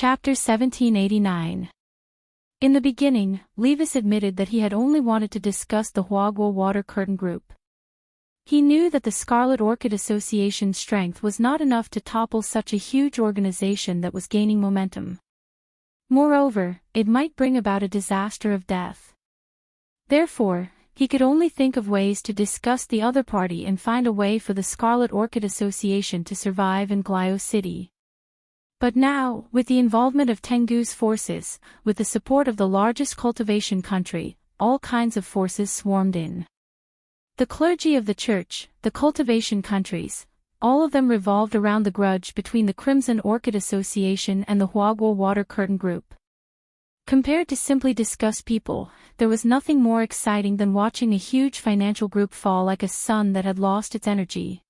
Chapter 1789. In the beginning, Levis admitted that he had only wanted to discuss the Hogwarts Water Curtain Group. He knew that the Scarlet Orchid Association's strength was not enough to topple such a huge organization that was gaining momentum. Moreover, it might bring about a disaster of death. Therefore, he could only think of ways to discuss the other party and find a way for the Scarlet Orchid Association to survive in Glio City. But now, with the involvement of Tengu's forces, with the support of the largest cultivation country, all kinds of forces swarmed in. The clergy of the church, the cultivation countries, all of them revolved around the grudge between the Crimson Orchid Association and the Hogwarts Water Curtain Group. Compared to simply discussed people, there was nothing more exciting than watching a huge financial group fall like a sun that had lost its energy.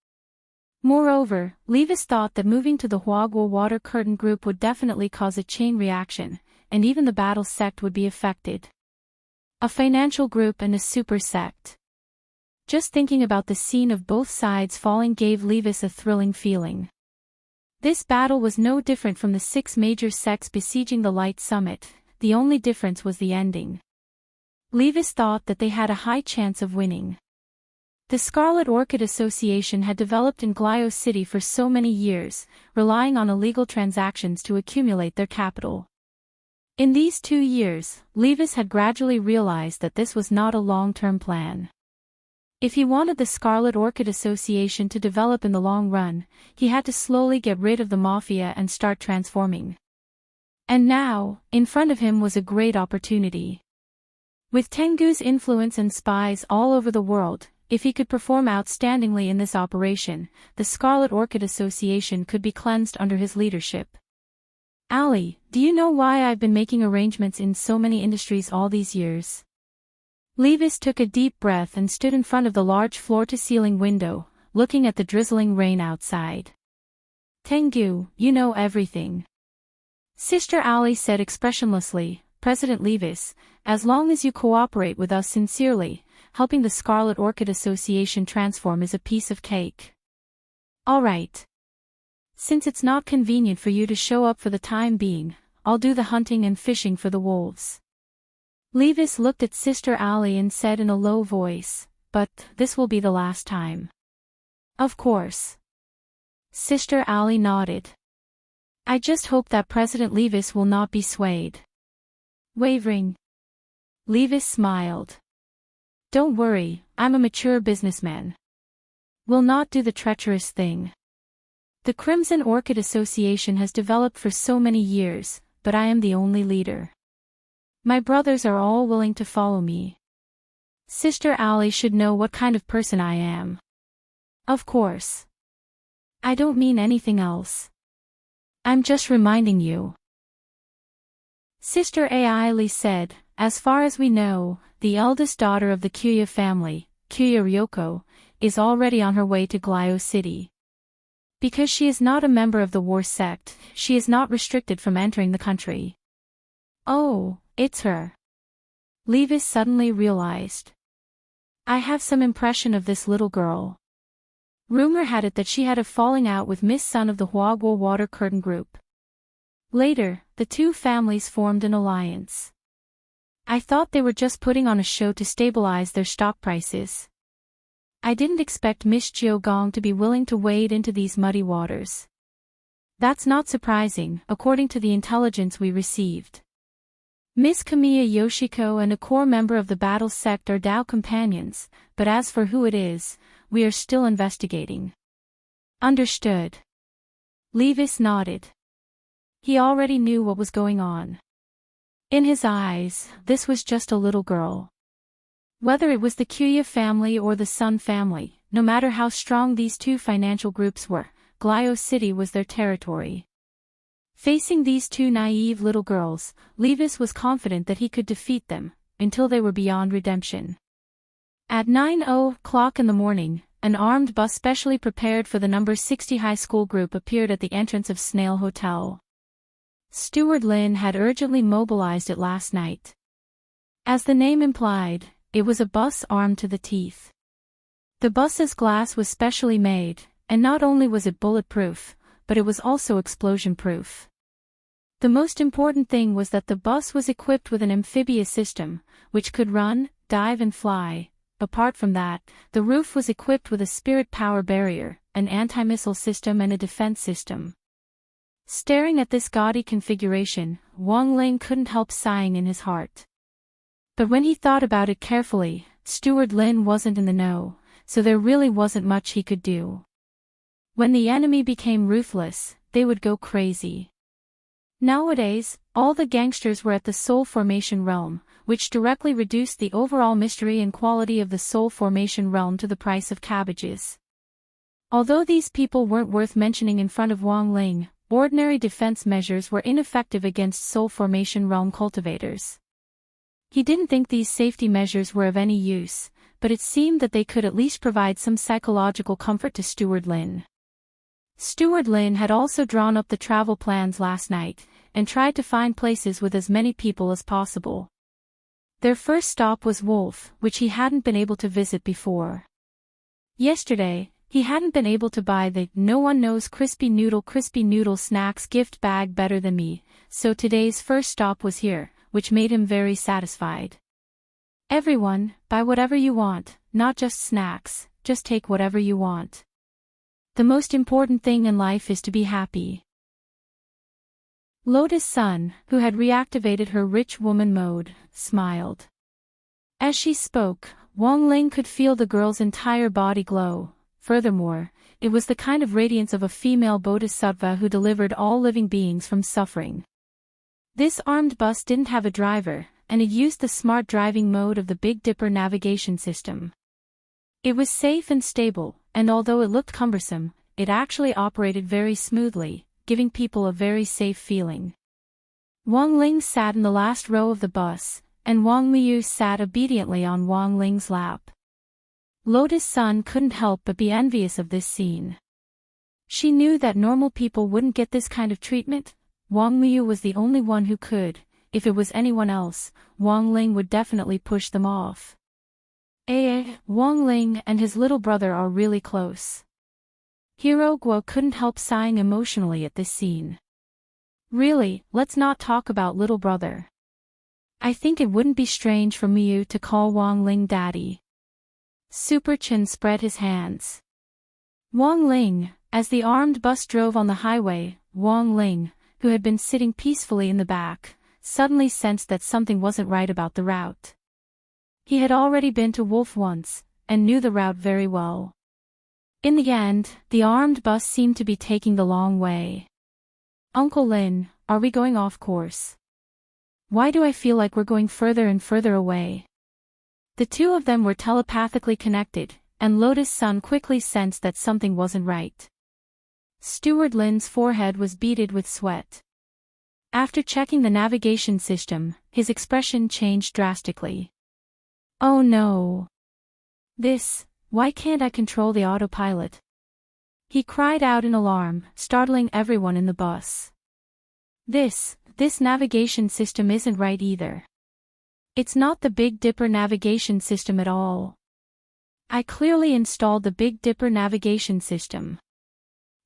Moreover, Levis thought that moving to the Hogwarts Water Curtain Group would definitely cause a chain reaction, and even the battle sect would be affected. A financial group and a super sect. Just thinking about the scene of both sides falling gave Levis a thrilling feeling. This battle was no different from the 6 major sects besieging the Light Summit, the only difference was the ending. Levis thought that they had a high chance of winning. The Scarlet Orchid Association had developed in Glio City for so many years, relying on illegal transactions to accumulate their capital. In these 2 years, Levis had gradually realized that this was not a long-term plan. If he wanted the Scarlet Orchid Association to develop in the long run, he had to slowly get rid of the mafia and start transforming. And now, in front of him was a great opportunity. With Tengu's influence and spies all over the world, if he could perform outstandingly in this operation, the Scarlet Orchid Association could be cleansed under his leadership. Ali, do you know why I've been making arrangements in so many industries all these years? Levis took a deep breath and stood in front of the large floor-to-ceiling window, looking at the drizzling rain outside. Tengu, you know everything. Sister Ali said expressionlessly, President Levis, as long as you cooperate with us sincerely, helping the Scarlet Orchid Association transform is a piece of cake. All right. Since it's not convenient for you to show up for the time being, I'll do the hunting and fishing for the wolves. Levis looked at Sister Ali and said in a low voice, but this will be the last time. Of course. Sister Ali nodded. I just hope that President Levis will not be swayed. Wavering. Levis smiled. Don't worry, I'm a mature businessman. Will not do the treacherous thing. The Crimson Orchid Association has developed for so many years, but I am the only leader. My brothers are all willing to follow me. Sister Ali should know what kind of person I am. Of course. I don't mean anything else. I'm just reminding you. Sister Ali said, as far as we know, the eldest daughter of the Kuya family, Kuya Ryoko, is already on her way to Glio City. Because she is not a member of the war sect, she is not restricted from entering the country. Oh, it's her. Levis suddenly realized. I have some impression of this little girl. Rumor had it that she had a falling out with Miss Sun of the Hogwarts Water Curtain Group. Later, the 2 families formed an alliance. I thought they were just putting on a show to stabilize their stock prices. I didn't expect Miss Jiogong to be willing to wade into these muddy waters. That's not surprising, according to the intelligence we received. Miss Kamiya Yoshiko and a core member of the battle sect are Dao companions, but as for who it is, we are still investigating. Understood. Levis nodded. He already knew what was going on. In his eyes, this was just a little girl. Whether it was the Kuya family or the Sun family, no matter how strong these 2 financial groups were, Glio City was their territory. Facing these 2 naive little girls, Levis was confident that he could defeat them, until they were beyond redemption. At 9:00 in the morning, an armed bus specially prepared for the number 60 high school group appeared at the entrance of Snail Hotel. Steward Lin had urgently mobilized it last night. As the name implied, it was a bus armed to the teeth. The bus's glass was specially made, and not only was it bulletproof, but it was also explosion-proof. The most important thing was that the bus was equipped with an amphibious system, which could run, dive and fly. Apart from that, the roof was equipped with a spirit power barrier, an anti-missile system and a defense system. Staring at this gaudy configuration, Wang Ling couldn't help sighing in his heart. But when he thought about it carefully, Steward Lin wasn't in the know, so there really wasn't much he could do. When the enemy became ruthless, they would go crazy. Nowadays, all the gangsters were at the Soul Formation realm, which directly reduced the overall mystery and quality of the Soul Formation realm to the price of cabbages. Although these people weren't worth mentioning in front of Wang Ling, ordinary defense measures were ineffective against Soul Formation realm cultivators. He didn't think these safety measures were of any use, but it seemed that they could at least provide some psychological comfort to Steward Lin. Steward Lin had also drawn up the travel plans last night, and tried to find places with as many people as possible. Their first stop was Wolf, which he hadn't been able to visit before. Yesterday, he hadn't been able to buy the "No one knows crispy noodle snacks gift bag better than me," so today's first stop was here, which made him very satisfied. Everyone, buy whatever you want, not just snacks, just take whatever you want. The most important thing in life is to be happy. Lotus Sun, who had reactivated her rich woman mode, smiled. As she spoke, Wang Ling could feel the girl's entire body glow. Furthermore, it was the kind of radiance of a female bodhisattva who delivered all living beings from suffering. This armed bus didn't have a driver, and it used the smart driving mode of the Big Dipper navigation system. It was safe and stable, and although it looked cumbersome, it actually operated very smoothly, giving people a very safe feeling. Wang Ling sat in the last row of the bus, and Wang Liu sat obediently on Wang Ling's lap. Lotus Sun couldn't help but be envious of this scene. She knew that normal people wouldn't get this kind of treatment. Wang Liu was the only one who could. If it was anyone else, Wang Ling would definitely push them off. Wang Ling and his little brother are really close. Hero Guo couldn't help sighing emotionally at this scene. Really, let's not talk about little brother. I think it wouldn't be strange for Miyu to call Wang Ling daddy. Super Chen spread his hands. Wang Ling, as the armed bus drove on the highway, Wang Ling, who had been sitting peacefully in the back, suddenly sensed that something wasn't right about the route. He had already been to Wolf once, and knew the route very well. In the end, the armed bus seemed to be taking the long way. Uncle Lin, are we going off course? Why do I feel like we're going further and further away? The two of them were telepathically connected, and Lotus Sun quickly sensed that something wasn't right. Steward Lin's forehead was beaded with sweat. After checking the navigation system, his expression changed drastically. Oh no! Why can't I control the autopilot? He cried out in alarm, startling everyone in the bus. This navigation system isn't right either. It's not the Big Dipper navigation system at all. I clearly installed the Big Dipper navigation system.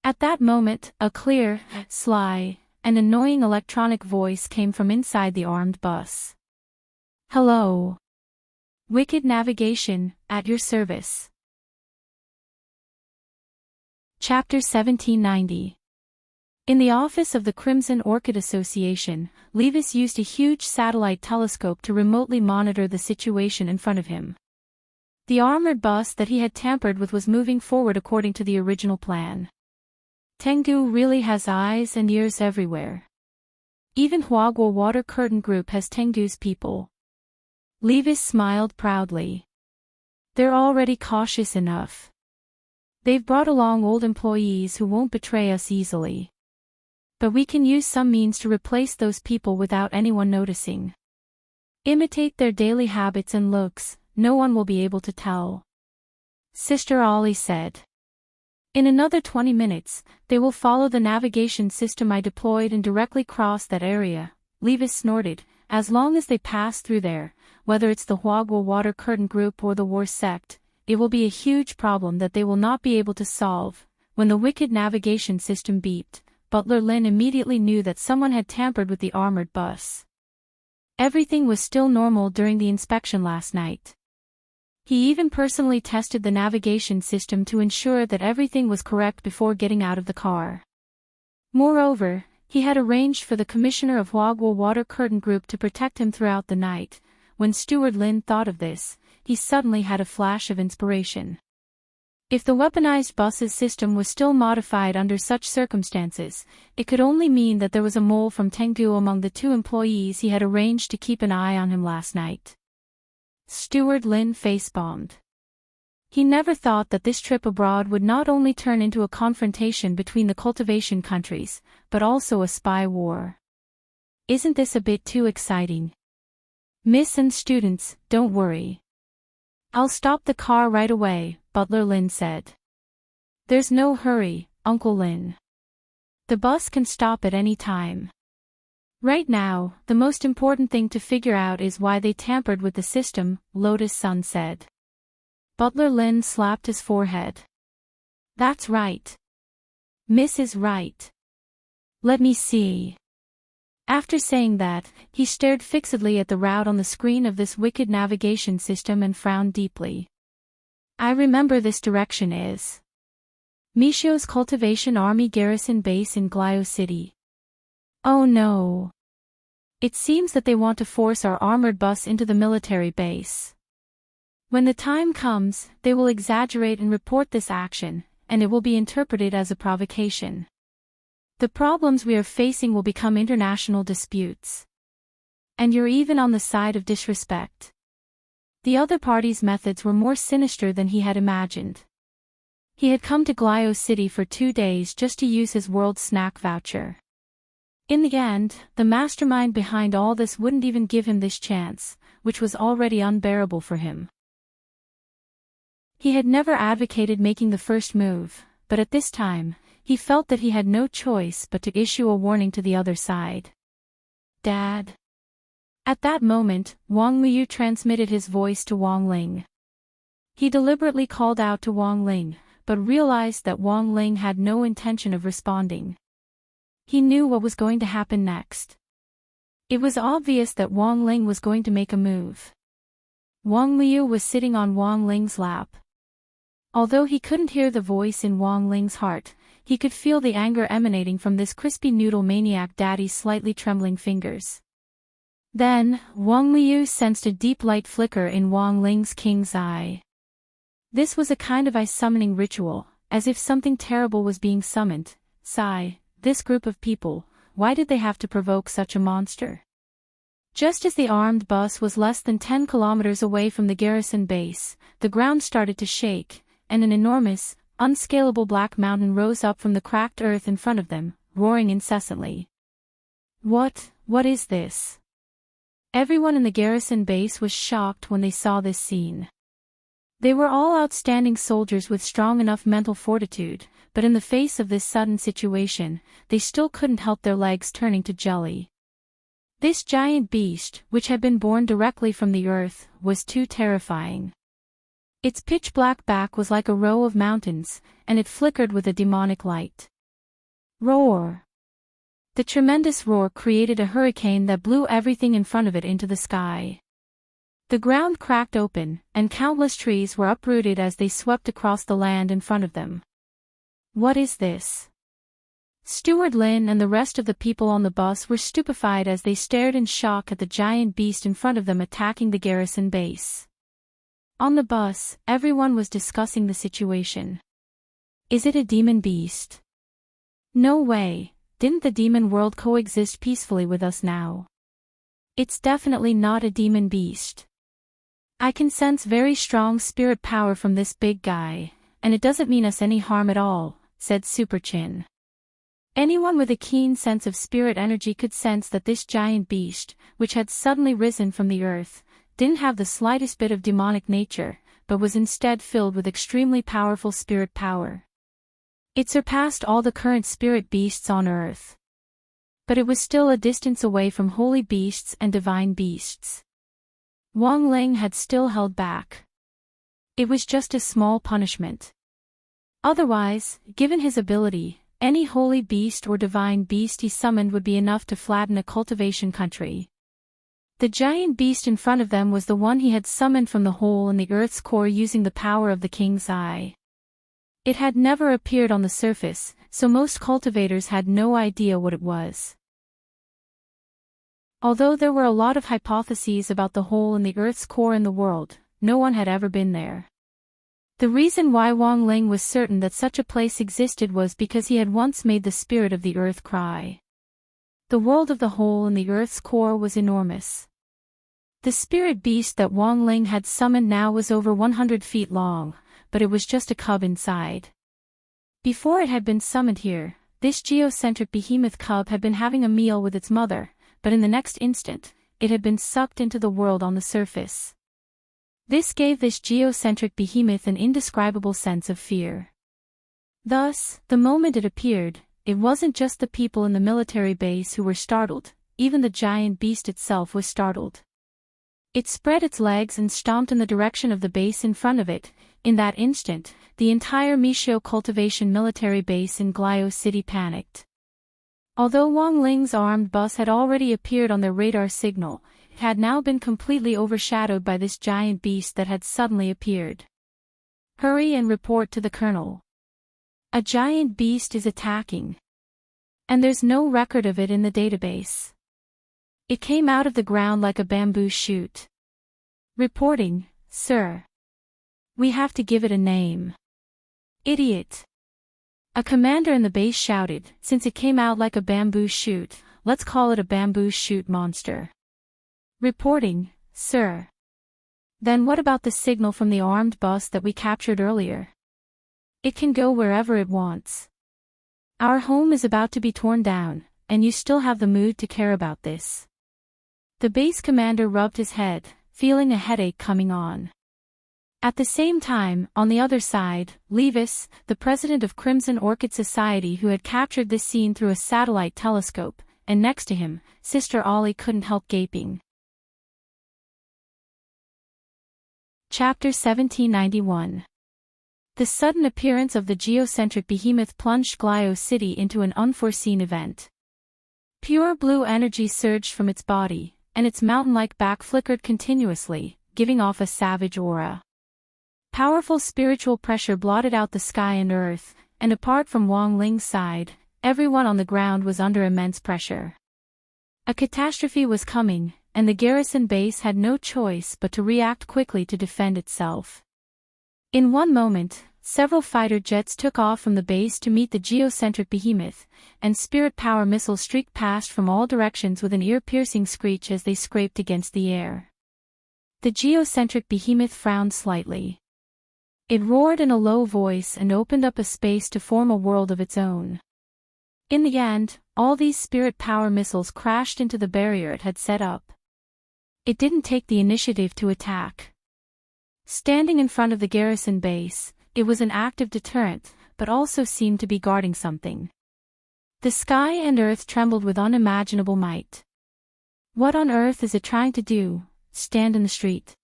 At that moment, a clear, sly, and annoying electronic voice came from inside the armed bus. Hello. Wicked Navigation, at your service. Chapter 1790. In the office of the Crimson Orchid Association, Levis used a huge satellite telescope to remotely monitor the situation in front of him. The armored bus that he had tampered with was moving forward according to the original plan. Tengdu really has eyes and ears everywhere. Even Huaguo Water Curtain Group has Tengdu's people. Levis smiled proudly. They're already cautious enough. They've brought along old employees who won't betray us easily. But we can use some means to replace those people without anyone noticing. Imitate their daily habits and looks, no one will be able to tell. Sister Ollie said. In another 20 minutes, they will follow the navigation system I deployed and directly cross that area. Levis snorted. As long as they pass through there, whether it's the Huaguo Water Curtain Group or the War Sect, it will be a huge problem that they will not be able to solve. When the wicked navigation system beeped, Butler Lin immediately knew that someone had tampered with the armored bus. Everything was still normal during the inspection last night. He even personally tested the navigation system to ensure that everything was correct before getting out of the car. Moreover, he had arranged for the commissioner of Huaguo Water Curtain Group to protect him throughout the night. When Steward Lin thought of this, he suddenly had a flash of inspiration. If the weaponized bus's system was still modified under such circumstances, it could only mean that there was a mole from Tengdu among the 2 employees he had arranged to keep an eye on him last night. Steward Lin face-bombed. He never thought that this trip abroad would not only turn into a confrontation between the cultivation countries, but also a spy war. Isn't this a bit too exciting? Miss and students, don't worry. I'll stop the car right away, Butler Lin said. There's no hurry, Uncle Lin. The bus can stop at any time. Right now, the most important thing to figure out is why they tampered with the system, Lotus Sun said. Butler Lin slapped his forehead. That's right. Miss is right. Let me see. After saying that, he stared fixedly at the route on the screen of this wicked navigation system and frowned deeply. I remember this direction is Mishio's Cultivation Army Garrison Base in Glio City. Oh no. It seems that they want to force our armored bus into the military base. When the time comes, they will exaggerate and report this action, and it will be interpreted as a provocation. The problems we are facing will become international disputes. And you're even on the side of disrespect. The other party's methods were more sinister than he had imagined. He had come to Glio City for 2 days just to use his world snack voucher. In the end, the mastermind behind all this wouldn't even give him this chance, which was already unbearable for him. He had never advocated making the first move, but at this time, he felt that he had no choice but to issue a warning to the other side. Dad. At that moment, Wang Liu transmitted his voice to Wang Ling. He deliberately called out to Wang Ling, but realized that Wang Ling had no intention of responding. He knew what was going to happen next. It was obvious that Wang Ling was going to make a move. Wang Liu was sitting on Wang Ling's lap. Although he couldn't hear the voice in Wang Ling's heart, he could feel the anger emanating from this crispy noodle maniac daddy's slightly trembling fingers. Then, Wang Liu sensed a deep light flicker in Wang Ling's king's eye. This was a kind of eye-summoning ritual, as if something terrible was being summoned. Sigh, this group of people, why did they have to provoke such a monster? Just as the armed bus was less than 10 kilometers away from the garrison base, the ground started to shake, and an enormous, unscalable black mountain rose up from the cracked earth in front of them, roaring incessantly. What is this? Everyone in the garrison base was shocked when they saw this scene. They were all outstanding soldiers with strong enough mental fortitude, but in the face of this sudden situation, they still couldn't help their legs turning to jelly. This giant beast, which had been born directly from the earth, was too terrifying. Its pitch-black back was like a row of mountains, and it flickered with a demonic light. Roar! The tremendous roar created a hurricane that blew everything in front of it into the sky. The ground cracked open, and countless trees were uprooted as they swept across the land in front of them. What is this? Steward Lin and the rest of the people on the bus were stupefied as they stared in shock at the giant beast in front of them attacking the garrison base. On the bus, everyone was discussing the situation. Is it a demon beast? No way, didn't the demon world coexist peacefully with us now? It's definitely not a demon beast. I can sense very strong spirit power from this big guy, and it doesn't mean us any harm at all, said Super Chin. Anyone with a keen sense of spirit energy could sense that this giant beast, which had suddenly risen from the earth, didn't have the slightest bit of demonic nature, but was instead filled with extremely powerful spirit power. It surpassed all the current spirit beasts on earth. But it was still a distance away from holy beasts and divine beasts. Wang Ling had still held back. It was just a small punishment. Otherwise, given his ability, Any holy beast or divine beast he summoned would be enough to flatten a cultivation country. The giant beast in front of them was the one he had summoned from the hole in the earth's core using the power of the king's eye. It had never appeared on the surface, so most cultivators had no idea what it was. Although there were a lot of hypotheses about the hole in the earth's core in the world, no one had ever been there. The reason why Wang Ling was certain that such a place existed was because he had once made the spirit of the earth cry. The world of the hole in the earth's core was enormous. The spirit beast that Wang Ling had summoned now was over 100 feet long, but it was just a cub inside. Before it had been summoned here, this geocentric behemoth cub had been having a meal with its mother, but in the next instant, it had been sucked into the world on the surface. This gave this geocentric behemoth an indescribable sense of fear. Thus, the moment it appeared, it wasn't just the people in the military base who were startled, even the giant beast itself was startled. It spread its legs and stomped in the direction of the base in front of it. In that instant, the entire Mishio cultivation military base in Glio City panicked. Although Wang Ling's armed bus had already appeared on their radar signal, it had now been completely overshadowed by this giant beast that had suddenly appeared. Hurry and report to the colonel. A giant beast is attacking. And there's no record of it in the database. It came out of the ground like a bamboo shoot. Reporting, sir. We have to give it a name. Idiot. A commander in the base shouted, since it came out like a bamboo shoot, let's call it a bamboo shoot monster. Reporting, sir. Then what about the signal from the armed bus that we captured earlier? It can go wherever it wants. Our home is about to be torn down, and you still have the mood to care about this. The base commander rubbed his head, feeling a headache coming on. At the same time, on the other side, Levis, the president of Crimson Orchid Society who had captured this scene through a satellite telescope, and next to him, Sister Ollie couldn't help gaping. Chapter 1791. The sudden appearance of the geocentric behemoth plunged Glio City into an unforeseen event. Pure blue energy surged from its body, and its mountain-like back flickered continuously, giving off a savage aura. Powerful spiritual pressure blotted out the sky and earth, and apart from Wang Ling's side, everyone on the ground was under immense pressure. A catastrophe was coming, and the garrison base had no choice but to react quickly to defend itself. In one moment, several fighter jets took off from the base to meet the geocentric behemoth, and spirit power missiles streaked past from all directions with an ear-piercing screech as they scraped against the air. The geocentric behemoth frowned slightly. It roared in a low voice and opened up a space to form a world of its own. In the end, all these spirit power missiles crashed into the barrier it had set up. It didn't take the initiative to attack. Standing in front of the garrison base, it was an active deterrent, but also seemed to be guarding something. The sky and earth trembled with unimaginable might. What on earth is it trying to do? Stand in the street?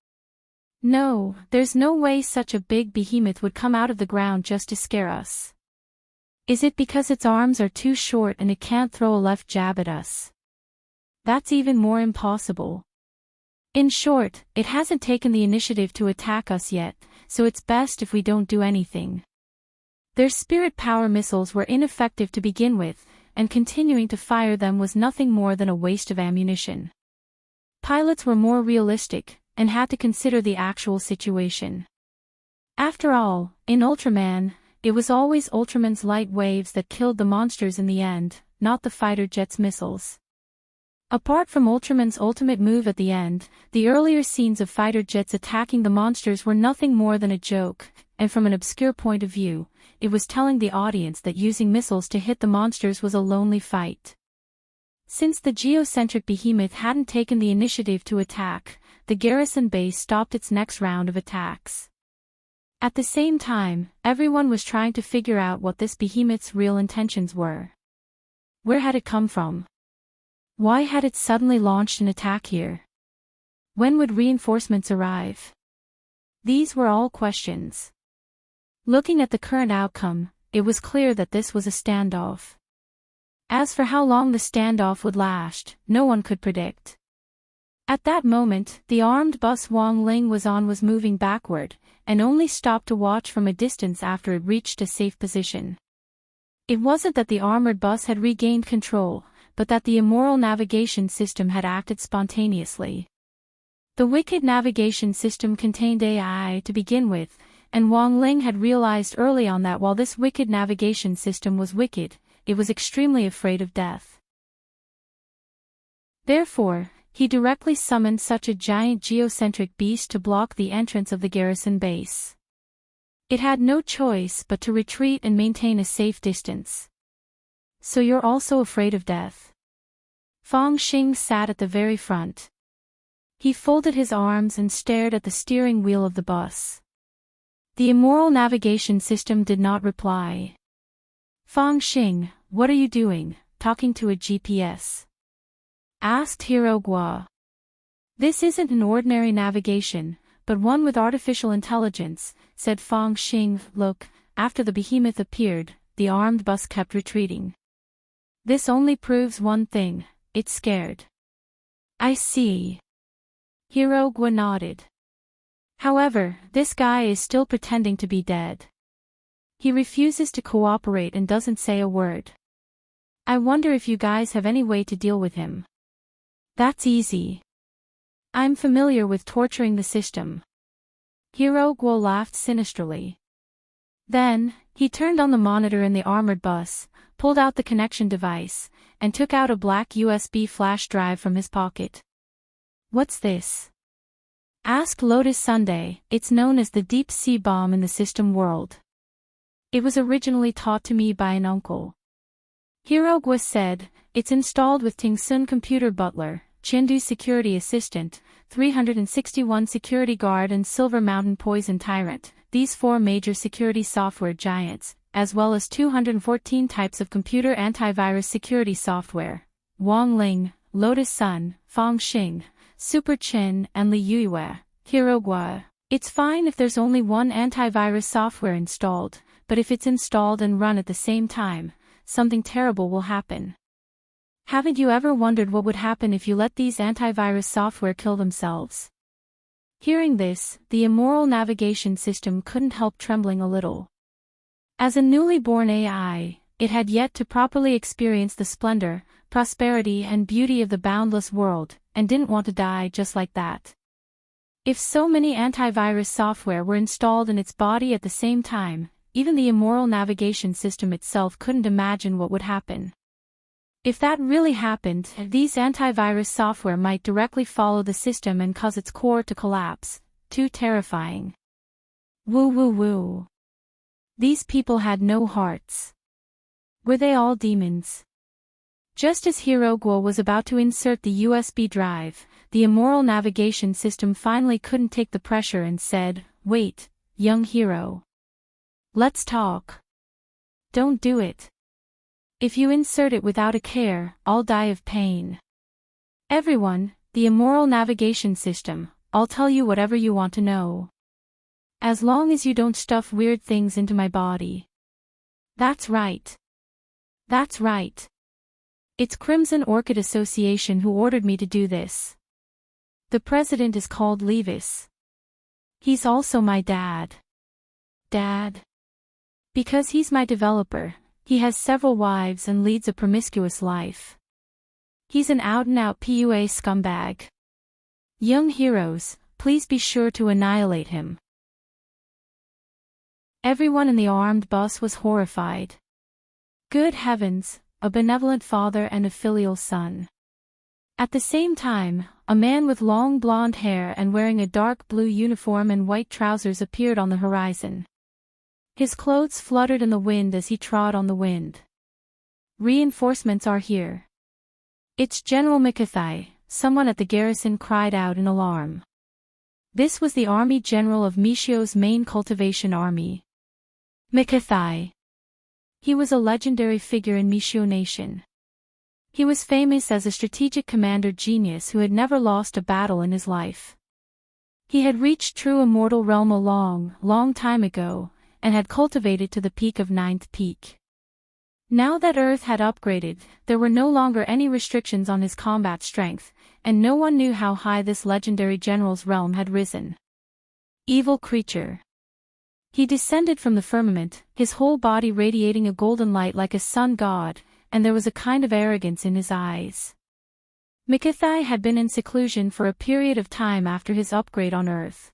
No, there's no way such a big behemoth would come out of the ground just to scare us. Is it because its arms are too short and it can't throw a left jab at us? That's even more impossible. In short, it hasn't taken the initiative to attack us yet, so it's best if we don't do anything. Their spirit power missiles were ineffective to begin with, and continuing to fire them was nothing more than a waste of ammunition. Pilots were more realistic, and had to consider the actual situation. After all, in Ultraman, it was always Ultraman's light waves that killed the monsters in the end, not the fighter jet's missiles. Apart from Ultraman's ultimate move at the end, the earlier scenes of fighter jets attacking the monsters were nothing more than a joke, and from an obscure point of view, it was telling the audience that using missiles to hit the monsters was a lonely fight. Since the geocentric behemoth hadn't taken the initiative to attack, the garrison base stopped its next round of attacks. At the same time, everyone was trying to figure out what this behemoth's real intentions were. Where had it come from? Why had it suddenly launched an attack here? When would reinforcements arrive? These were all questions. Looking at the current outcome, it was clear that this was a standoff. As for how long the standoff would last, no one could predict. At that moment, the armed bus Wang Ling was on was moving backward, and only stopped to watch from a distance after it reached a safe position. It wasn't that the armored bus had regained control, but that the immoral navigation system had acted spontaneously. The wicked navigation system contained AI to begin with, and Wang Ling had realized early on that while this wicked navigation system was wicked, it was extremely afraid of death. Therefore, he directly summoned such a giant geocentric beast to block the entrance of the garrison base. It had no choice but to retreat and maintain a safe distance. So you're also afraid of death? Fang Xing sat at the very front. He folded his arms and stared at the steering wheel of the bus. The immoral navigation system did not reply. Fang Xing, what are you doing, talking to a GPS? Asked Hero Guo. This isn't an ordinary navigation, but one with artificial intelligence, said Fang Xing. Look, after the behemoth appeared, the armed bus kept retreating. This only proves one thing, it's scared. I see. Hero Guo nodded. However, this guy is still pretending to be dead. He refuses to cooperate and doesn't say a word. I wonder if you guys have any way to deal with him. That's easy. I'm familiar with torturing the system. Hero Guo laughed sinisterly. Then, he turned on the monitor in the armored bus, pulled out the connection device, and took out a black USB flash drive from his pocket. What's this? Asked Lotus Sunday. It's known as the deep sea bomb in the system world. It was originally taught to me by an uncle. Hero Guo said, it's installed with Tingsun Computer Butler, Chindu Security Assistant, 361 Security Guard and Silver Mountain Poison Tyrant, these 4 major security software giants, as well as 214 types of computer antivirus security software. Wang Ling, Lotus Sun, Fang Xing, Super Chin and Li Yue. Hero Guo. It's fine if there's only one antivirus software installed, but if it's installed and run at the same time, something terrible will happen. Haven't you ever wondered what would happen if you let these antivirus software kill themselves? Hearing this, the immoral navigation system couldn't help trembling a little. As a newly born AI, it had yet to properly experience the splendor, prosperity and beauty of the boundless world, and didn't want to die just like that. If so many antivirus software were installed in its body at the same time, even the immoral navigation system itself couldn't imagine what would happen. If that really happened, these antivirus software might directly follow the system and cause its core to collapse. Too terrifying. Woo woo woo. These people had no hearts. Were they all demons? Just as Hero Guo was about to insert the USB drive, the immoral navigation system finally couldn't take the pressure and said, wait, young hero. Let's talk. Don't do it. If you insert it without a care, I'll die of pain. Everyone, the immoral navigation system, I'll tell you whatever you want to know. As long as you don't stuff weird things into my body. That's right. That's right. It's Crimson Orchid Association who ordered me to do this. The president is called Levis. He's also my dad. Dad? Because he's my developer. He has several wives and leads a promiscuous life. He's an out-and-out PUA scumbag. Young heroes, please be sure to annihilate him. Everyone in the armed bus was horrified. Good heavens, a benevolent father and a filial son. At the same time, a man with long blonde hair and wearing a dark blue uniform and white trousers appeared on the horizon. His clothes fluttered in the wind as he trod on the wind. Reinforcements are here. It's General Mikathai, someone at the garrison cried out in alarm. This was the army general of Mishio's main cultivation army. Mikathai. He was a legendary figure in Mishio Nation. He was famous as a strategic commander genius who had never lost a battle in his life. He had reached true immortal realm a long, long time ago, and had cultivated to the peak of 9th peak. Now that Earth had upgraded, there were no longer any restrictions on his combat strength, and no one knew how high this legendary general's realm had risen. Evil creature. He descended from the firmament, his whole body radiating a golden light like a sun god, and there was a kind of arrogance in his eyes. Mikathai had been in seclusion for a period of time after his upgrade on Earth.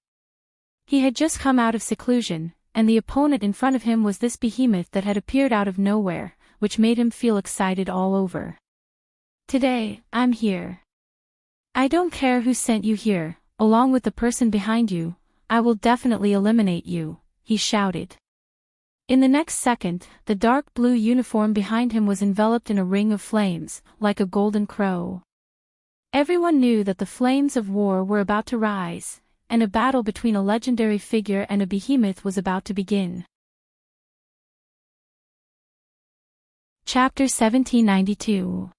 He had just come out of seclusion, and the opponent in front of him was this behemoth that had appeared out of nowhere, which made him feel excited all over. Today, I'm here. I don't care who sent you here, along with the person behind you, I will definitely eliminate you, he shouted. In the next second, the dark blue uniform behind him was enveloped in a ring of flames, like a golden crow. Everyone knew that the flames of war were about to rise, and a battle between a legendary figure and a behemoth was about to begin. Chapter 1792.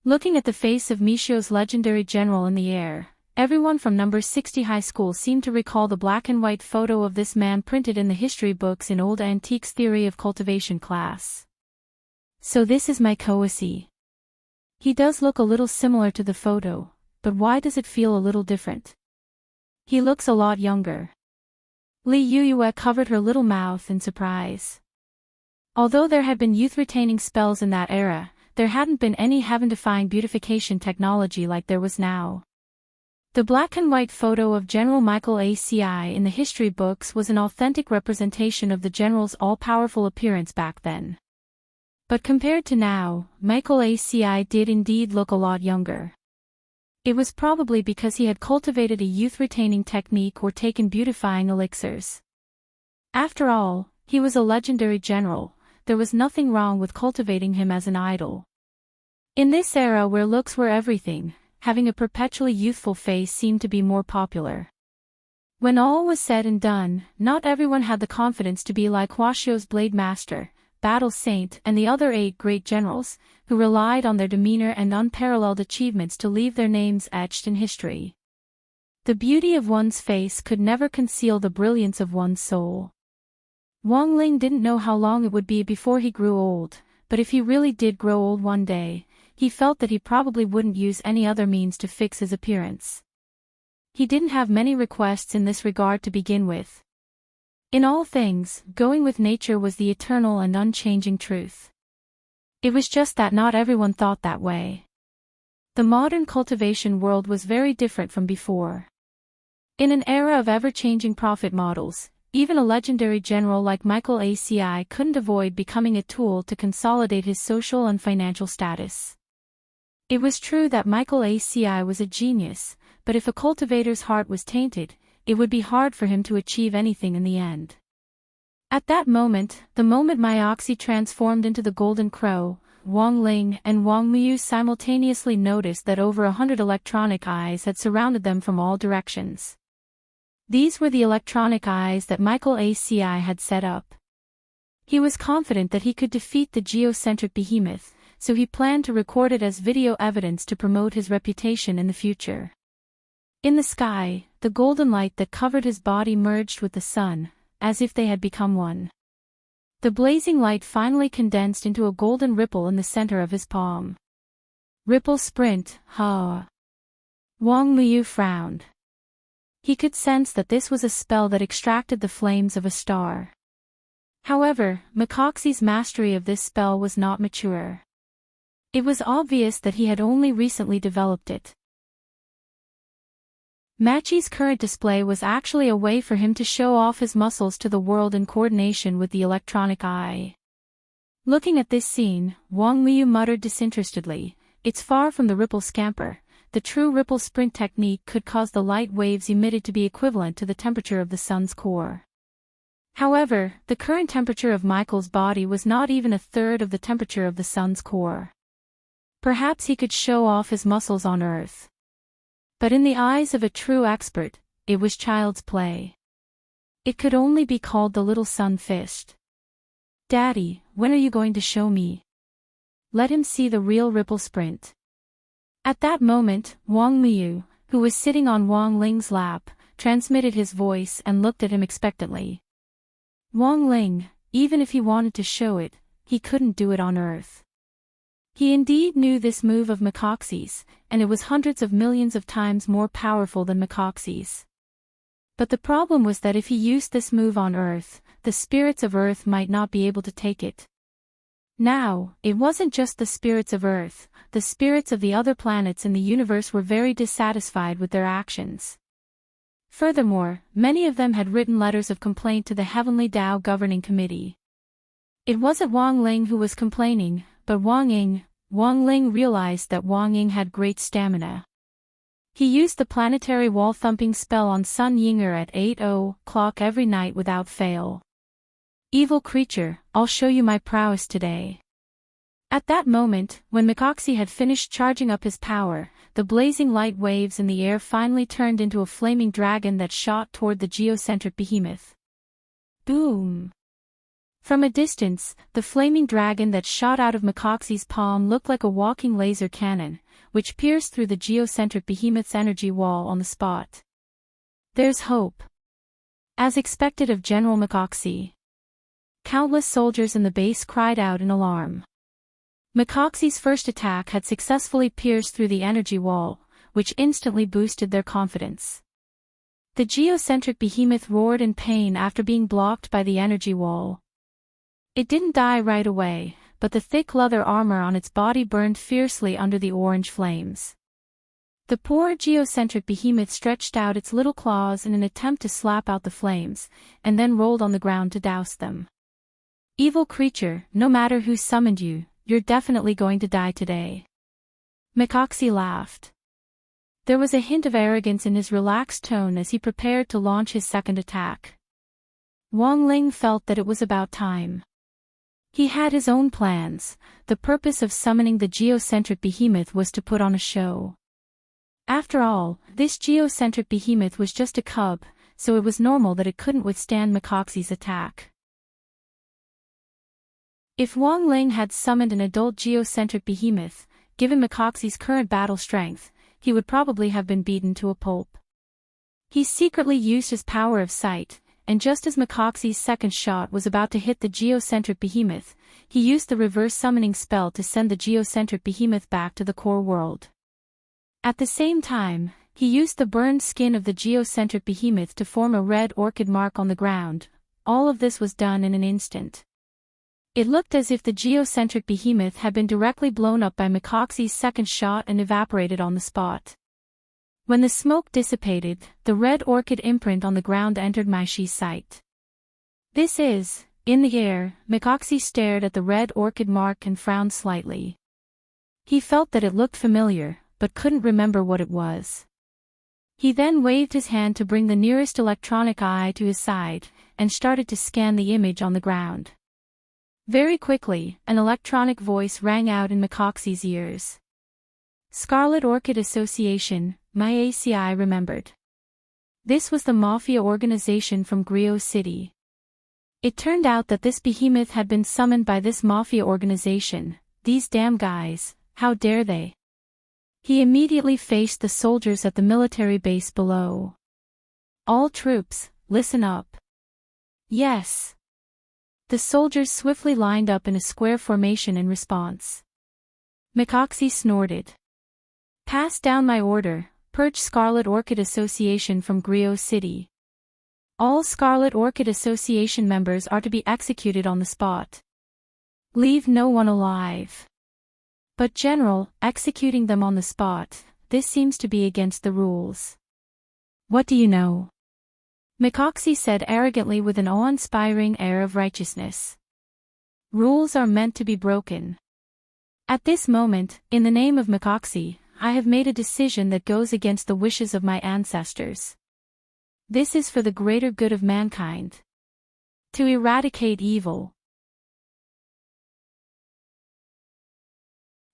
Looking at the face of Michio's legendary general in the air, everyone from number 60 high school seemed to recall the black and white photo of this man printed in the history books in old antiques theory of cultivation class. So this is my Koasi. He does look a little similar to the photo, but why does it feel a little different? He looks a lot younger. Li Yuyue covered her little mouth in surprise. Although there had been youth-retaining spells in that era, there hadn't been any heaven-defying beautification technology like there was now. The black and white photo of General Michael ACI in the history books was an authentic representation of the general's all-powerful appearance back then. But compared to now, Michael ACI did indeed look a lot younger. It was probably because he had cultivated a youth-retaining technique or taken beautifying elixirs. After all, he was a legendary general, there was nothing wrong with cultivating him as an idol. In this era where looks were everything, having a perpetually youthful face seemed to be more popular. When all was said and done, not everyone had the confidence to be like Huashio's Blade Master, Battle Saint and the other 8 great generals, who relied on their demeanor and unparalleled achievements to leave their names etched in history. The beauty of one's face could never conceal the brilliance of one's soul. Wang Ling didn't know how long it would be before he grew old, but if he really did grow old one day, he felt that he probably wouldn't use any other means to fix his appearance. He didn't have many requests in this regard to begin with. In all things, going with nature was the eternal and unchanging truth. It was just that not everyone thought that way. The modern cultivation world was very different from before. In an era of ever-changing profit models, even a legendary general like Michael ACI couldn't avoid becoming a tool to consolidate his social and financial status. It was true that Michael ACI was a genius, but if a cultivator's heart was tainted, it would be hard for him to achieve anything in the end. At that moment, the moment Myoxi transformed into the Golden Crow, Wang Ling and Wang Miyu simultaneously noticed that over 100 electronic eyes had surrounded them from all directions. These were the electronic eyes that Michael ACI had set up. He was confident that he could defeat the geocentric behemoth, so he planned to record it as video evidence to promote his reputation in the future. In the sky, the golden light that covered his body merged with the sun, as if they had become one. The blazing light finally condensed into a golden ripple in the center of his palm. Ripple sprint, ha! Wang Miyu frowned. He could sense that this was a spell that extracted the flames of a star. However, Mikoxi's mastery of this spell was not mature. It was obvious that he had only recently developed it. Machi's current display was actually a way for him to show off his muscles to the world in coordination with the electronic eye. Looking at this scene, Wang Miyu muttered disinterestedly, "It's far from the ripple scamper. The true ripple sprint technique could cause the light waves emitted to be equivalent to the temperature of the sun's core." However, the current temperature of Michael's body was not even a third of the temperature of the sun's core. Perhaps he could show off his muscles on Earth. But in the eyes of a true expert, it was child's play. It could only be called the little sun fist. "Daddy, when are you going to show me? Let him see the real ripple sprint." At that moment, Wang Miyu, who was sitting on Wang Ling's lap, transmitted his voice and looked at him expectantly. Wang Ling, even if he wanted to show it, he couldn't do it on Earth. He indeed knew this move of Macoxy's, and it was hundreds of millions of times more powerful than Macoxy's. But the problem was that if he used this move on Earth, the spirits of Earth might not be able to take it. Now, it wasn't just the spirits of Earth, the spirits of the other planets in the universe were very dissatisfied with their actions. Furthermore, many of them had written letters of complaint to the Heavenly Tao Governing Committee. It wasn't Wang Ling who was complaining, but Wang Ying. Wang Ling realized that Wang Ying had great stamina. He used the planetary wall-thumping spell on Sun Yinger at 8:00 every night without fail. Evil creature, I'll show you my prowess today. At that moment, when Macoxy had finished charging up his power, the blazing light waves in the air finally turned into a flaming dragon that shot toward the geocentric behemoth. Boom! From a distance, the flaming dragon that shot out of Macoxy's palm looked like a walking laser cannon, which pierced through the geocentric behemoth's energy wall on the spot. There's hope. As expected of General Macoxy. Countless soldiers in the base cried out in alarm. Macoxy's first attack had successfully pierced through the energy wall, which instantly boosted their confidence. The geocentric behemoth roared in pain after being blocked by the energy wall. It didn't die right away, but the thick leather armor on its body burned fiercely under the orange flames. The poor geocentric behemoth stretched out its little claws in an attempt to slap out the flames, and then rolled on the ground to douse them. Evil creature, no matter who summoned you, you're definitely going to die today. Macoxy laughed. There was a hint of arrogance in his relaxed tone as he prepared to launch his second attack. Wang Ling felt that it was about time. He had his own plans. The purpose of summoning the geocentric behemoth was to put on a show. After all, this geocentric behemoth was just a cub, so it was normal that it couldn't withstand Macoxy's attack. If Wang Ling had summoned an adult geocentric behemoth, given Macoxy's current battle strength, he would probably have been beaten to a pulp. He secretly used his power of sight, and just as Macoxy's second shot was about to hit the geocentric behemoth, he used the reverse summoning spell to send the geocentric behemoth back to the core world. At the same time, he used the burned skin of the geocentric behemoth to form a red orchid mark on the ground. All of this was done in an instant. It looked as if the geocentric behemoth had been directly blown up by Macoxy's second shot and evaporated on the spot. When the smoke dissipated, the red orchid imprint on the ground entered Maishi's sight. This is, in the air. Macoxy stared at the red orchid mark and frowned slightly. He felt that it looked familiar, but couldn't remember what it was. He then waved his hand to bring the nearest electronic eye to his side, and started to scan the image on the ground. Very quickly, an electronic voice rang out in Macoxy's ears. Scarlet Orchid Association, my ACI remembered. This was the mafia organization from Griot City. It turned out that this behemoth had been summoned by this mafia organization. These damn guys, how dare they? He immediately faced the soldiers at the military base below. All troops, listen up. Yes. The soldiers swiftly lined up in a square formation in response. Macoxy snorted. Pass down my order, purge Scarlet Orchid Association from Griot City. All Scarlet Orchid Association members are to be executed on the spot. Leave no one alive. But General, executing them on the spot, this seems to be against the rules. What do you know? Macoxy said arrogantly with an awe-inspiring air of righteousness. Rules are meant to be broken. At this moment, in the name of Macoxy, I have made a decision that goes against the wishes of my ancestors. This is for the greater good of mankind. To eradicate evil.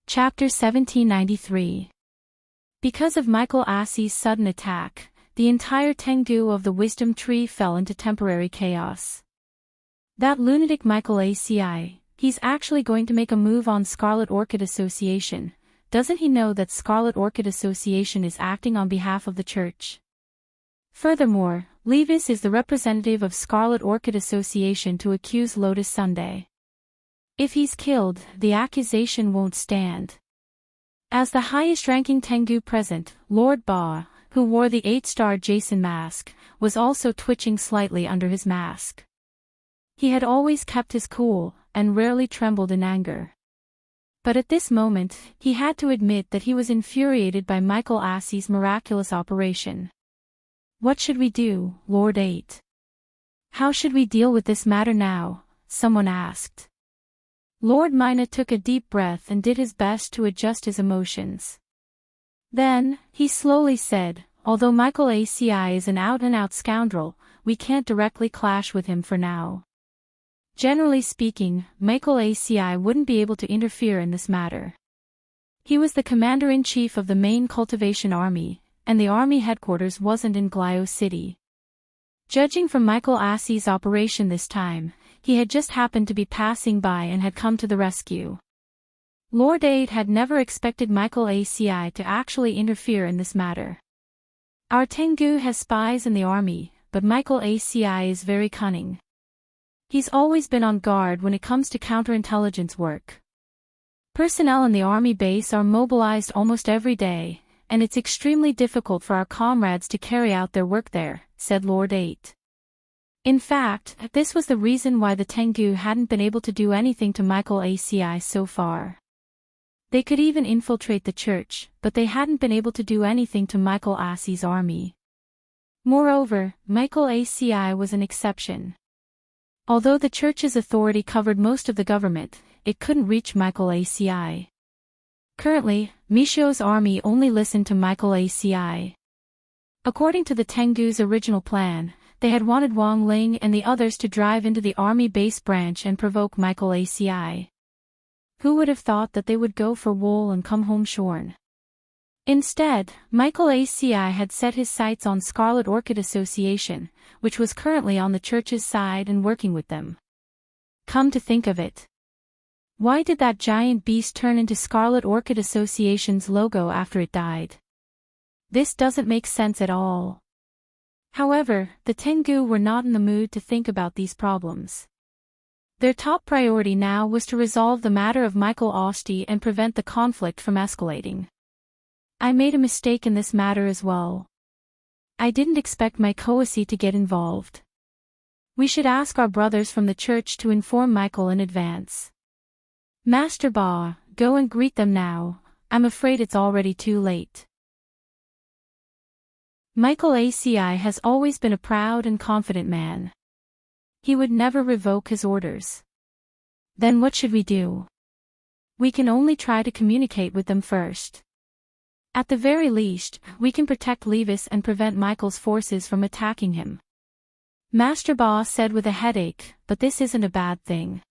Chapter 1793. Because of Michael Assey's sudden attack, the entire Tengu of the Wisdom Tree fell into temporary chaos. That lunatic Michael ACI, he's actually going to make a move on Scarlet Orchid Association. Doesn't he know that Scarlet Orchid Association is acting on behalf of the church? Furthermore, Levis is the representative of Scarlet Orchid Association to accuse Lotus Sunday. If he's killed, the accusation won't stand. As the highest-ranking Tengu present, Lord Ba, who wore the 8-star Jason mask, was also twitching slightly under his mask. He had always kept his cool, and rarely trembled in anger. But at this moment, he had to admit that he was infuriated by Michael Assey's miraculous operation. "What should we do, Lord 8? How should we deal with this matter now?" someone asked. Lord Mina took a deep breath and did his best to adjust his emotions. Then, he slowly said, "Although Michael Aci is an out-and-out scoundrel, we can't directly clash with him for now. Generally speaking, Michael Aci wouldn't be able to interfere in this matter. He was the commander-in-chief of the main cultivation army, and the army headquarters wasn't in Glio City. Judging from Michael Assey's operation this time, he had just happened to be passing by and had come to the rescue. Lord 8 had never expected Michael Aci to actually interfere in this matter. Our Tengu has spies in the army, but Michael Aci is very cunning. He's always been on guard when it comes to counterintelligence work. Personnel in the army base are mobilized almost every day, and it's extremely difficult for our comrades to carry out their work there," said Lord 8. In fact, this was the reason why the Tengu hadn't been able to do anything to Michael Aci so far. They could even infiltrate the church, but they hadn't been able to do anything to Michael Assey's army. Moreover, Michael Aci was an exception. Although the church's authority covered most of the government, it couldn't reach Michael Aci. Currently, Misho's army only listened to Michael Aci. According to the Tengu's original plan, they had wanted Wang Ling and the others to drive into the army base branch and provoke Michael Aci. Who would have thought that they would go for wool and come home shorn? Instead, Michael Aci had set his sights on Scarlet Orchid Association, which was currently on the church's side and working with them. Come to think of it. Why did that giant beast turn into Scarlet Orchid Association's logo after it died? This doesn't make sense at all. However, the Tengu were not in the mood to think about these problems. Their top priority now was to resolve the matter of Michael Osti and prevent the conflict from escalating. "I made a mistake in this matter as well. I didn't expect my Koasi to get involved. We should ask our brothers from the church to inform Michael in advance. Master Ba, go and greet them now. I'm afraid it's already too late." Michael Aci has always been a proud and confident man. He would never revoke his orders. Then what should we do? We can only try to communicate with them first. At the very least, we can protect Levis and prevent Michael's forces from attacking him. Master Ba said with a headache, but this isn't a bad thing.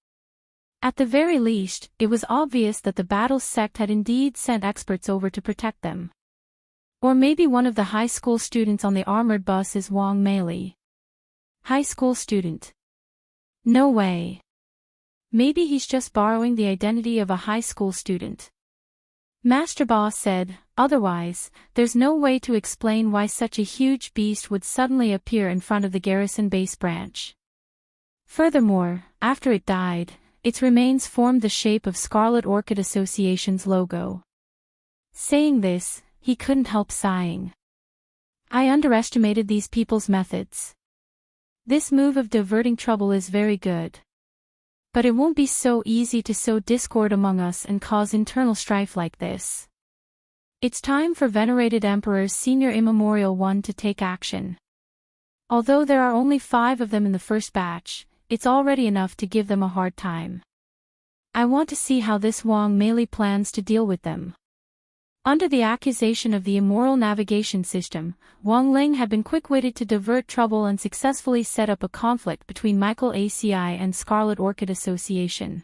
At the very least, it was obvious that the Battles sect had indeed sent experts over to protect them. Or maybe one of the high school students on the armored bus is Wang Meili. High school student? No way. Maybe he's just borrowing the identity of a high school student. Master Ba said, otherwise, there's no way to explain why such a huge beast would suddenly appear in front of the garrison base branch. Furthermore, after it died, its remains formed the shape of Scarlet Orchid Association's logo. Saying this, he couldn't help sighing. I underestimated these people's methods. This move of diverting trouble is very good. But it won't be so easy to sow discord among us and cause internal strife like this. It's time for Venerated Emperor's Senior Immemorial One to take action. Although there are only 5 of them in the first batch, it's already enough to give them a hard time. I want to see how this Wang Meili plans to deal with them. Under the accusation of the immoral navigation system, Wang Ling had been quick-witted to divert trouble and successfully set up a conflict between Michael Aci and Scarlet Orchid Association.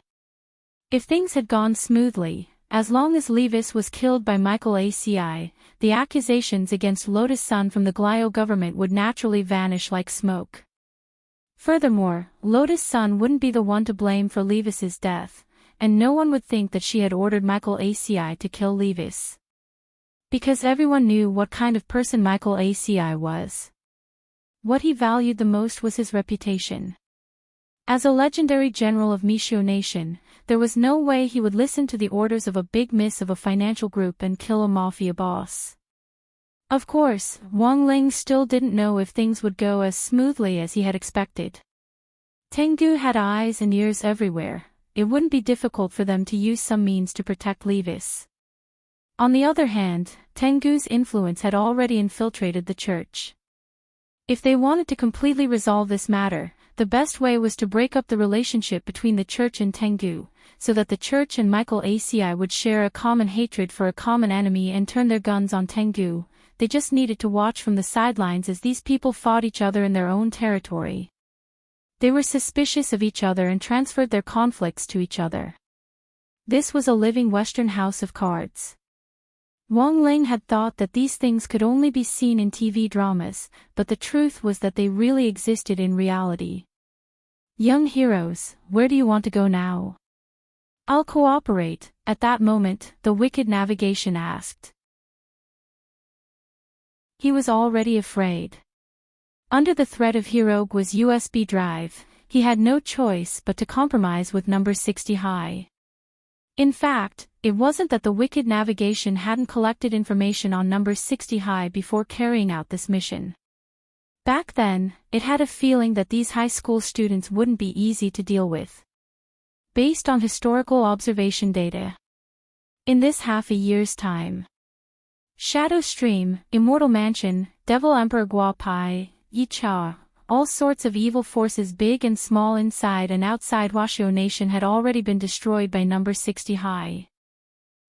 If things had gone smoothly, as long as Levis was killed by Michael Aci, the accusations against Lotus Sun from the Glio government would naturally vanish like smoke. Furthermore, Lotus Sun wouldn't be the one to blame for Levis's death, and no one would think that she had ordered Michael Aci to kill Levis. Because everyone knew what kind of person Michael Aci was. What he valued the most was his reputation. As a legendary general of Mishio Nation, there was no way he would listen to the orders of a big miss of a financial group and kill a mafia boss. Of course, Wang Ling still didn't know if things would go as smoothly as he had expected. Tengu had eyes and ears everywhere. It wouldn't be difficult for them to use some means to protect Levis. On the other hand, Tengu's influence had already infiltrated the church. If they wanted to completely resolve this matter, the best way was to break up the relationship between the church and Tengu, so that the church and Michael ACI would share a common hatred for a common enemy and turn their guns on Tengu. They just needed to watch from the sidelines as these people fought each other in their own territory. They were suspicious of each other and transferred their conflicts to each other. This was a living Western house of cards. Wang Ling had thought that these things could only be seen in TV dramas, but the truth was that they really existed in reality. Young heroes, where do you want to go now? I'll cooperate, at that moment, the wicked navigation asked. He was already afraid. Under the threat of Hirogua's USB drive, he had no choice but to compromise with number 60 High. In fact, it wasn't that the wicked navigation hadn't collected information on number 60 High before carrying out this mission. Back then, it had a feeling that these high school students wouldn't be easy to deal with. Based on historical observation data. In this half a year's time. Shadow Stream, Immortal Mansion, Devil Emperor Guapai, Yicha, all sorts of evil forces big and small inside and outside Washio Nation had already been destroyed by number 60 High.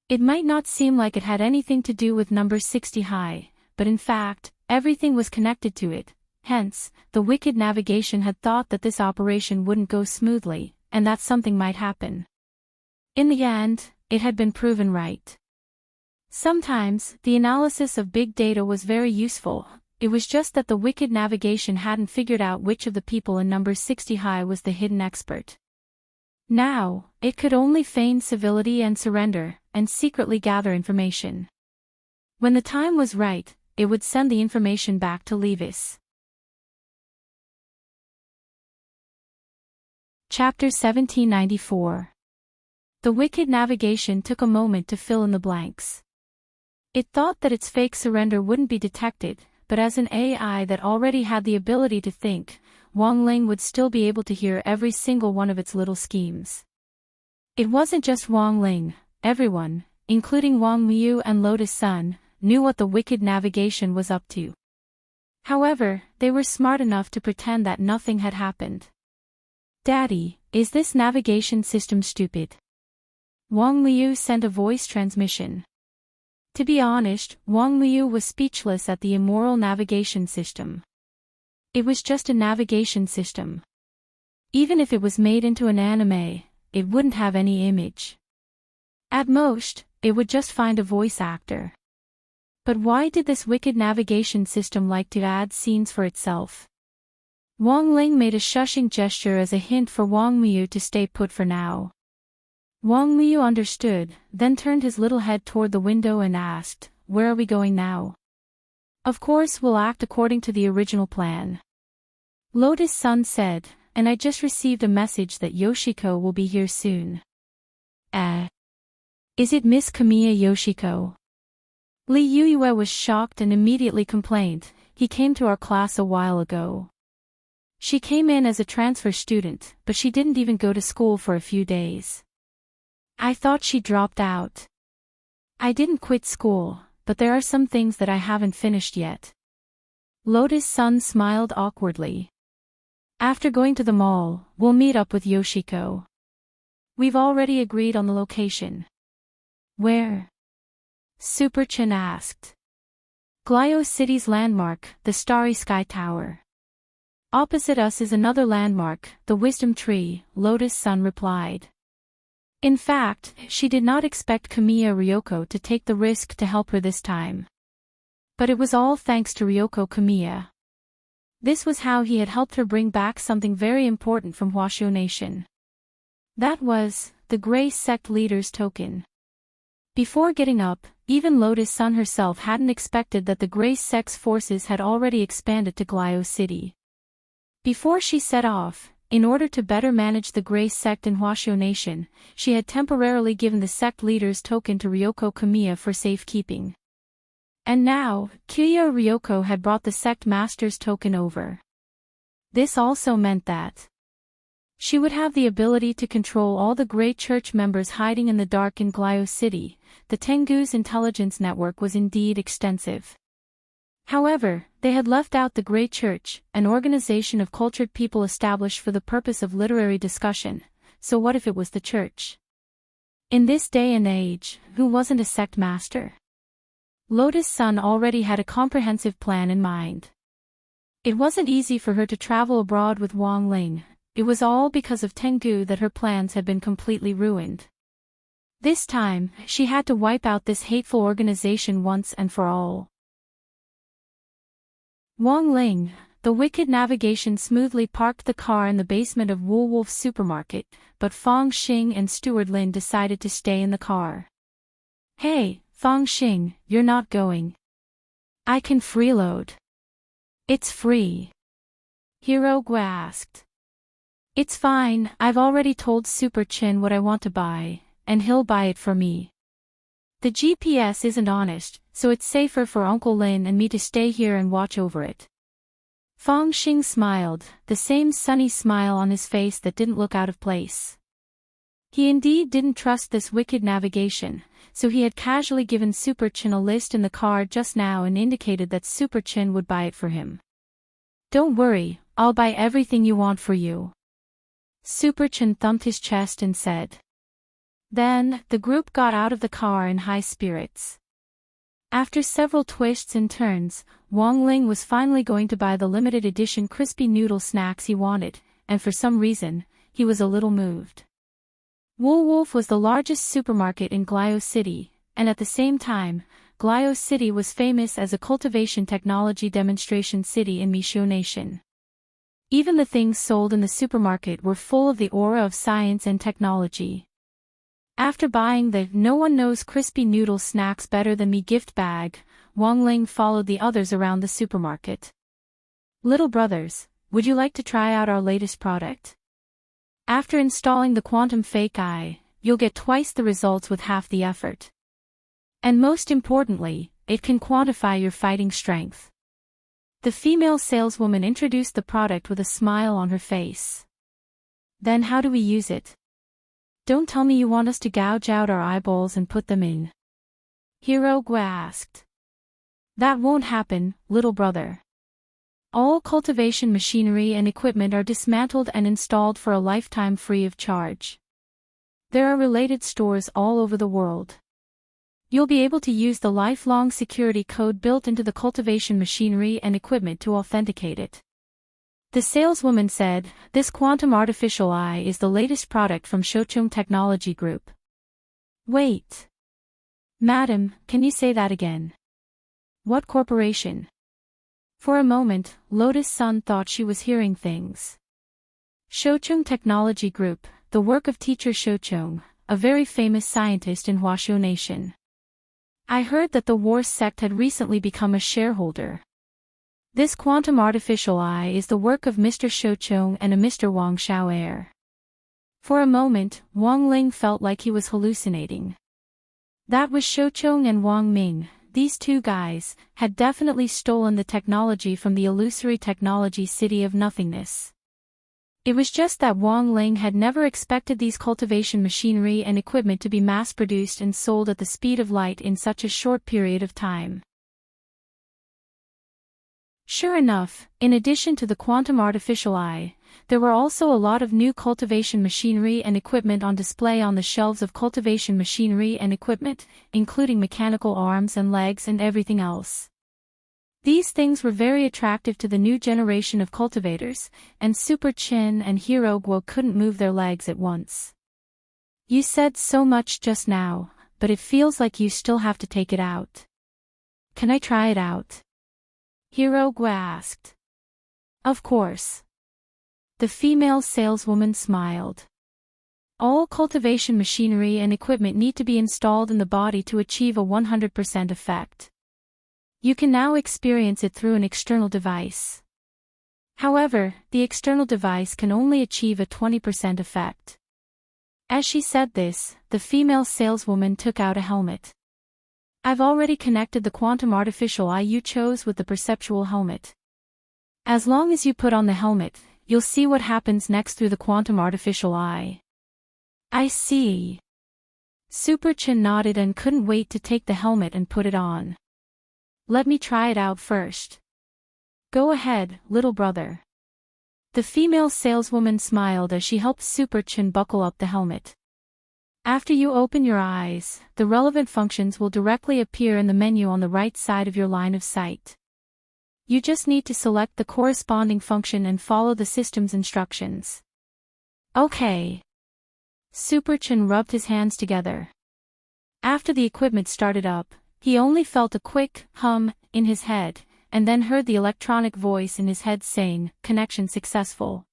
It might not seem like it had anything to do with number 60 High, but in fact, everything was connected to it. Hence, the wicked navigation had thought that this operation wouldn't go smoothly, and that something might happen. In the end, it had been proven right. Sometimes, the analysis of big data was very useful. It was just that the wicked navigation hadn't figured out which of the people in number 60 High was the hidden expert. Now, it could only feign civility and surrender, and secretly gather information. When the time was right, it would send the information back to Levis. Chapter 1794. The wicked navigation took a moment to fill in the blanks. It thought that its fake surrender wouldn't be detected, but as an AI that already had the ability to think, Wang Ling would still be able to hear every single one of its little schemes. It wasn't just Wang Ling, everyone, including Wang Miu and Lotus Sun, knew what the wicked navigation was up to. However, they were smart enough to pretend that nothing had happened. Daddy, is this navigation system stupid? Wang Miu sent a voice transmission. To be honest, Wang Miu was speechless at the immoral navigation system. It was just a navigation system. Even if it was made into an anime, it wouldn't have any image. At most, it would just find a voice actor. But why did this wicked navigation system like to add scenes for itself? Wang Ling made a shushing gesture as a hint for Wang Miu to stay put for now. Wang Miu understood, then turned his little head toward the window and asked, "Where are we going now?" "Of course we'll act according to the original plan." Lotus Sun said, "And I just received a message that Yoshiko will be here soon." Is it Miss Kamiya Yoshiko?" Li Yuyue was shocked and immediately complained, "He came to our class a while ago. She came in as a transfer student, but she didn't even go to school for a few days. I thought she dropped out." "I didn't quit school, but there are some things that I haven't finished yet." Lotus Sun smiled awkwardly. "After going to the mall, we'll meet up with Yoshiko. We've already agreed on the location." "Where?" Super Chin asked. "Glio City's landmark, the Starry Sky Tower. Opposite us is another landmark, the Wisdom Tree," Lotus Sun replied. In fact, she did not expect Kamiya Ryoko to take the risk to help her this time. But it was all thanks to Ryoko Kamiya. This was how he had helped her bring back something very important from Washio Nation. That was, the Grey Sect Leader's token. Before getting up, even Lotus Sun herself hadn't expected that the Gray Sect's forces had already expanded to Glio City. Before she set off, in order to better manage the Gray Sect in Huashu Nation, she had temporarily given the sect leader's token to Ryoko Kamiya for safekeeping. And now, Kyo Ryoko had brought the sect master's token over. This also meant that she would have the ability to control all the Grey Church members hiding in the dark in Glio City. The Tengu's intelligence network was indeed extensive. However, they had left out the Grey Church, an organization of cultured people established for the purpose of literary discussion. So what if it was the church? In this day and age, who wasn't a sect master? Lotus Sun already had a comprehensive plan in mind. It wasn't easy for her to travel abroad with Wang Ling. It was all because of Tengu that her plans had been completely ruined. This time, she had to wipe out this hateful organization once and for all. Wang Ling, the wicked navigation smoothly parked the car in the basement of Woolwolf's supermarket, but Fang Xing and Steward Lin decided to stay in the car. Hey, Fang Xing, you're not going. I can freeload. It's free. Hirogwa asked. It's fine, I've already told Super Chin what I want to buy, and he'll buy it for me. The GPS isn't honest, so it's safer for Uncle Lin and me to stay here and watch over it. Fang Xing smiled, the same sunny smile on his face that didn't look out of place. He indeed didn't trust this wicked navigation, so he had casually given Super Chin a list in the car just now and indicated that Super Chin would buy it for him. Don't worry, I'll buy everything you want for you. Super Chin thumped his chest and said. Then, the group got out of the car in high spirits. After several twists and turns, Wang Ling was finally going to buy the limited edition crispy noodle snacks he wanted, and for some reason, he was a little moved. Woolwolf was the largest supermarket in Glio City, and at the same time, Glio City was famous as a cultivation technology demonstration city in Misho Nation. Even the things sold in the supermarket were full of the aura of science and technology. After buying the "No one knows crispy noodle snacks better than me" gift bag, Wang Ling followed the others around the supermarket. Little brothers, would you like to try out our latest product? After installing the Quantum Fake Eye, you'll get twice the results with half the effort. And most importantly, it can quantify your fighting strength. The female saleswoman introduced the product with a smile on her face. Then how do we use it? Don't tell me you want us to gouge out our eyeballs and put them in. Hirogwa asked. That won't happen, little brother. All cultivation machinery and equipment are dismantled and installed for a lifetime free of charge. There are related stores all over the world. You'll be able to use the lifelong security code built into the cultivation machinery and equipment to authenticate it. The saleswoman said, this quantum artificial eye is the latest product from Shochung Technology Group. Wait. Madam, can you say that again? What corporation? For a moment, Lotus Sun thought she was hearing things. Shochung Technology Group, the work of teacher Shochung, a very famous scientist in Huashu Nation. I heard that the War sect had recently become a shareholder. This quantum artificial eye is the work of Mr. Shochung and a Mr. Wang Xiao'er. For a moment, Wang Ling felt like he was hallucinating. That was Shochung and Wang Ming. These two guys had definitely stolen the technology from the illusory technology city of nothingness. It was just that Wang Ling had never expected these cultivation machinery and equipment to be mass-produced and sold at the speed of light in such a short period of time. Sure enough, in addition to the quantum artificial eye, there were also a lot of new cultivation machinery and equipment on display on the shelves of cultivation machinery and equipment, including mechanical arms and legs and everything else. These things were very attractive to the new generation of cultivators, and Super Chin and Hirogwa couldn't move their legs at once. You said so much just now, but it feels like you still have to take it out. Can I try it out? Hirogwa asked. Of course. The female saleswoman smiled. All cultivation machinery and equipment need to be installed in the body to achieve a 100% effect. You can now experience it through an external device. However, the external device can only achieve a 20% effect. As she said this, the female saleswoman took out a helmet. I've already connected the quantum artificial eye you chose with the perceptual helmet. As long as you put on the helmet, you'll see what happens next through the quantum artificial eye. I see. Super Chin nodded and couldn't wait to take the helmet and put it on. Let me try it out first. Go ahead, little brother. The female saleswoman smiled as she helped Super Chin buckle up the helmet. After you open your eyes, the relevant functions will directly appear in the menu on the right side of your line of sight. You just need to select the corresponding function and follow the system's instructions. Okay. Super Chin rubbed his hands together. After the equipment started up, he only felt a quick hum in his head, and then heard the electronic voice in his head saying, "Connection successful."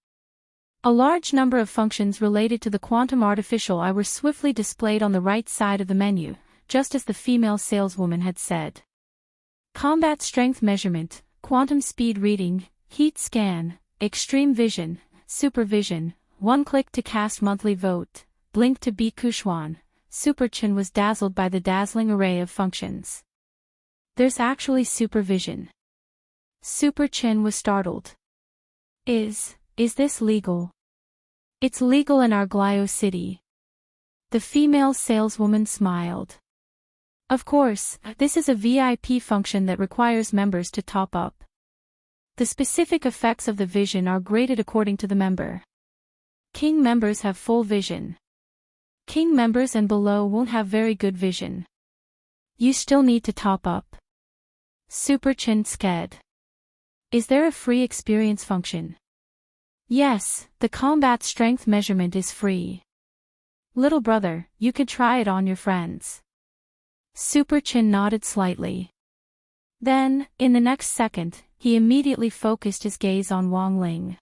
A large number of functions related to the quantum artificial eye were swiftly displayed on the right side of the menu, just as the female saleswoman had said. Combat strength measurement, quantum speed reading, heat scan, extreme vision, supervision, one click to cast monthly vote, blink to beat Kushwan. Super Chin was dazzled by the dazzling array of functions. There's actually supervision. Super Chin was startled. Is this legal? It's legal in Arglio City. The female saleswoman smiled. Of course, this is a VIP function that requires members to top up. The specific effects of the vision are graded according to the member. King members have full vision. King members and below won't have very good vision. You still need to top up. Super Chin sked. Is there a free experience function? Yes, the combat strength measurement is free. Little brother, you could try it on your friends. Super Chin nodded slightly. Then, in the next second, he immediately focused his gaze on Wang Ling.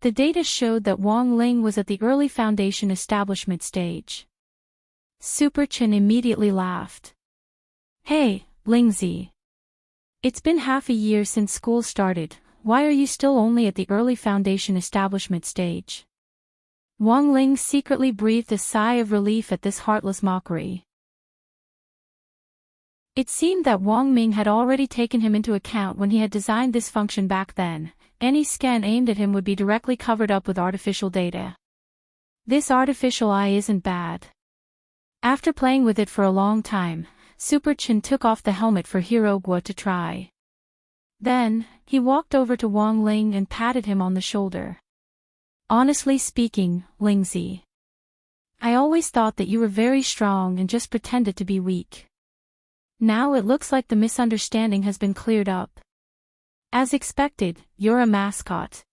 The data showed that Wang Ling was at the early foundation establishment stage. Super Chin immediately laughed. Hey, Lingzi. It's been half a year since school started, why are you still only at the early foundation establishment stage? Wang Ling secretly breathed a sigh of relief at this heartless mockery. It seemed that Wang Ming had already taken him into account when he had designed this function back then. Any scan aimed at him would be directly covered up with artificial data. This artificial eye isn't bad. After playing with it for a long time, Super Chin took off the helmet for Hirogwa to try. Then, he walked over to Wang Ling and patted him on the shoulder. Honestly speaking, Lingzi. I always thought that you were very strong and just pretended to be weak. Now it looks like the misunderstanding has been cleared up. As expected, you're a mascot.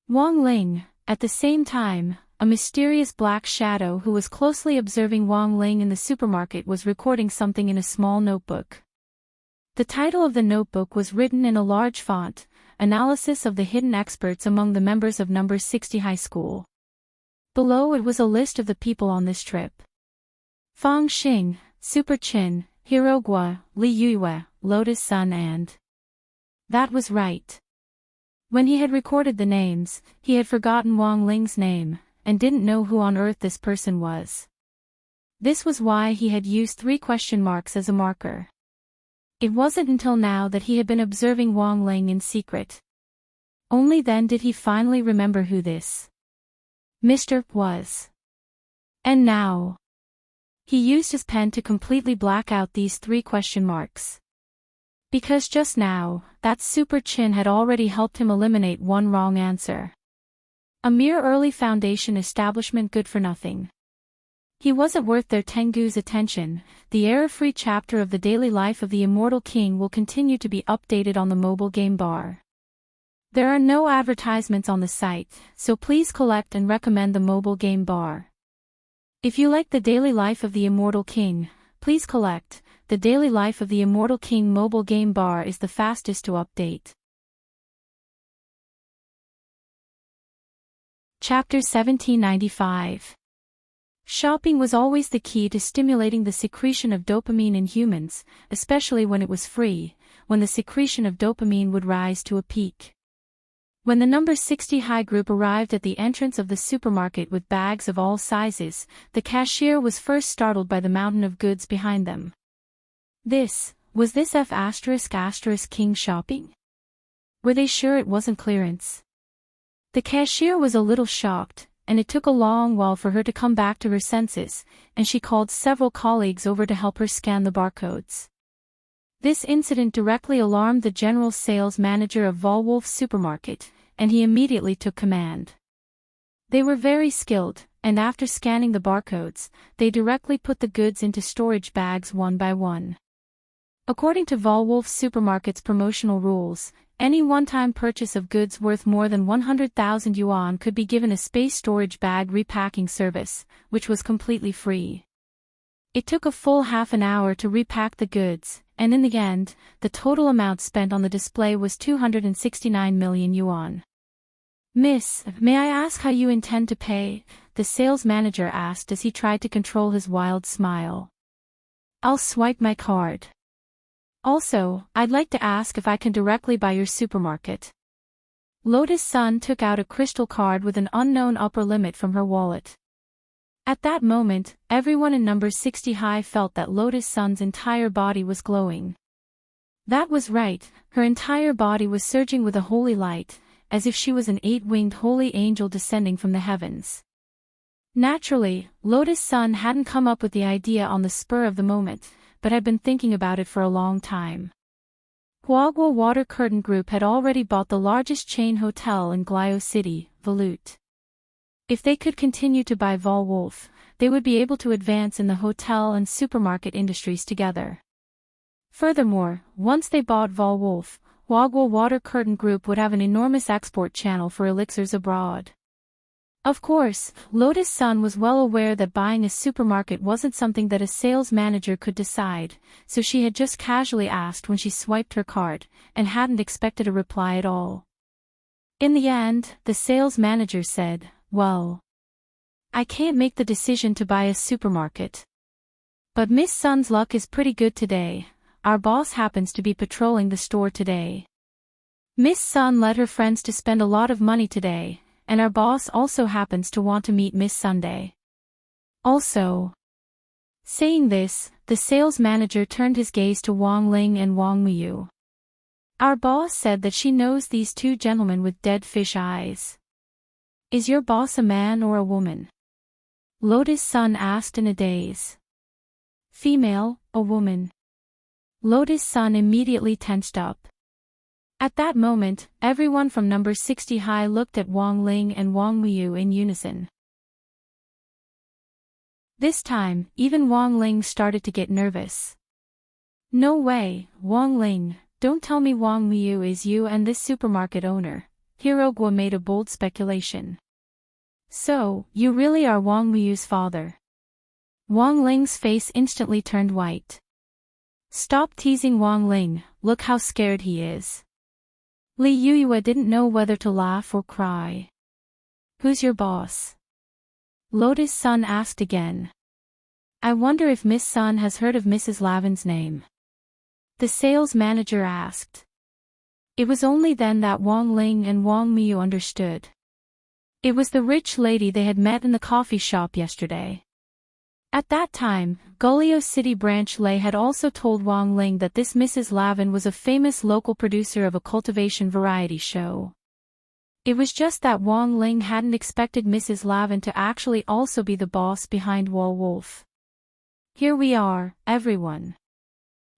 Wang Ling, at the same time, a mysterious black shadow who was closely observing Wang Ling in the supermarket was recording something in a small notebook. The title of the notebook was written in a large font, Analysis of the Hidden Experts among the members of number 60 High School. Below it was a list of the people on this trip. Fang Xing, Super Chin, Hirogwa, Li Yue, Lotus Sun and... That was right. When he had recorded the names, he had forgotten Wang Ling's name, and didn't know who on earth this person was. This was why he had used 3 question marks as a marker. It wasn't until now that he had been observing Wang Ling in secret. Only then did he finally remember who this Mr. was. And now... He used his pen to completely black out these 3 question marks. Because just now, that Super Chin had already helped him eliminate one wrong answer. A mere early foundation establishment good for nothing. He wasn't worth their Tengu's attention. The error-free chapter of the daily life of the Immortal King will continue to be updated on the mobile game bar. There are no advertisements on the site, so please collect and recommend the mobile game bar. If you like the daily life of the Immortal King, please collect. The daily life of the Immortal King mobile game bar is the fastest to update. Chapter 1795. Shopping was always the key to stimulating the secretion of dopamine in humans, especially when it was free, when the secretion of dopamine would rise to a peak. When the number 60 high group arrived at the entrance of the supermarket with bags of all sizes, the cashier was first startled by the mountain of goods behind them. Was this F*** King shopping? Were they sure it wasn't clearance? The cashier was a little shocked, and it took a long while for her to come back to her senses, and she called several colleagues over to help her scan the barcodes. This incident directly alarmed the general sales manager of Volwolf Supermarket, and he immediately took command. They were very skilled, and after scanning the barcodes, they directly put the goods into storage bags one by one. According to Volwolf Supermarket's promotional rules, any one-time purchase of goods worth more than 100,000 yuan could be given a space storage bag repacking service, which was completely free. It took a full half an hour to repack the goods, and in the end, the total amount spent on the display was 269 million yuan. "Miss, may I ask how you intend to pay?" the sales manager asked as he tried to control his wild smile. "I'll swipe my card. Also, I'd like to ask if I can directly buy your supermarket." Lotus Sun took out a crystal card with an unknown upper limit from her wallet. At that moment, everyone in number 60 high felt that Lotus Sun's entire body was glowing. That was right, her entire body was surging with a holy light, as if she was an 8-winged holy angel descending from the heavens. Naturally, Lotus Sun hadn't come up with the idea on the spur of the moment, but had been thinking about it for a long time. Huaguo Water Curtain Group had already bought the largest chain hotel in Glio City, Volute. If they could continue to buy Volwolf, they would be able to advance in the hotel and supermarket industries together. Furthermore, once they bought Volwolf, Huaguo Water Curtain Group would have an enormous export channel for elixirs abroad. Of course, Lotus Sun was well aware that buying a supermarket wasn't something that a sales manager could decide, so she had just casually asked when she swiped her card, and hadn't expected a reply at all. In the end, the sales manager said, "Well, I can't make the decision to buy a supermarket. But Miss Sun's luck is pretty good today. Our boss happens to be patrolling the store today. Miss Sun led her friends to spend a lot of money today, and our boss also happens to want to meet Miss Sunday. Also." Saying this, the sales manager turned his gaze to Wang Ling and Wang Miyu. "Our boss said that she knows these two gentlemen with dead fish eyes. Is your boss a man or a woman?" Lotus Sun asked in a daze. "Female, a woman." Lotus Sun immediately tensed up. At that moment, everyone from number 60 high looked at Wang Ling and Wang Miyu in unison. This time, even Wang Ling started to get nervous. "No way, Wang Ling, don't tell me Wang Miyu is you and this supermarket owner." Hirogwa made a bold speculation. "So, you really are Wang Miyu's father?" Wang Ling's face instantly turned white. "Stop teasing Wang Ling, look how scared he is." Li Yuyue didn't know whether to laugh or cry. "Who's your boss?" Lotus Sun asked again. "I wonder if Miss Sun has heard of Mrs. Lavin's name?" the sales manager asked. It was only then that Wang Ling and Wang Miyu understood. It was the rich lady they had met in the coffee shop yesterday. At that time, Gullio City branch Lei had also told Wang Ling that this Mrs. Lavin was a famous local producer of a cultivation variety show. It was just that Wang Ling hadn't expected Mrs. Lavin to actually also be the boss behind Volwolf. Here we are, everyone.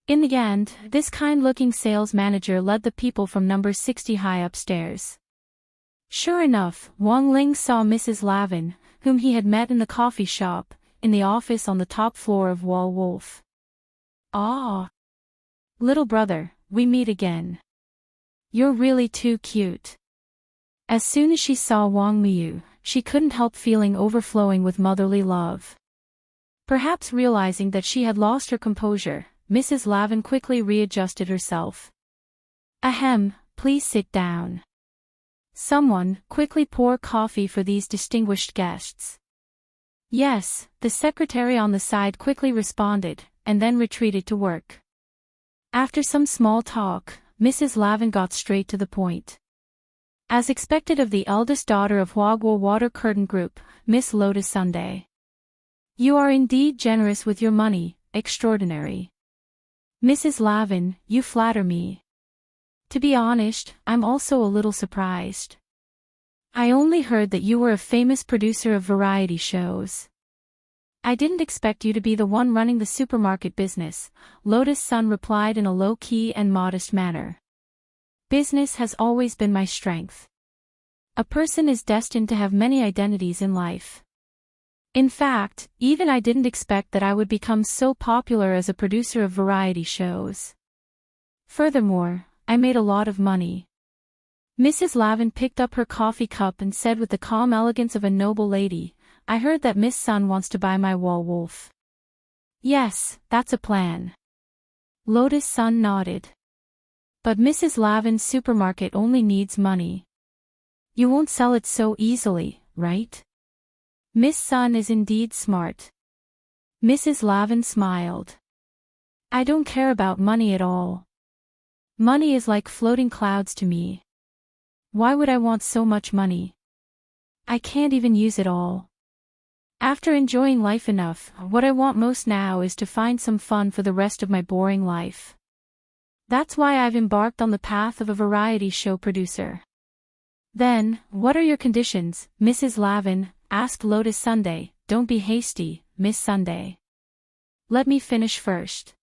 In the end, this kind-looking sales manager led the people from number 60 high upstairs. Sure enough, Wang Ling saw Mrs. Lavin, whom he had met in the coffee shop, in the office on the top floor of Volwolf. "Ah! Little brother, we meet again. You're really too cute." As soon as she saw Wang Miyu, she couldn't help feeling overflowing with motherly love. Perhaps realizing that she had lost her composure, Mrs. Lavin quickly readjusted herself. "Ahem, please sit down. Someone, quickly pour coffee for these distinguished guests." Yes, the secretary on the side quickly responded, and then retreated to work. After some small talk, Mrs. Lavin got straight to the point. As expected of the eldest daughter of Heartwarming Water Curtain Group, Miss Lotus Sunday. You are indeed generous with your money, extraordinary. Mrs. Lavin, you flatter me. To be honest, I'm also a little surprised. I only heard that you were a famous producer of variety shows. I didn't expect you to be the one running the supermarket business, Lotus Sun replied in a low-key and modest manner. Business has always been my strength. A person is destined to have many identities in life. In fact, even I didn't expect that I would become so popular as a producer of variety shows. Furthermore, I made a lot of money. Mrs. Lavin picked up her coffee cup and said with the calm elegance of a noble lady, I heard that Miss Sun wants to buy my wall wolf. Yes, that's a plan. Lotus Sun nodded. But Mrs. Lavin's supermarket only needs money. You won't sell it so easily, right? Miss Sun is indeed smart. Mrs. Lavin smiled. I don't care about money at all. Money is like floating clouds to me. Why would I want so much money? I can't even use it all. After enjoying life enough, what I want most now is to find some fun for the rest of my boring life. That's why I've embarked on the path of a variety show producer. Then, what are your conditions, Mrs. Lavin? Asked Lotus Sunday. Don't be hasty, Miss Sunday. Let me finish first.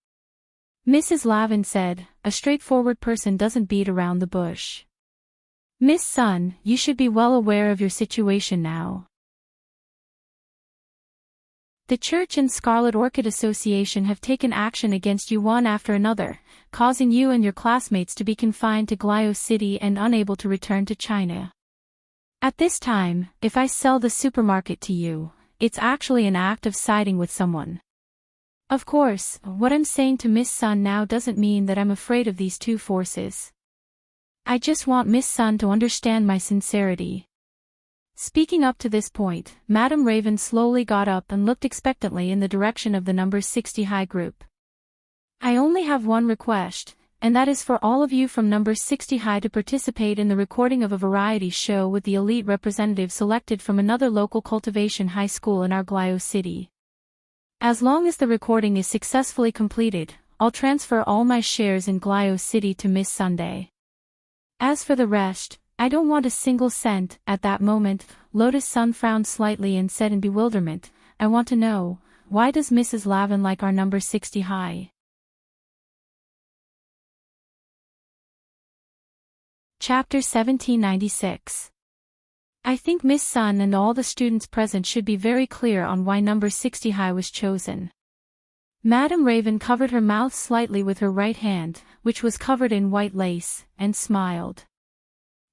Mrs. Lavin said, a straightforward person doesn't beat around the bush. Miss Sun, you should be well aware of your situation now. The Church and Scarlet Orchid Association have taken action against you one after another, causing you and your classmates to be confined to Glio City and unable to return to China. At this time, if I sell the supermarket to you, it's actually an act of siding with someone. Of course, what I'm saying to Miss Sun now doesn't mean that I'm afraid of these two forces. I just want Miss Sun to understand my sincerity. Speaking up to this point, Madame Raven slowly got up and looked expectantly in the direction of the number 60 high group. I only have one request, and that is for all of you from number 60 high to participate in the recording of a variety show with the elite representative selected from another local cultivation high school in our Glio City. As long as the recording is successfully completed, I'll transfer all my shares in Glio City to Miss Sunday. As for the rest, I don't want a single cent. At that moment, Lotus Sun frowned slightly and said in bewilderment, I want to know, why does Mrs. Lavin like our number 60 high? Chapter 1796. I think Miss Sun and all the students present should be very clear on why number 60 high was chosen. Madame Raven covered her mouth slightly with her right hand, which was covered in white lace, and smiled.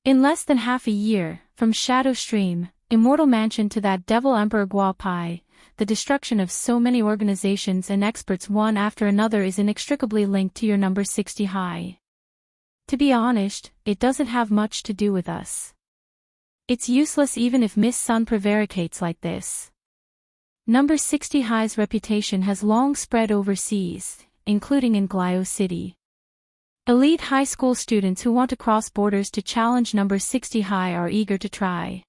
In less than half a year, from Shadow Stream, Immortal Mansion to that devil Emperor Gua Pai, the destruction of so many organizations and experts one after another is inextricably linked to your number 60 high. To be honest, it doesn't have much to do with us. It's useless even if Miss Sun prevaricates like this. Number 60 high's reputation has long spread overseas, including in Glio City. Elite high school students who want to cross borders to challenge number 60 high are eager to try.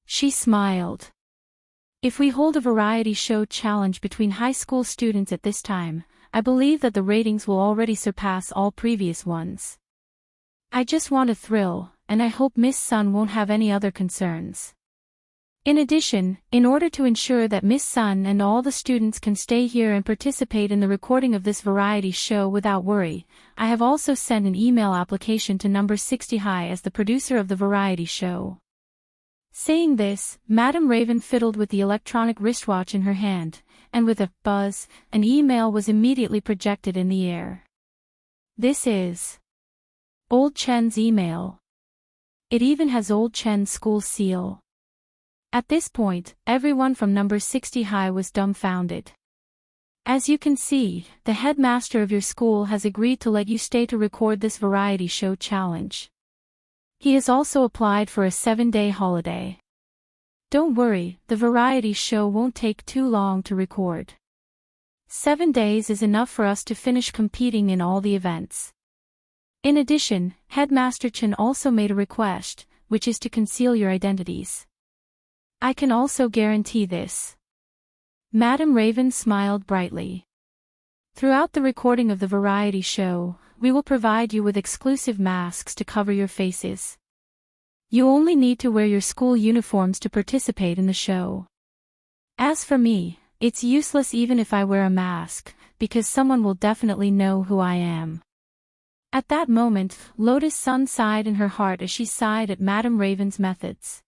She smiled. If we hold a variety show challenge between high school students at this time, I believe that the ratings will already surpass all previous ones. I just want a thrill, and I hope Miss Sun won't have any other concerns. In addition, in order to ensure that Miss Sun and all the students can stay here and participate in the recording of this variety show without worry, I have also sent an email application to number 60 high as the producer of the variety show. Saying this, Madame Raven fiddled with the electronic wristwatch in her hand, and with a buzz, an email was immediately projected in the air. This is Old Chen's email. It even has Old Chen's school seal. At this point, everyone from number 60 high was dumbfounded. As you can see, the headmaster of your school has agreed to let you stay to record this variety show challenge. He has also applied for a 7-day holiday. Don't worry, the variety show won't take too long to record. 7 days is enough for us to finish competing in all the events. In addition, Headmaster Chen also made a request, which is to conceal your identities. I can also guarantee this. Madam Raven smiled brightly. Throughout the recording of the variety show, we will provide you with exclusive masks to cover your faces. You only need to wear your school uniforms to participate in the show. As for me, it's useless even if I wear a mask, because someone will definitely know who I am. At that moment, Lotus Sun sighed in her heart as she sighed at Madam Raven's methods.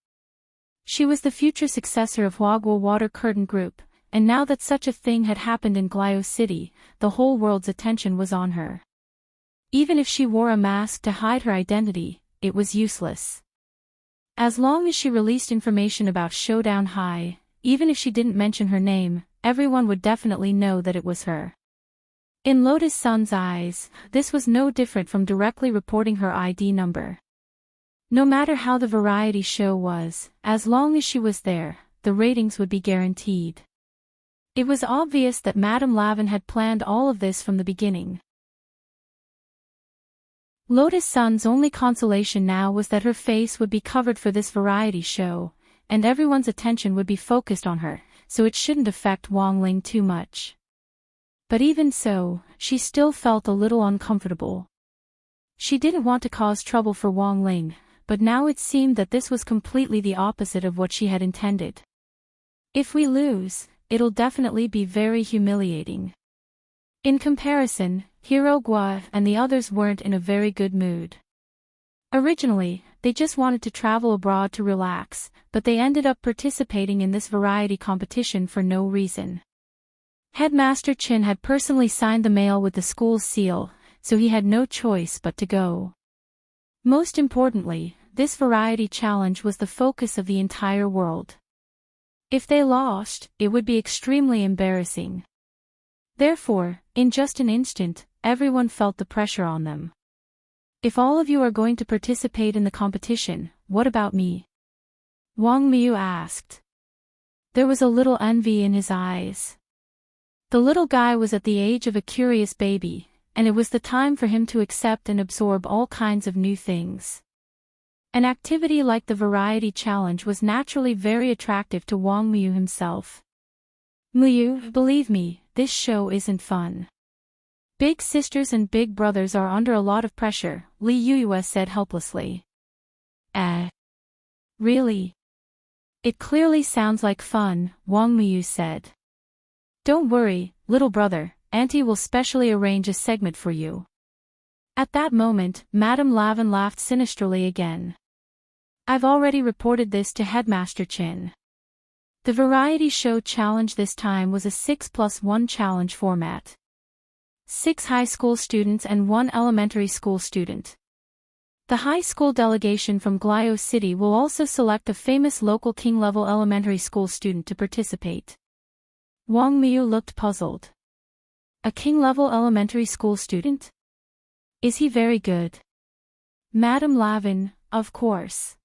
She was the future successor of Huaguo Water Curtain Group, and now that such a thing had happened in Glio City, the whole world's attention was on her. Even if she wore a mask to hide her identity, it was useless. As long as she released information about Showdown High, even if she didn't mention her name, everyone would definitely know that it was her. In Lotus Sun's eyes, this was no different from directly reporting her ID number. No matter how the variety show was, as long as she was there, the ratings would be guaranteed. It was obvious that Madame Lavin had planned all of this from the beginning. Lotus Sun's only consolation now was that her face would be covered for this variety show, and everyone's attention would be focused on her, so it shouldn't affect Wang Ling too much. But even so, she still felt a little uncomfortable. She didn't want to cause trouble for Wang Ling, but now it seemed that this was completely the opposite of what she had intended. If we lose, it'll definitely be very humiliating. In comparison, Hero Gua and the others weren't in a very good mood. Originally, they just wanted to travel abroad to relax, but they ended up participating in this variety competition for no reason. Headmaster Chen had personally signed the mail with the school's seal, so he had no choice but to go. Most importantly, this variety challenge was the focus of the entire world. If they lost, it would be extremely embarrassing. Therefore, in just an instant, everyone felt the pressure on them. If all of you are going to participate in the competition, what about me? Wang Miu asked. There was a little envy in his eyes. The little guy was at the age of a curious baby, and it was the time for him to accept and absorb all kinds of new things. An activity like the variety challenge was naturally very attractive to Wang Miu himself. Miu, believe me, this show isn't fun. Big sisters and big brothers are under a lot of pressure, Li Yuyue said helplessly. Really? It clearly sounds like fun, Wang Miu said. Don't worry, little brother, Auntie will specially arrange a segment for you. At that moment, Madame Lavin laughed sinisterly again. I've already reported this to Headmaster Chen. The variety show challenge this time was a 6+1 challenge format. 6 high school students and 1 elementary school student. The high school delegation from Glio City will also select a famous local king-level elementary school student to participate. Wang Miu looked puzzled. A king-level elementary school student? Is he very good? Madame Lavin, of course.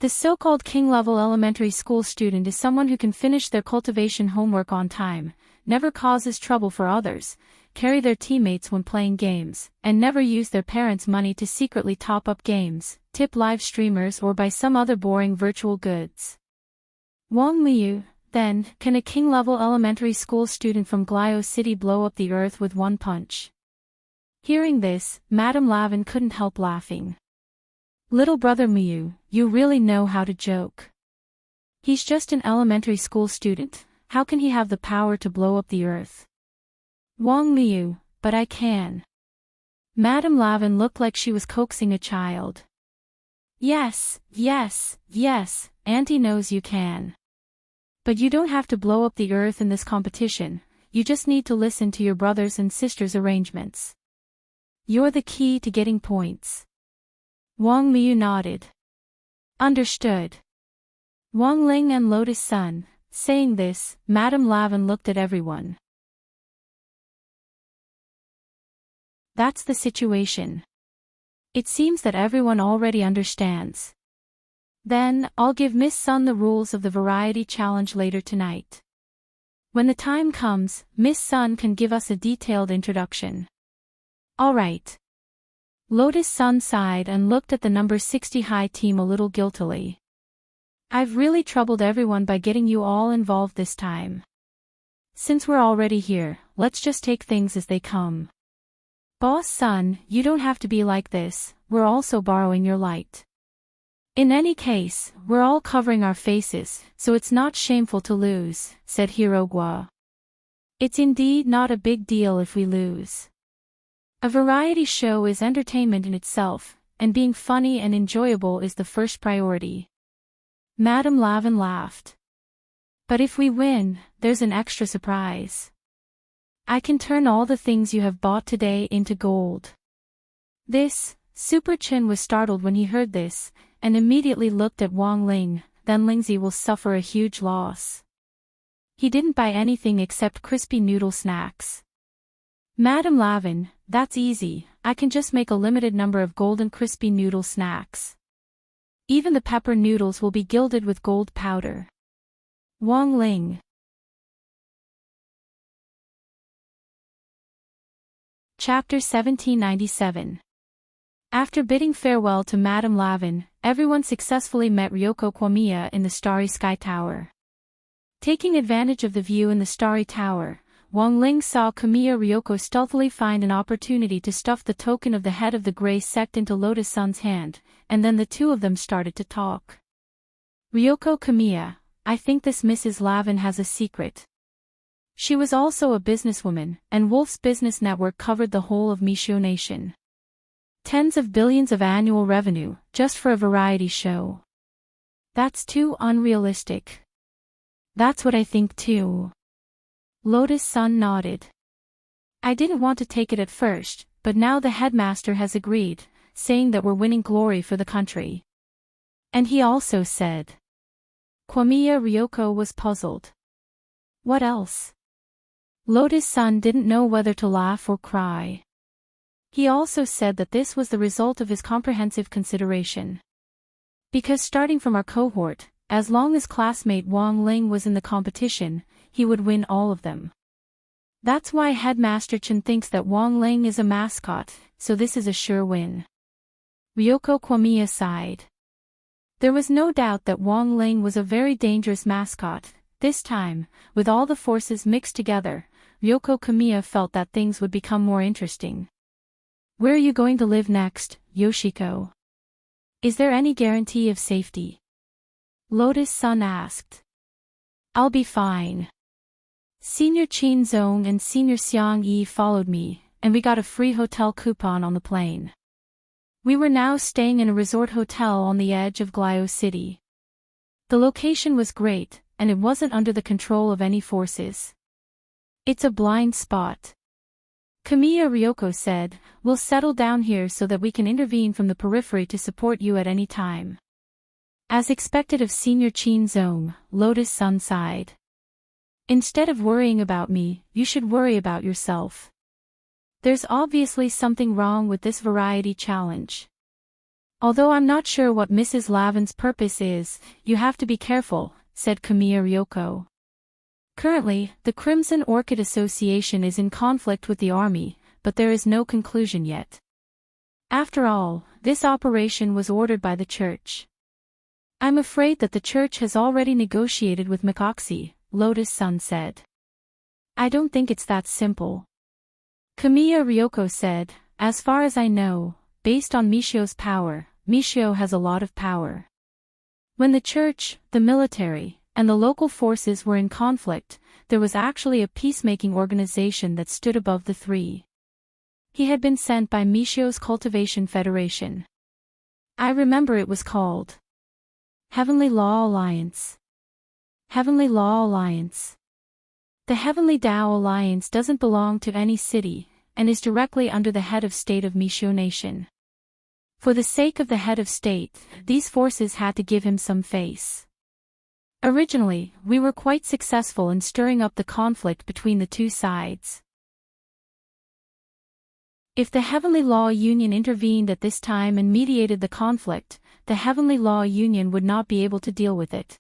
The so-called king-level elementary school student is someone who can finish their cultivation homework on time, never causes trouble for others, carry their teammates when playing games, and never use their parents' money to secretly top up games, tip live streamers or buy some other boring virtual goods. Wang Miu, then, can a king-level elementary school student from Glio City blow up the earth with one punch? Hearing this, Madame Lavin couldn't help laughing. Little brother Miu, you really know how to joke. He's just an elementary school student, how can he have the power to blow up the earth? Wang Miu, but I can. Madame Lavin looked like she was coaxing a child. Yes, Auntie knows you can. But you don't have to blow up the earth in this competition, you just need to listen to your brothers and sisters' arrangements. You're the key to getting points. Wang Miu nodded. Understood. Wang Ling and Lotus Sun, saying this, Madame Lavin looked at everyone. That's the situation. It seems that everyone already understands. Then, I'll give Miss Sun the rules of the variety challenge later tonight. When the time comes, Miss Sun can give us a detailed introduction. Alright. Lotus Sun sighed and looked at the number 60 high team a little guiltily. I've really troubled everyone by getting you all involved this time. Since we're already here, let's just take things as they come. Boss Sun, you don't have to be like this, we're also borrowing your light. In any case, we're all covering our faces, so it's not shameful to lose, said Hirogwa. It's indeed not a big deal if we lose. A variety show is entertainment in itself, and being funny and enjoyable is the first priority. Madame Lavin laughed. But if we win, there's an extra surprise. I can turn all the things you have bought today into gold. This, Super Chin was startled when he heard this, and immediately looked at Wang Ling, then Lingzi will suffer a huge loss. He didn't buy anything except crispy noodle snacks. Madame Lavin, that's easy, I can just make a limited number of golden crispy noodle snacks. Even the pepper noodles will be gilded with gold powder. Wang Ling. Chapter 1797. After bidding farewell to Madame Lavin, everyone successfully met Ryoko Kwamiya in the Starry Sky Tower. Taking advantage of the view in the Starry Tower, Wang Ling saw Kamiya Ryoko stealthily find an opportunity to stuff the token of the head of the Grey Sect into Lotus Sun's hand, and then the two of them started to talk. Ryoko Kamiya, I think this Mrs. Lavin has a secret. She was also a businesswoman, and Wolf's business network covered the whole of Mishio Nation. Tens of billions of annual revenue, just for a variety show. That's too unrealistic. That's what I think too. Lotus Sun nodded. I didn't want to take it at first, but now the headmaster has agreed, saying that we're winning glory for the country. And he also said. Kwamiya Ryoko was puzzled. What else? Lotus Sun didn't know whether to laugh or cry. He also said that this was the result of his comprehensive consideration. Because starting from our cohort, as long as classmate Wang Ling was in the competition, he would win all of them. That's why Headmaster Chen thinks that Wang Ling is a mascot, so this is a sure win. Ryoko Kwamiya sighed. There was no doubt that Wang Ling was a very dangerous mascot. This time, with all the forces mixed together, Ryoko Kwamiya felt that things would become more interesting. Where are you going to live next, Yoshiko? Is there any guarantee of safety? Lotus Sun asked. I'll be fine. Senior Qin Zong and Senior Xiang Yi followed me, and we got a free hotel coupon on the plane. We were now staying in a resort hotel on the edge of Glio City. The location was great, and it wasn't under the control of any forces. It's a blind spot. Kamiya Ryoko said, we'll settle down here so that we can intervene from the periphery to support you at any time. As expected of Senior Qin Zong, Lotus Sun sighed. Instead of worrying about me, you should worry about yourself. There's obviously something wrong with this variety challenge. Although I'm not sure what Mrs. Lavin's purpose is, you have to be careful, said Kamiya Ryoko. Currently, the Crimson Orchid Association is in conflict with the army, but there is no conclusion yet. After all, this operation was ordered by the church. I'm afraid that the church has already negotiated with Mikoxi, Lotus Sun said. I don't think it's that simple. Kamiya Ryoko said, as far as I know, based on Mishio's power, Mishio has a lot of power. When the church, the military, and the local forces were in conflict, there was actually a peacemaking organization that stood above the three. He had been sent by Mishio's Cultivation Federation. I remember it was called Heavenly Law Alliance. Heavenly Law Alliance. The Heavenly Tao Alliance doesn't belong to any city, and is directly under the head of state of Mishio Nation. For the sake of the head of state, these forces had to give him some face. Originally, we were quite successful in stirring up the conflict between the two sides. If the Heavenly Law Union intervened at this time and mediated the conflict, the Heavenly Law Union would not be able to deal with it.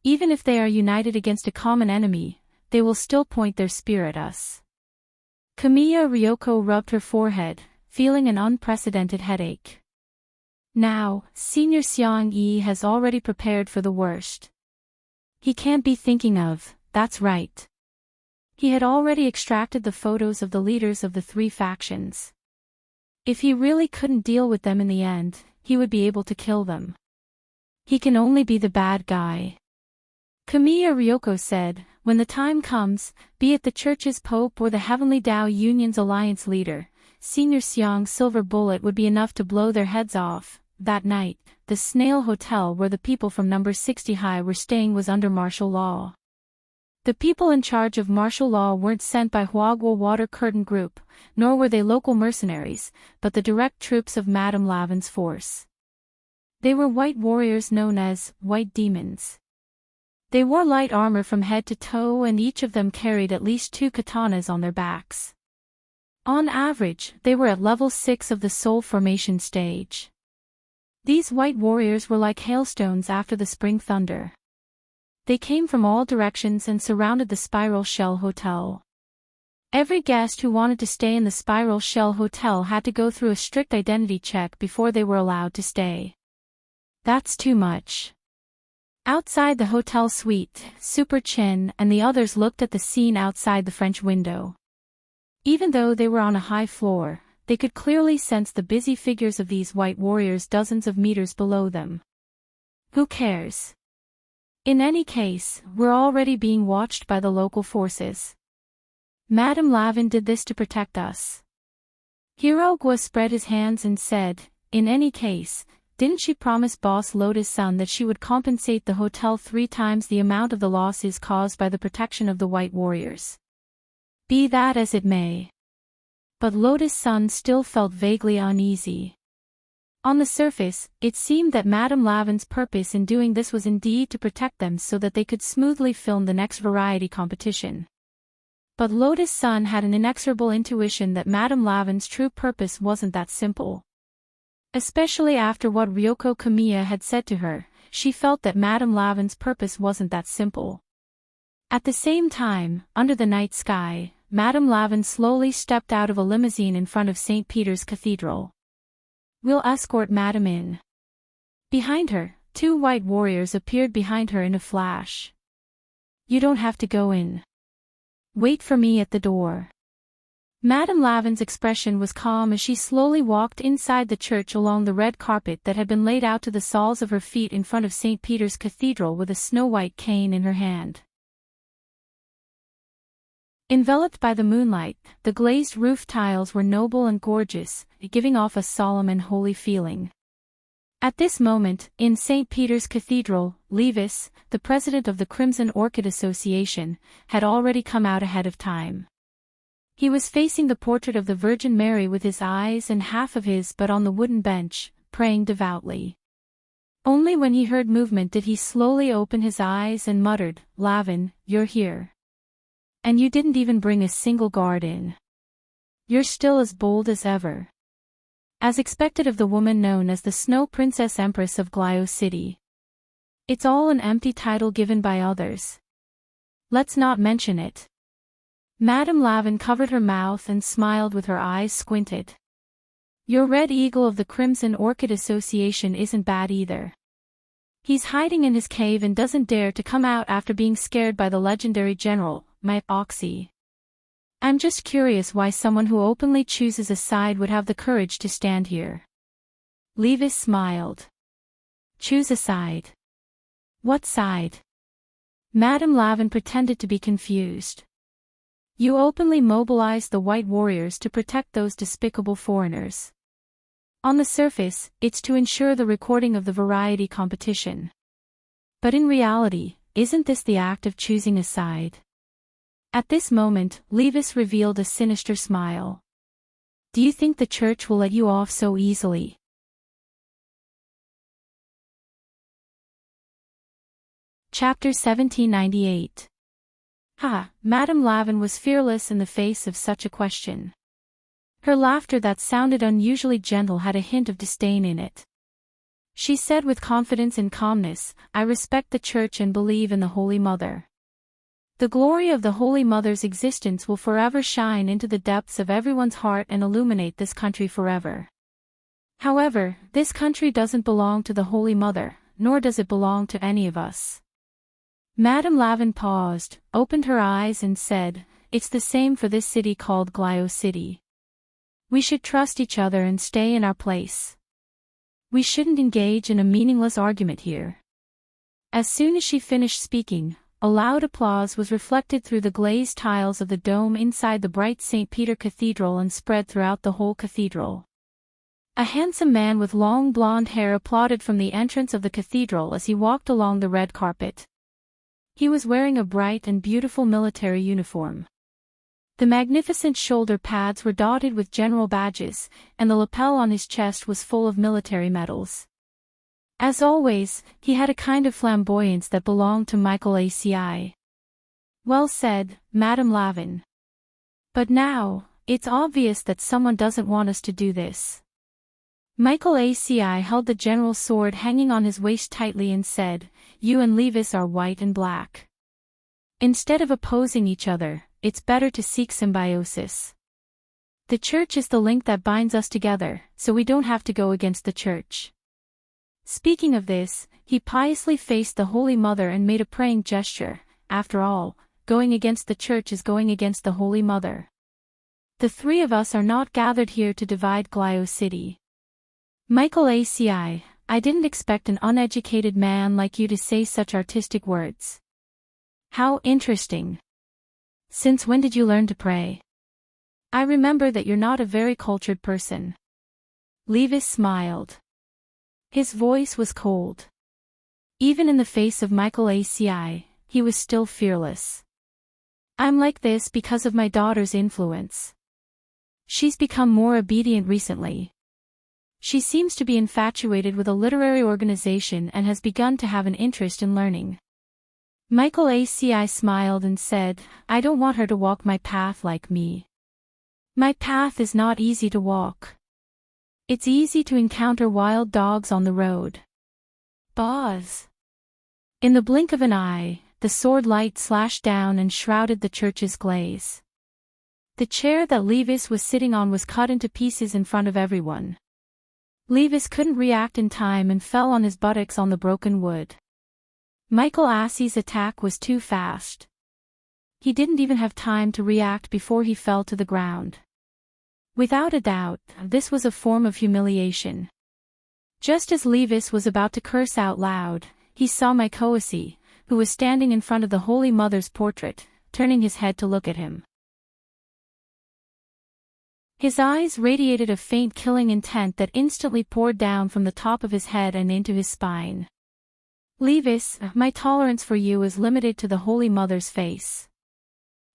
Even if they are united against a common enemy, they will still point their spear at us. Kamiya Ryoko rubbed her forehead, feeling an unprecedented headache. Now, Senior Seong-yi has already prepared for the worst. He can't be thinking of, that's right. He had already extracted the photos of the leaders of the three factions. If he really couldn't deal with them in the end, he would be able to kill them. He can only be the bad guy. Kamiya Ryoko said, when the time comes, be it the church's pope or the Heavenly Tao Union's alliance leader, Senior Seong's silver bullet would be enough to blow their heads off. That night, the Snail Hotel where the people from number 60 High were staying was under martial law. The people in charge of martial law weren't sent by Hwagwoo Water Curtain Group, nor were they local mercenaries, but the direct troops of Madame Lavin's force. They were white warriors known as White Demons. They wore light armor from head to toe and each of them carried at least 2 katanas on their backs. On average, they were at level 6 of the Soul Formation stage. These white warriors were like hailstones after the spring thunder. They came from all directions and surrounded the Spiral Shell Hotel. Every guest who wanted to stay in the Spiral Shell Hotel had to go through a strict identity check before they were allowed to stay. That's too much. Outside the hotel suite, Super Chin and the others looked at the scene outside the French window. Even though they were on a high floor, they could clearly sense the busy figures of these white warriors dozens of meters below them. Who cares? In any case, we're already being watched by the local forces. Madame Lavin did this to protect us. Hirogwa spread his hands and said, in any case, didn't she promise Boss Lotus-san that she would compensate the hotel 3 times the amount of the losses caused by the protection of the white warriors? Be that as it may. But Lotus-san still felt vaguely uneasy. On the surface, it seemed that Madame Lavin's purpose in doing this was indeed to protect them so that they could smoothly film the next variety competition. But Lotus-san had an inexorable intuition that Madame Lavin's true purpose wasn't that simple. Especially after what Ryoko Kamiya had said to her, she felt that Madame Lavin's purpose wasn't that simple. At the same time, under the night sky, Madame Lavin slowly stepped out of a limousine in front of St. Peter's Cathedral. We'll escort Madame in. Behind her, 2 white warriors appeared behind her in a flash. You don't have to go in. Wait for me at the door. Madame Lavin's expression was calm as she slowly walked inside the church along the red carpet that had been laid out to the soles of her feet in front of St. Peter's Cathedral with a snow-white cane in her hand. Enveloped by the moonlight, the glazed roof tiles were noble and gorgeous, giving off a solemn and holy feeling. At this moment, in St. Peter's Cathedral, Levis, the president of the Crimson Orchid Association, had already come out ahead of time. He was facing the portrait of the Virgin Mary with his eyes and half of his but on the wooden bench, praying devoutly. Only when he heard movement did he slowly open his eyes and muttered, Lavin, you're here. And you didn't even bring a single guard in. You're still as bold as ever. As expected of the woman known as the Snow Princess Empress of Glio City. It's all an empty title given by others. Let's not mention it. Madame Lavin covered her mouth and smiled with her eyes squinted. Your Red Eagle of the Crimson Orchid Association isn't bad either. He's hiding in his cave and doesn't dare to come out after being scared by the legendary general, my Oxy. I'm just curious why someone who openly chooses a side would have the courage to stand here. Levis smiled. Choose a side. What side? Madame Lavin pretended to be confused. You openly mobilized the white warriors to protect those despicable foreigners. On the surface, it's to ensure the recording of the variety competition. But in reality, isn't this the act of choosing a side? At this moment, Levis revealed a sinister smile. Do you think the church will let you off so easily? Chapter 1798. Ha, Madame Lavin was fearless in the face of such a question. Her laughter that sounded unusually gentle had a hint of disdain in it. She said with confidence and calmness, "I respect the Church and believe in the Holy Mother. The glory of the Holy Mother's existence will forever shine into the depths of everyone's heart and illuminate this country forever. However, this country doesn't belong to the Holy Mother, nor does it belong to any of us." Madame Lavin paused, opened her eyes and said, "It's the same for this city called Glio City. We should trust each other and stay in our place. We shouldn't engage in a meaningless argument here." As soon as she finished speaking, a loud applause was reflected through the glazed tiles of the dome inside the bright St. Peter Cathedral and spread throughout the whole cathedral. A handsome man with long blonde hair applauded from the entrance of the cathedral as he walked along the red carpet. He was wearing a bright and beautiful military uniform. The magnificent shoulder pads were dotted with general badges, and the lapel on his chest was full of military medals. As always, he had a kind of flamboyance that belonged to Michael Aci. "Well said, Madame Lavin. But now, it's obvious that someone doesn't want us to do this." Michael Aci held the general's sword hanging on his waist tightly and said, "You and Levis are white and black. Instead of opposing each other, it's better to seek symbiosis. The Church is the link that binds us together, so we don't have to go against the Church." Speaking of this, he piously faced the Holy Mother and made a praying gesture. After all, going against the Church is going against the Holy Mother. The three of us are not gathered here to divide Glio City. Michael Aci, I didn't expect an uneducated man like you to say such artistic words. How interesting. Since when did you learn to pray? I remember that you're not a very cultured person. Levis smiled. His voice was cold. Even in the face of Michael Aci, he was still fearless. I'm like this because of my daughter's influence. She's become more obedient recently. She seems to be infatuated with a literary organization and has begun to have an interest in learning. Michael Aci smiled and said, "I don't want her to walk my path like me. My path is not easy to walk. It's easy to encounter wild dogs on the road." Buzz. In the blink of an eye, the sword light slashed down and shrouded the Church's glaze. The chair that Levis was sitting on was cut into pieces in front of everyone. Levis couldn't react in time and fell on his buttocks on the broken wood. Michael Aci's attack was too fast. He didn't even have time to react before he fell to the ground. Without a doubt, this was a form of humiliation. Just as Levis was about to curse out loud, he saw Michael Aci, who was standing in front of the Holy Mother's portrait, turning his head to look at him. His eyes radiated a faint killing intent that instantly poured down from the top of his head and into his spine. "Levis, my tolerance for you is limited to the Holy Mother's face.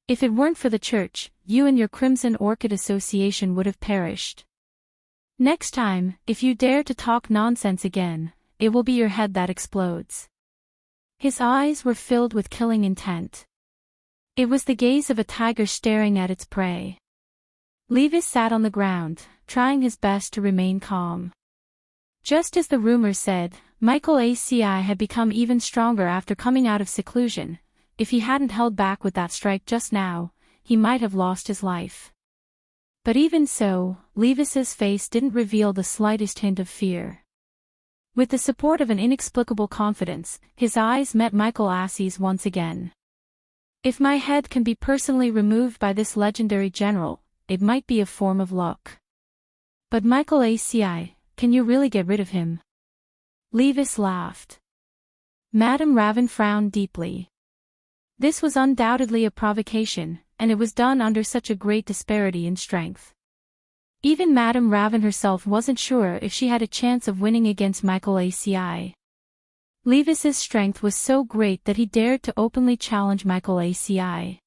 If it weren't for the Church, you and your Crimson Orchid Association would have perished. Next time, if you dare to talk nonsense again, it will be your head that explodes." His eyes were filled with killing intent. It was the gaze of a tiger staring at its prey. Levis sat on the ground, trying his best to remain calm. Just as the rumor said, Michael Aci had become even stronger after coming out of seclusion. If he hadn't held back with that strike just now, he might have lost his life. But even so, Levis's face didn't reveal the slightest hint of fear. With the support of an inexplicable confidence, his eyes met Michael Aci's once again. "If my head can be personally removed by this legendary general, it might be a form of luck. But Michael Aci, can you really get rid of him?" Levis laughed. Madame Ravin frowned deeply. This was undoubtedly a provocation, and it was done under such a great disparity in strength. Even Madame Ravin herself wasn't sure if she had a chance of winning against Michael Aci. Levis's strength was so great that he dared to openly challenge Michael Aci.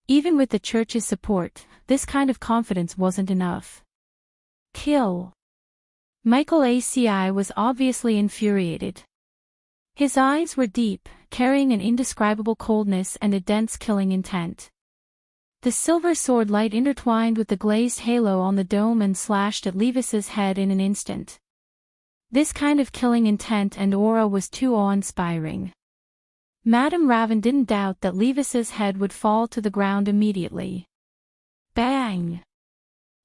Even with the Church's support, this kind of confidence wasn't enough. Kill. Michael Aci was obviously infuriated. His eyes were deep, carrying an indescribable coldness and a dense killing intent. The silver sword light intertwined with the glazed halo on the dome and slashed at Levis's head in an instant. This kind of killing intent and aura was too awe-inspiring. Madame Raven didn't doubt that Levis's head would fall to the ground immediately. Bang!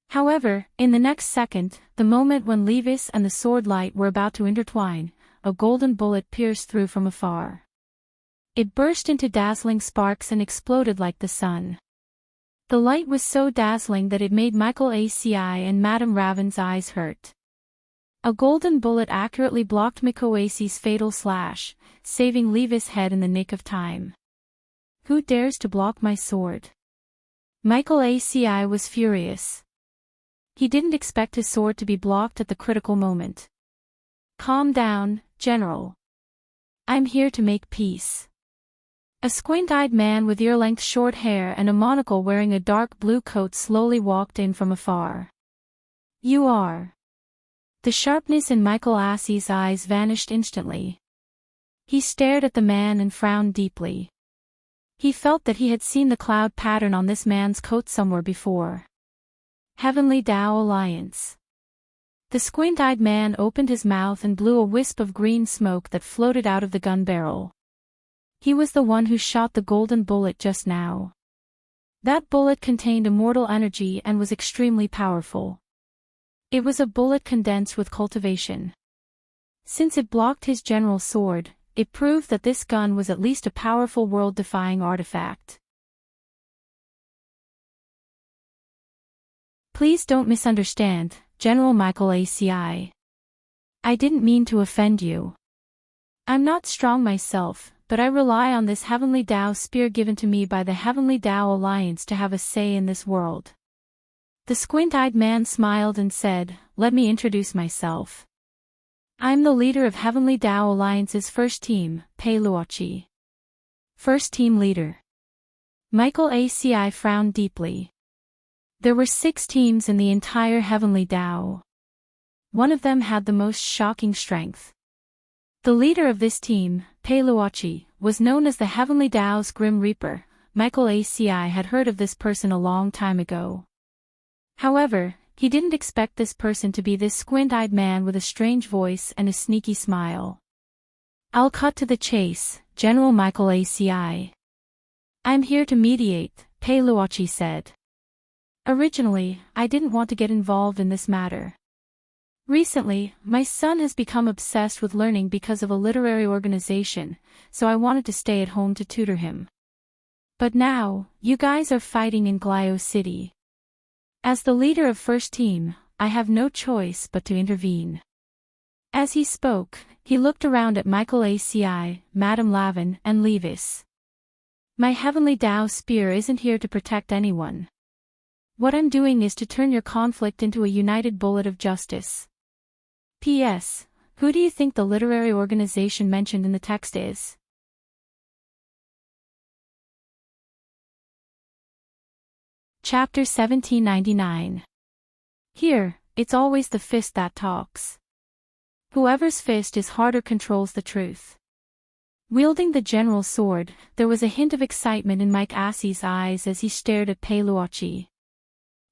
However, in the next second, the moment when Levis and the sword light were about to intertwine, a golden bullet pierced through from afar. It burst into dazzling sparks and exploded like the sun. The light was so dazzling that it made Michael ACI and Madame Raven's eyes hurt. A golden bullet accurately blocked Mikoasi's fatal slash, saving Levis' head in the nick of time. Who dares to block my sword? Michael ACI was furious. He didn't expect his sword to be blocked at the critical moment. Calm down, General. I'm here to make peace. A squint-eyed man with ear-length short hair and a monocle wearing a dark blue coat slowly walked in from afar. You are. The sharpness in Michael Assie's eyes vanished instantly. He stared at the man and frowned deeply. He felt that he had seen the cloud pattern on this man's coat somewhere before. Heavenly Tao Alliance. The squint-eyed man opened his mouth and blew a wisp of green smoke that floated out of the gun barrel. He was the one who shot the golden bullet just now. That bullet contained immortal energy and was extremely powerful. It was a bullet condensed with cultivation. Since it blocked his general's sword, it proved that this gun was at least a powerful world-defying artifact. Please don't misunderstand, General Michael ACI. I didn't mean to offend you. I'm not strong myself, but I rely on this Heavenly Tao spear given to me by the Heavenly Tao Alliance to have a say in this world. The squint-eyed man smiled and said, "Let me introduce myself. I'm the leader of Heavenly Tao Alliance's first team, Pei Luochi." First team leader. Michael ACI frowned deeply. There were 6 teams in the entire Heavenly Tao. One of them had the most shocking strength. The leader of this team, Pei Luochi, was known as the Heavenly Tao's Grim Reaper. Michael ACI had heard of this person a long time ago. However, he didn't expect this person to be this squint-eyed man with a strange voice and a sneaky smile. I'll cut to the chase, General Michael ACI. I'm here to mediate, Pei Luochi said. Originally, I didn't want to get involved in this matter. Recently, my son has become obsessed with learning because of a literary organization, so I wanted to stay at home to tutor him. But now, you guys are fighting in Glio City. As the leader of First Team, I have no choice but to intervene. As he spoke, he looked around at Michael ACI, Madame Lavin, and Levis. My Heavenly Tao spear isn't here to protect anyone. What I'm doing is to turn your conflict into a united bullet of justice. P.S. Who do you think the literary organization mentioned in the text is? Chapter 1799. Here, it's always the fist that talks. Whoever's fist is harder controls the truth. Wielding the general's sword, there was a hint of excitement in Mike Assie's eyes as he stared at Pei Luochi.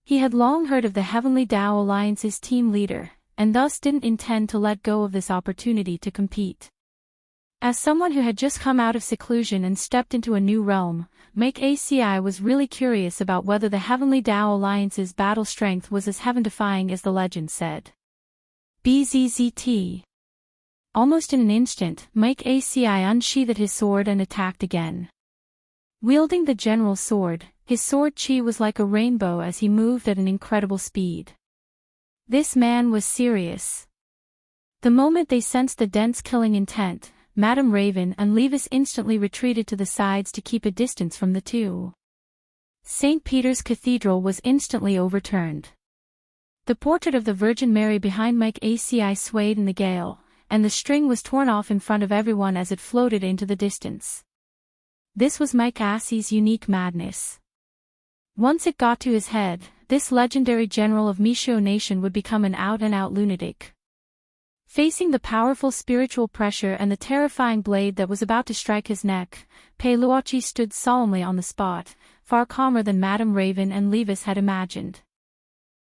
He had long heard of the Heavenly Tao Alliance's team leader, and thus didn't intend to let go of this opportunity to compete. As someone who had just come out of seclusion and stepped into a new realm, Mike ACI was really curious about whether the Heavenly Tao Alliance's battle strength was as heaven-defying as the legend said. BZZT. Almost in an instant, Mike ACI unsheathed his sword and attacked again. Wielding the general's sword, his sword chi was like a rainbow as he moved at an incredible speed. This man was serious. The moment they sensed the dense killing intent, Madame Raven and Levis instantly retreated to the sides to keep a distance from the two. St. Peter's Cathedral was instantly overturned. The portrait of the Virgin Mary behind Mike ACI swayed in the gale, and the string was torn off in front of everyone as it floated into the distance. This was Mike ACI's unique madness. Once it got to his head, this legendary general of Mishio Nation would become an out-and-out lunatic. Facing the powerful spiritual pressure and the terrifying blade that was about to strike his neck, Pei Luochi stood solemnly on the spot, far calmer than Madame Raven and Levis had imagined.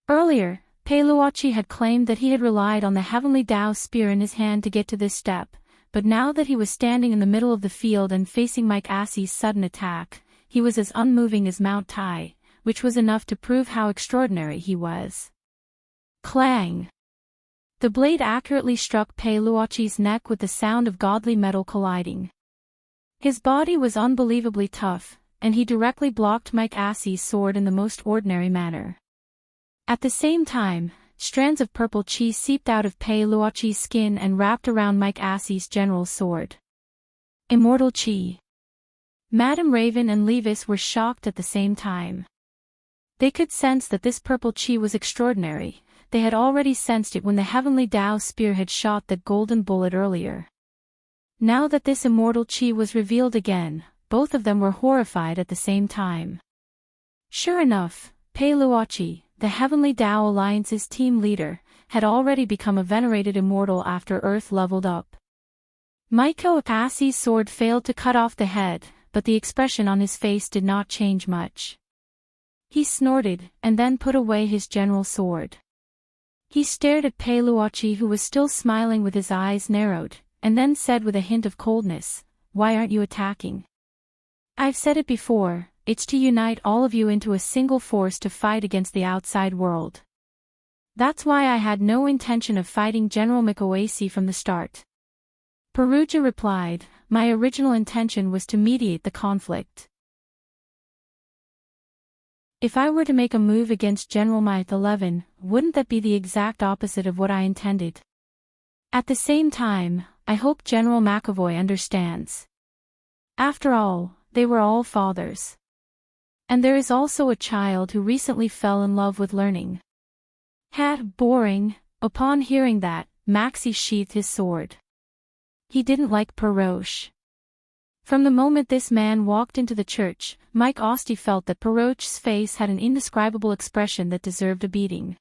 Earlier, Peiluachi had claimed that he had relied on the heavenly Dao spear in his hand to get to this step, but now that he was standing in the middle of the field and facing Mike Assey's sudden attack, he was as unmoving as Mount Tai, which was enough to prove how extraordinary he was. Clang! The blade accurately struck Peiluachi's neck with the sound of godly metal colliding. His body was unbelievably tough, and he directly blocked Mike Assey's sword in the most ordinary manner. At the same time, strands of purple chi seeped out of Peiluachi's skin and wrapped around Mike Assey's general's sword. Immortal chi. Madame Raven and Levis were shocked at the same time. They could sense that this purple chi was extraordinary. They had already sensed it when the heavenly Dao spear had shot that golden bullet earlier. Now that this immortal chi was revealed again, both of them were horrified at the same time. Sure enough, Peiluachi, the Heavenly Dao Alliance's team leader, had already become a venerated immortal after Earth leveled up. Mike Assey's sword failed to cut off the head, but the expression on his face did not change much. He snorted, and then put away his general's sword. He stared at Peiluachi, who was still smiling with his eyes narrowed, and then said with a hint of coldness, "Why aren't you attacking? I've said it before, it's to unite all of you into a single force to fight against the outside world. That's why I had no intention of fighting General Mikoasi from the start." Perugia replied, "My original intention was to mediate the conflict. If I were to make a move against General Myth 11, wouldn't that be the exact opposite of what I intended? At the same time, I hope General McAvoy understands. After all, they were all fathers. And there is also a child who recently fell in love with learning." Boring. Upon hearing that, Maxie sheathed his sword. He didn't like Peroche. From the moment this man walked into the church, Mike Assey felt that Peroche's face had an indescribable expression that deserved a beating.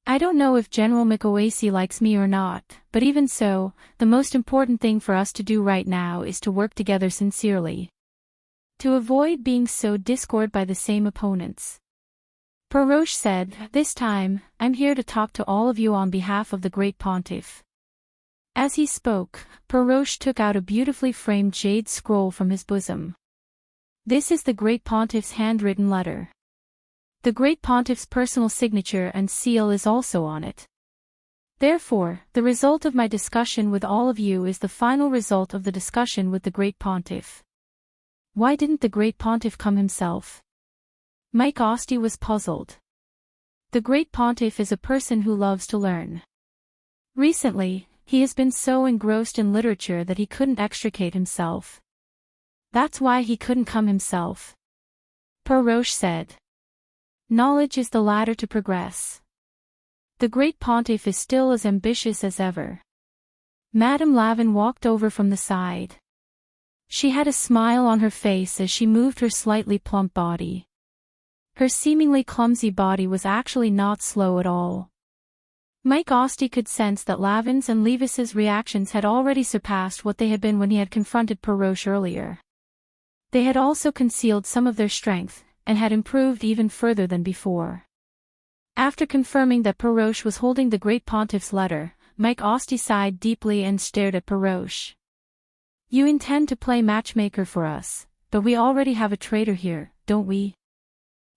"I don't know if General Mikoasi likes me or not, but even so, the most important thing for us to do right now is to work together sincerely. To avoid being sowed discord by the same opponents." Peroche said, "This time, I'm here to talk to all of you on behalf of the Great Pontiff." As he spoke, Peroche took out a beautifully framed jade scroll from his bosom. This is the Great Pontiff's handwritten letter. The Great Pontiff's personal signature and seal is also on it. Therefore, the result of my discussion with all of you is the final result of the discussion with the Great Pontiff. Why didn't the Great Pontiff come himself? Mike Assey was puzzled. The Great Pontiff is a person who loves to learn. Recently, he has been so engrossed in literature that he couldn't extricate himself. That's why he couldn't come himself. Peroche said. Knowledge is the ladder to progress. The Great Pontiff is still as ambitious as ever. Madame Lavin walked over from the side. She had a smile on her face as she moved her slightly plump body. Her seemingly clumsy body was actually not slow at all. Mike Assey could sense that Lavin's and Levis's reactions had already surpassed what they had been when he had confronted Peroche earlier. They had also concealed some of their strength, and had improved even further than before. After confirming that Peroche was holding the Great Pontiff's letter, Mike Assey sighed deeply and stared at Peroche. You intend to play matchmaker for us, but we already have a traitor here, don't we?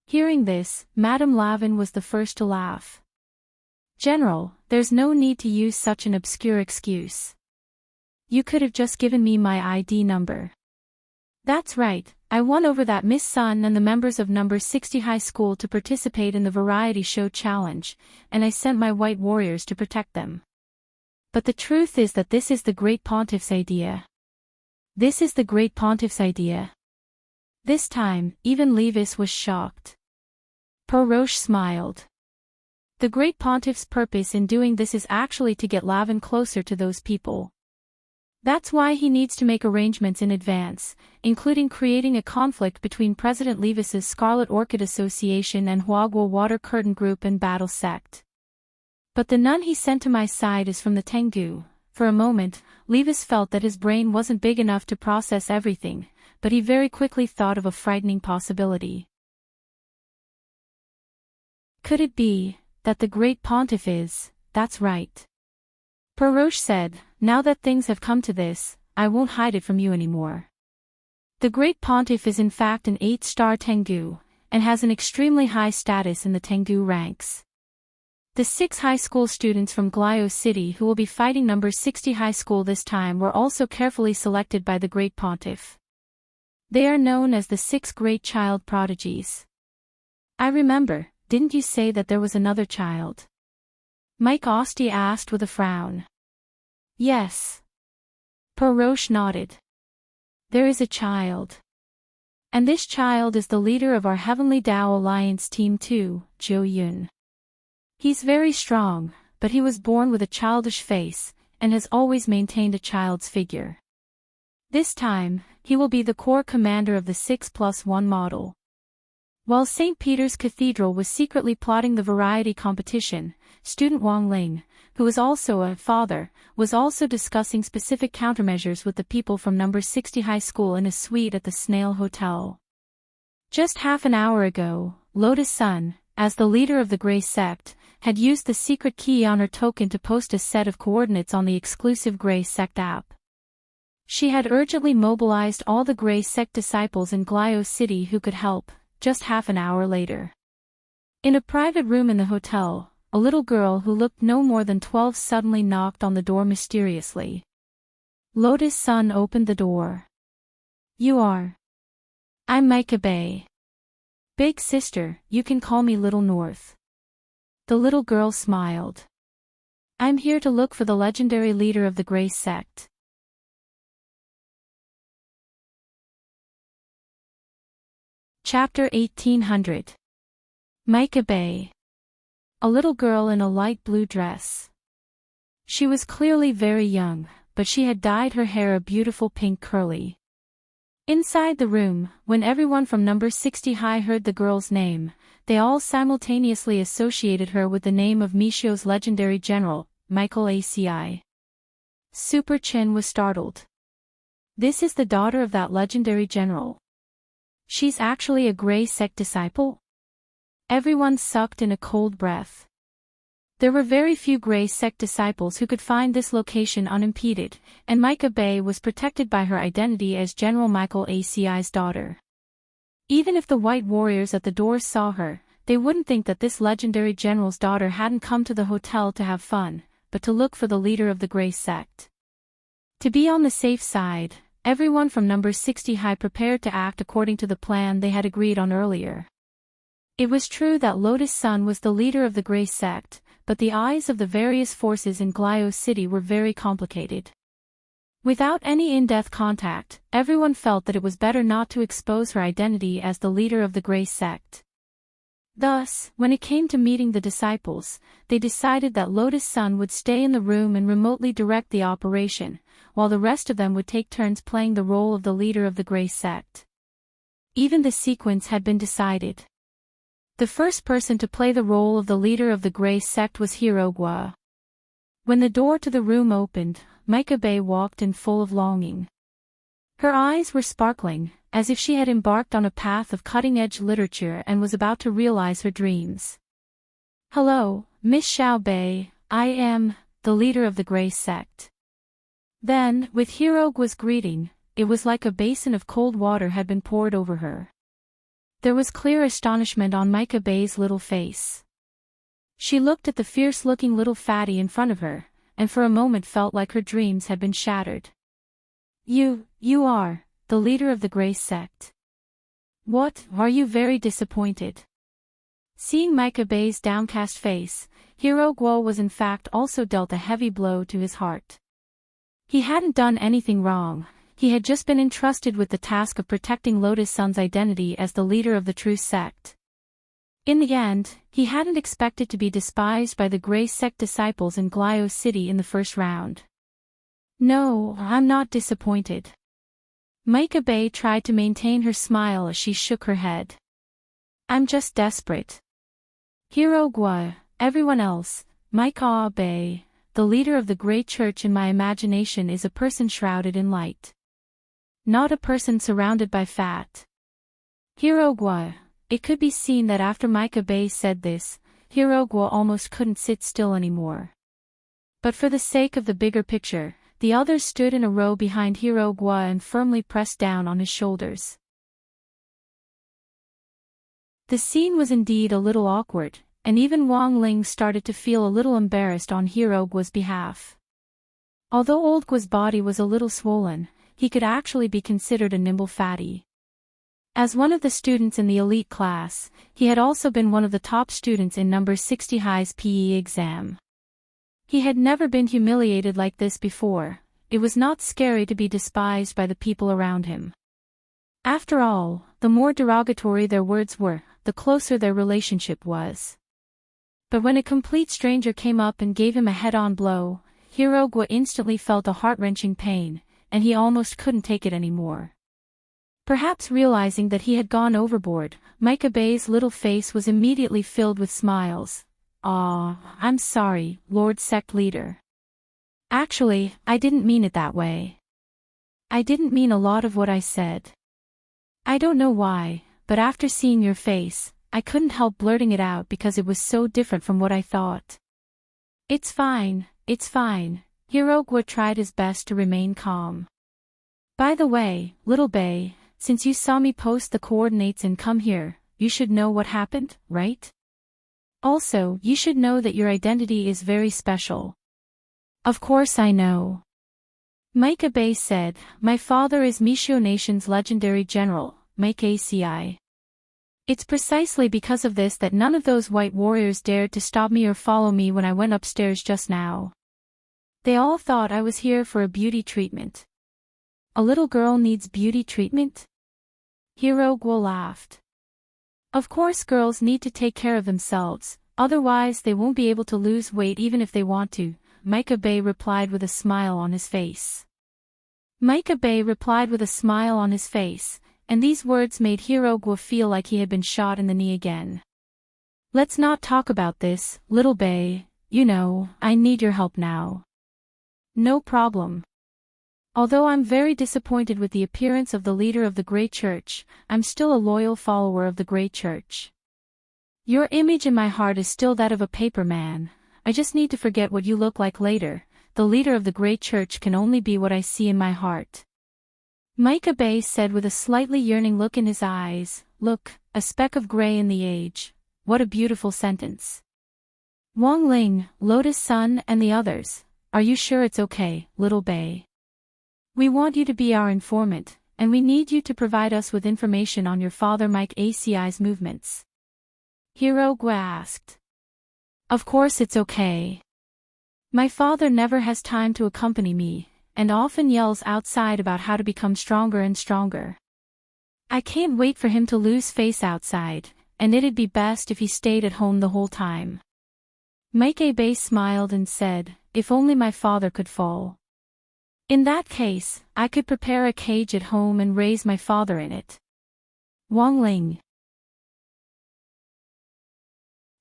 Hearing this, Madame Lavin was the first to laugh. General, there's no need to use such an obscure excuse. You could have just given me my ID number. That's right, I won over that Miss Sun and the members of number 60 high school to participate in the variety show challenge, and I sent my white warriors to protect them. But the truth is that this is the Great Pontiff's idea. This is the Great Pontiff's idea. This time, even Levis was shocked. Peroche smiled. The Great Pontiff's purpose in doing this is actually to get Lavin closer to those people. That's why he needs to make arrangements in advance, including creating a conflict between President Levis's Scarlet Orchid Association and Huaguo Water Curtain Group and Battle Sect. But the nun he sent to my side is from the Tengu. For a moment, Levis felt that his brain wasn't big enough to process everything, but he very quickly thought of a frightening possibility. Could it be that the great pontiff is? That's right. Peroche said, now that things have come to this, I won't hide it from you anymore. The great pontiff is in fact an 8-star Tengu, and has an extremely high status in the Tengu ranks. The 6 high school students from Glio City who will be fighting number 60 high school this time were also carefully selected by the great pontiff. They are known as the 6 great child prodigies. I remember, didn't you say that there was another child? Mike Osti asked with a frown. Yes. Peroche nodded. There is a child. And this child is the leader of our Heavenly Tao Alliance Team 2, Jo Yun. He's very strong, but he was born with a childish face, and has always maintained a child's figure. This time, he will be the corps commander of the 6+1 model. While St. Peter's Cathedral was secretly plotting the variety competition, student Wang Ling, who is also a father, was also discussing specific countermeasures with the people from number 60 high school in a suite at the Snail Hotel. Just half an hour ago, Lotus Sun, as the leader of the Grey Sect, had used the secret key on her token to post a set of coordinates on the exclusive Grey Sect app. She had urgently mobilized all the Grey Sect disciples in Glio City who could help. Just half an hour later. In a private room in the hotel, a little girl who looked no more than 12 suddenly knocked on the door mysteriously. Lotus Sun opened the door. You are? I'm Micah Bay. Big sister, you can call me Little North. The little girl smiled. I'm here to look for the legendary leader of the Grey Sect. Chapter 1800. Micah Bay. A little girl in a light blue dress. She was clearly very young, but she had dyed her hair a beautiful pink curly. Inside the room, when everyone from number 60 high heard the girl's name, they all simultaneously associated her with the name of Michio's legendary general, Michael ACI. Super Chin was startled. This is the daughter of that legendary general. She's actually a Grey Sect disciple? Everyone sucked in a cold breath. There were very few Grey Sect disciples who could find this location unimpeded, and Micah Bay was protected by her identity as General Michael ACI's daughter. Even if the white warriors at the doors saw her, they wouldn't think that this legendary general's daughter hadn't come to the hotel to have fun, but to look for the leader of the Grey Sect. To be on the safe side, everyone from number 60 high prepared to act according to the plan they had agreed on earlier. It was true that Lotus Sun was the leader of the Grey Sect, but the eyes of the various forces in Glio City were very complicated. Without any in-depth contact, everyone felt that it was better not to expose her identity as the leader of the Grey Sect. Thus, when it came to meeting the disciples, they decided that Lotus Sun would stay in the room and remotely direct the operation, while the rest of them would take turns playing the role of the leader of the Grey Sect. Even the sequence had been decided. The first person to play the role of the leader of the Grey Sect was Hirogwa. When the door to the room opened, Micah Bay walked in full of longing. Her eyes were sparkling, as if she had embarked on a path of cutting-edge literature and was about to realize her dreams. Hello, Miss Xiao Bei, I am the leader of the Grey Sect. Then, with Hirogwa's greeting, it was like a basin of cold water had been poured over her. There was clear astonishment on Micah Bay's little face. She looked at the fierce-looking little fatty in front of her, and for a moment felt like her dreams had been shattered. You are the leader of the Grey Sect. What, are you very disappointed? Seeing Micah Bay's downcast face, Hirogwa was in fact also dealt a heavy blow to his heart. He hadn't done anything wrong. He had just been entrusted with the task of protecting Lotus Sun's identity as the leader of the true sect. In the end, he hadn't expected to be despised by the Grey Sect disciples in Glio City in the first round. No, I'm not disappointed. Micah Bay tried to maintain her smile as she shook her head. I'm just desperate. Hirogwa, everyone else, Micah Bay, the leader of the Grey Church in my imagination is a person shrouded in light. not a person surrounded by fat. Hirogwa. It could be seen that after Micah said this, Hirogwa almost couldn't sit still anymore. But for the sake of the bigger picture, the others stood in a row behind Hirogwa and firmly pressed down on his shoulders. The scene was indeed a little awkward, and even Wang Ling started to feel a little embarrassed on Hirogwa's behalf. Although Old Gua's body was a little swollen, he could actually be considered a nimble fatty. As one of the students in the elite class, he had also been one of the top students in number 60 High's PE exam. He had never been humiliated like this before. It was not scary to be despised by the people around him. After all, the more derogatory their words were, the closer their relationship was. But when a complete stranger came up and gave him a head-on blow, Hirogwa instantly felt a heart-wrenching pain, and he almost couldn't take it anymore. Perhaps realizing that he had gone overboard, Micah's little face was immediately filled with smiles. I'm sorry, Lord Sect Leader. Actually, I didn't mean it that way. I didn't mean a lot of what I said. I don't know why, but after seeing your face, I couldn't help blurting it out because it was so different from what I thought. It's fine, it's fine. Hirogwa tried his best to remain calm. By the way, little Bay, since you saw me post the coordinates and come here, you should know what happened, right? Also, you should know that your identity is very special. Of course I know. Micah said, my father is Mishio Nation's legendary general, Mike ACI. It's precisely because of this that none of those white warriors dared to stop me or follow me when I went upstairs just now. They all thought I was here for a beauty treatment. A little girl needs beauty treatment? Hirogwa laughed. Of course girls need to take care of themselves, otherwise they won't be able to lose weight even if they want to, Micah replied with a smile on his face. And these words made Hirogwa feel like he had been shot in the knee again. Let's not talk about this, little Bay, you know, I need your help now. No problem. Although I'm very disappointed with the appearance of the leader of the Great Church, I'm still a loyal follower of the Great Church. Your image in my heart is still that of a paper man. I just need to forget what you look like later. The leader of the Great Church can only be what I see in my heart. Micah said with a slightly yearning look in his eyes, look, a speck of gray in the age. What a beautiful sentence. Wang Ling, Lotus Sun and the others, are you sure it's okay, little Bay? We want you to be our informant, and we need you to provide us with information on your father Mike ACI's movements. Hirogwa asked. Of course it's okay. My father never has time to accompany me, and often yells outside about how to become stronger and stronger. I can't wait for him to lose face outside, and it'd be best if he stayed at home the whole time. Mike smiled and said, if only my father could fall. In that case, I could prepare a cage at home and raise my father in it. Wang Ling.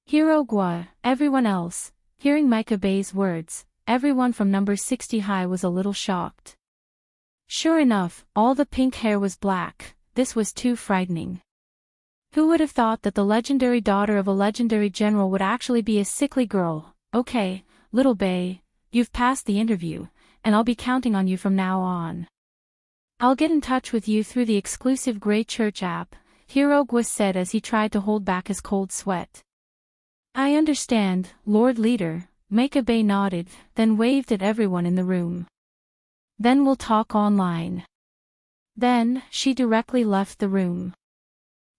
Hirogwa, everyone else, hearing Micah's words, everyone from number 60 high was a little shocked. Sure enough, all the pink hair was black. This was too frightening. Who would have thought that the legendary daughter of a legendary general would actually be a sickly girl? Okay, little Bay, you've passed the interview, and I'll be counting on you from now on. I'll get in touch with you through the exclusive Great Church app, Hirogwa said as he tried to hold back his cold sweat. I understand, Lord Leader, Micah nodded, then waved at everyone in the room. Then we'll talk online. Then, she directly left the room.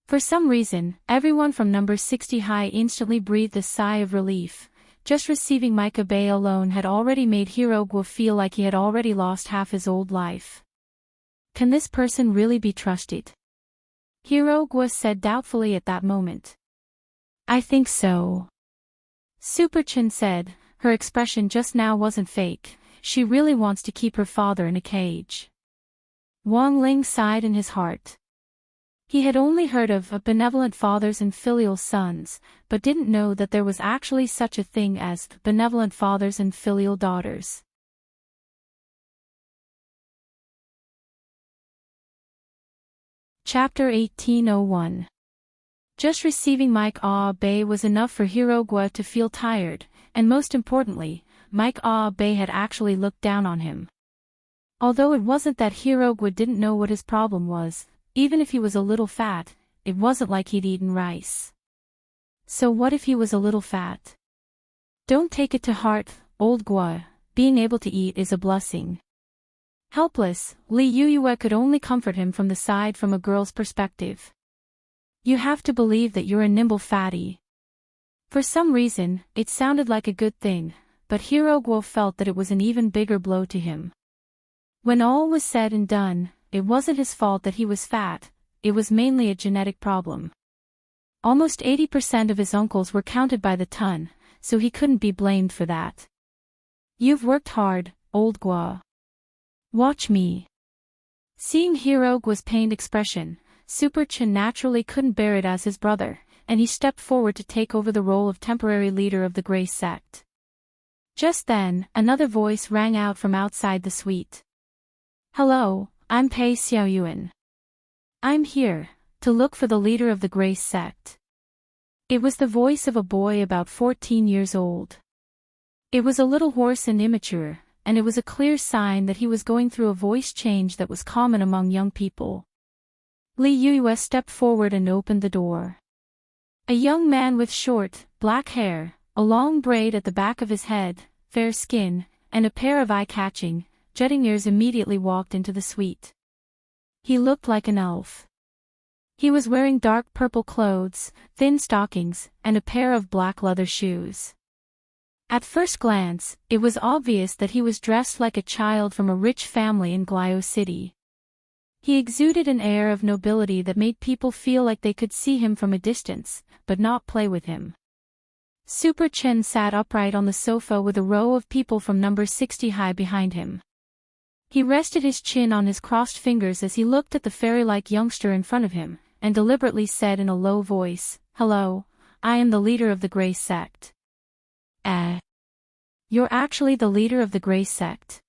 For some reason, everyone from number 60 high instantly breathed a sigh of relief. Just receiving Micah alone had already made Hirogwa feel like he had already lost half his old life. Can this person really be trusted? Hirogwa said doubtfully at that moment. I think so. Superchin said, her expression just now wasn't fake, she really wants to keep her father in a cage. Wang Ling sighed in his heart. He had only heard of benevolent fathers and filial sons, but didn't know that there was actually such a thing as benevolent fathers and filial daughters. Chapter 1801. Just receiving Mike Bay was enough for Hirogwa to feel tired, and most importantly, Mike Bay had actually looked down on him. Although it wasn't that Hirogwa didn't know what his problem was, even if he was a little fat, it wasn't like he'd eaten rice. So what if he was a little fat? Don't take it to heart, old Gwa, being able to eat is a blessing. Helpless, Li Yuyue could only comfort him from the side from a girl's perspective. You have to believe that you're a nimble fatty. For some reason, it sounded like a good thing, but Hirogwa felt that it was an even bigger blow to him. When all was said and done, it wasn't his fault that he was fat, it was mainly a genetic problem. Almost 80% of his uncles were counted by the ton, so he couldn't be blamed for that. You've worked hard, old Gwa. Watch me. Seeing Hirogwa's pained expression, Super Chin naturally couldn't bear it as his brother, and he stepped forward to take over the role of temporary leader of the Grey sect. Just then, another voice rang out from outside the suite. Hello, I'm Pei Xiaoyuan. I'm here to look for the leader of the Grey sect. It was the voice of a boy about 14 years old. It was a little hoarse and immature, and it was a clear sign that he was going through a voice change that was common among young people. Li Yuyue stepped forward and opened the door. A young man with short, black hair, a long braid at the back of his head, fair skin, and a pair of eye-catching, jutting ears immediately walked into the suite. He looked like an elf. He was wearing dark purple clothes, thin stockings, and a pair of black leather shoes. At first glance, it was obvious that he was dressed like a child from a rich family in Glio City. He exuded an air of nobility that made people feel like they could see him from a distance, but not play with him. Super Chen sat upright on the sofa with a row of people from number 60 high behind him. He rested his chin on his crossed fingers as he looked at the fairy-like youngster in front of him, and deliberately said in a low voice, "Hello, I am the leader of the Grey sect." You're actually the leader of the Grey sect?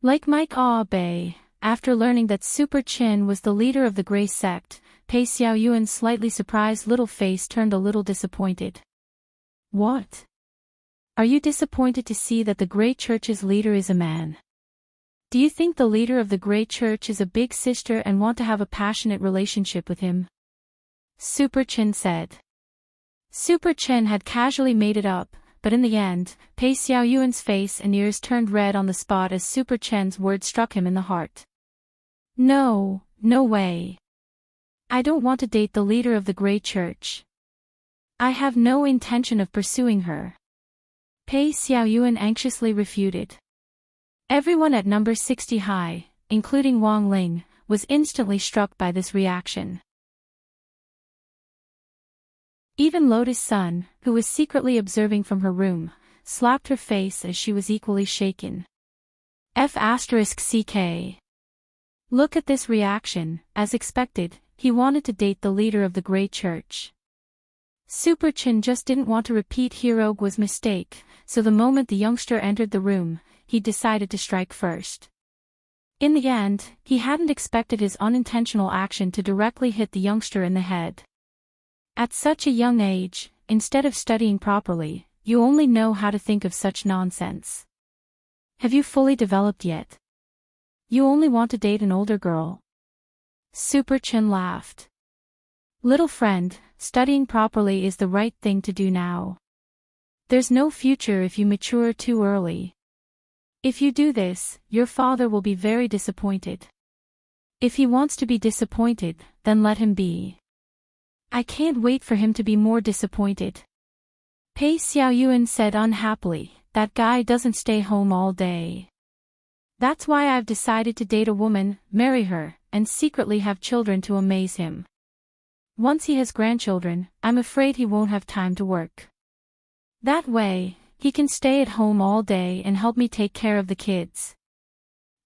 Like Mike Bay, after learning that Super Chin was the leader of the Grey sect, Pei Xiaoyuan's slightly surprised little face turned a little disappointed. What? Are you disappointed to see that the Grey Church's leader is a man? Do you think the leader of the Grey Church is a big sister and want to have a passionate relationship with him? Super Chin said. Super Chin had casually made it up, but in the end, Pei Xiaoyuan's face and ears turned red on the spot as Super Chen's words struck him in the heart. No, no way. I don't want to date the leader of the Grey Church. I have no intention of pursuing her. Pei Xiaoyuan anxiously refuted. Everyone at number 60 high, including Wang Ling, was instantly struck by this reaction. Even Lotus Sun, who was secretly observing from her room, slapped her face as she was equally shaken. F***CK. Look at this reaction, as expected, he wanted to date the leader of the Grey Church. Super Chin just didn't want to repeat Hirogwa's mistake, so the moment the youngster entered the room, he decided to strike first. In the end, he hadn't expected his unintentional action to directly hit the youngster in the head. At such a young age, instead of studying properly, you only know how to think of such nonsense. Have you fully developed yet? You only want to date an older girl? Super Chin laughed. Little friend, studying properly is the right thing to do now. There's no future if you mature too early. If you do this, your father will be very disappointed. If he wants to be disappointed, then let him be. I can't wait for him to be more disappointed. Pei Xiaoyuan said unhappily, that guy doesn't stay home all day. That's why I've decided to date a woman, marry her, and secretly have children to amaze him. Once he has grandchildren, I'm afraid he won't have time to work. That way, he can stay at home all day and help me take care of the kids.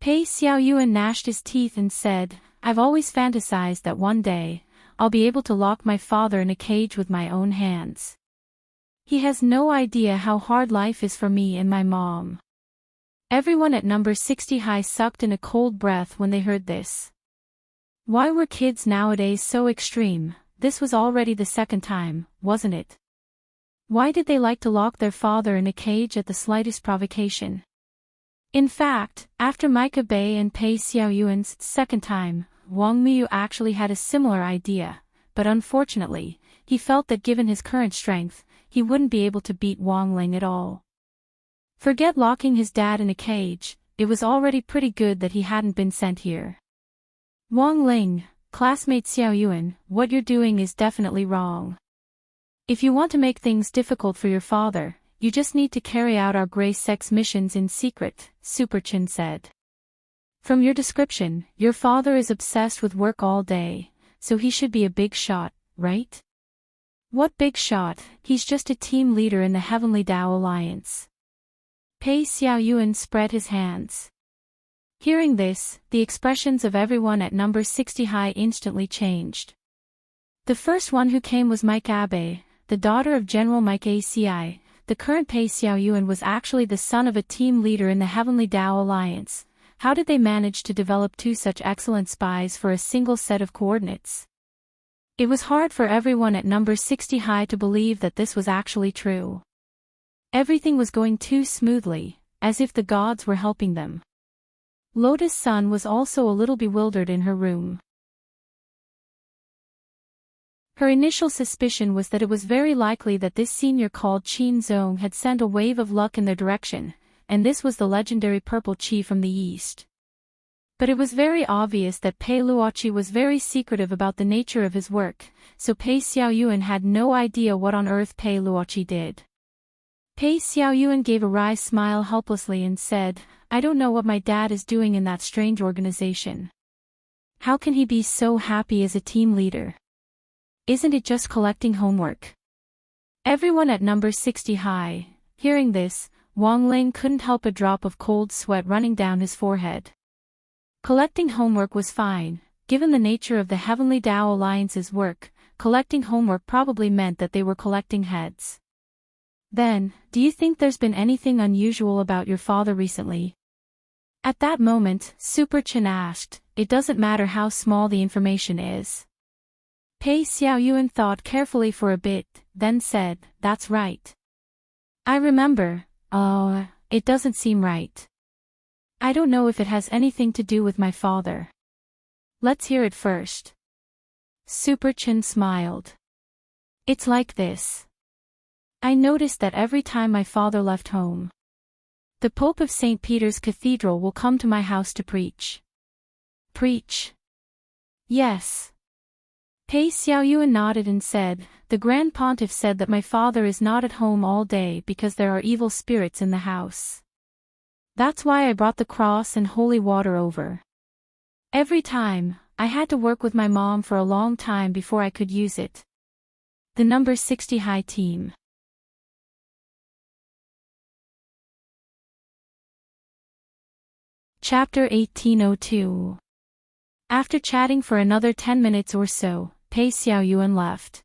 Pei Xiaoyuan gnashed his teeth and said, I've always fantasized that one day, I'll be able to lock my father in a cage with my own hands. He has no idea how hard life is for me and my mom. Everyone at number 60 high sucked in a cold breath when they heard this. Why were kids nowadays so extreme? This was already the second time, wasn't it? Why did they like to lock their father in a cage at the slightest provocation? In fact, after Micah Bay and Pei Xiaoyuan's second time, Wang Miyu actually had a similar idea, but unfortunately, he felt that given his current strength, he wouldn't be able to beat Wang Ling at all. Forget locking his dad in a cage, it was already pretty good that he hadn't been sent here. Wang Ling, classmate Xiaoyuan, what you're doing is definitely wrong. If you want to make things difficult for your father, you just need to carry out our gray sex missions in secret, Super Chin said. From your description, your father is obsessed with work all day, so he should be a big shot, right? What big shot? He's just a team leader in the Heavenly Tao Alliance. Pei Xiaoyuan spread his hands. Hearing this, the expressions of everyone at number 60 high instantly changed. The first one who came was Mike Abe, the daughter of General Mike ACI. The current Pei Xiaoyuan was actually the son of a team leader in the Heavenly Tao Alliance. How did they manage to develop two such excellent spies for a single set of coordinates? It was hard for everyone at number 60 high to believe that this was actually true. Everything was going too smoothly, as if the gods were helping them. Lotus Sun was also a little bewildered in her room. Her initial suspicion was that it was very likely that this senior called Qin Zong had sent a wave of luck in their direction, and this was the legendary purple chi from the east. But it was very obvious that Pei Luoqi was very secretive about the nature of his work, so Pei Xiaoyuan had no idea what on earth Pei Luoqi did. Pei Xiaoyuan gave a wry smile helplessly and said, I don't know what my dad is doing in that strange organization. How can he be so happy as a team leader? Isn't it just collecting homework? Everyone at number 60 high, hearing this, Wang Ling couldn't help a drop of cold sweat running down his forehead. Collecting homework was fine, given the nature of the Heavenly Tao Alliance's work, collecting homework probably meant that they were collecting heads. Then, do you think there's been anything unusual about your father recently? At that moment, Super Chin asked, it doesn't matter how small the information is. Pei Xiaoyuan thought carefully for a bit, then said, that's right. I remember, it doesn't seem right. I don't know if it has anything to do with my father. Let's hear it first. Super Chin smiled. It's like this. I noticed that every time my father left home, the Pope of St. Peter's Cathedral will come to my house to preach. Preach? Yes. Pei Xiaoyuan nodded and said, the Grand Pontiff said that my father is not at home all day because there are evil spirits in the house. That's why I brought the cross and holy water over. Every time, I had to work with my mom for a long time before I could use it. The number 60 high team. Chapter 1802. After chatting for another 10 minutes or so, Pei Xiaoyuan left.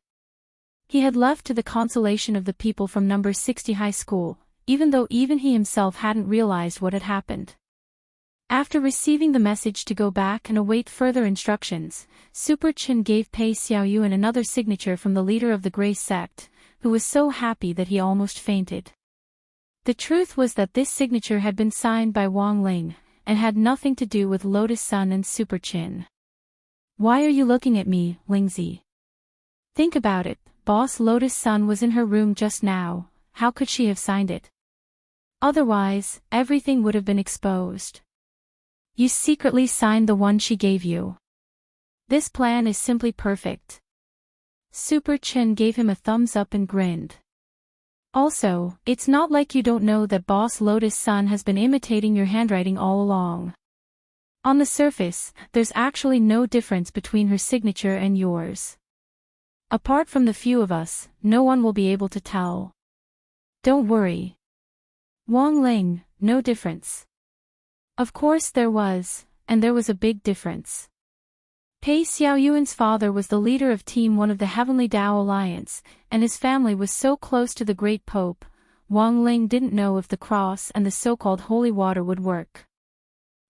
He had left to the consolation of the people from number 60 high school, even though even he himself hadn't realized what had happened. After receiving the message to go back and await further instructions, Super Chin gave Pei Xiaoyuan another signature from the leader of the Grey Sect, who was so happy that he almost fainted. The truth was that this signature had been signed by Wang Ling, and had nothing to do with Lotus Sun and Super Chin. Why are you looking at me, Lingzi? Think about it, boss Lotus Sun was in her room just now, how could she have signed it? Otherwise, everything would have been exposed. You secretly signed the one she gave you. This plan is simply perfect. Super Chin gave him a thumbs up and grinned. Also, it's not like you don't know that boss Lotus Sun has been imitating your handwriting all along. On the surface, there's actually no difference between her signature and yours. Apart from the few of us, no one will be able to tell. Don't worry. Wang Ling, no difference. Of course there was, and there was a big difference. Pei Xiaoyuan's father was the leader of Team 1 of the Heavenly Tao Alliance, and his family was so close to the Great Pope, Wang Ling didn't know if the cross and the so-called holy water would work.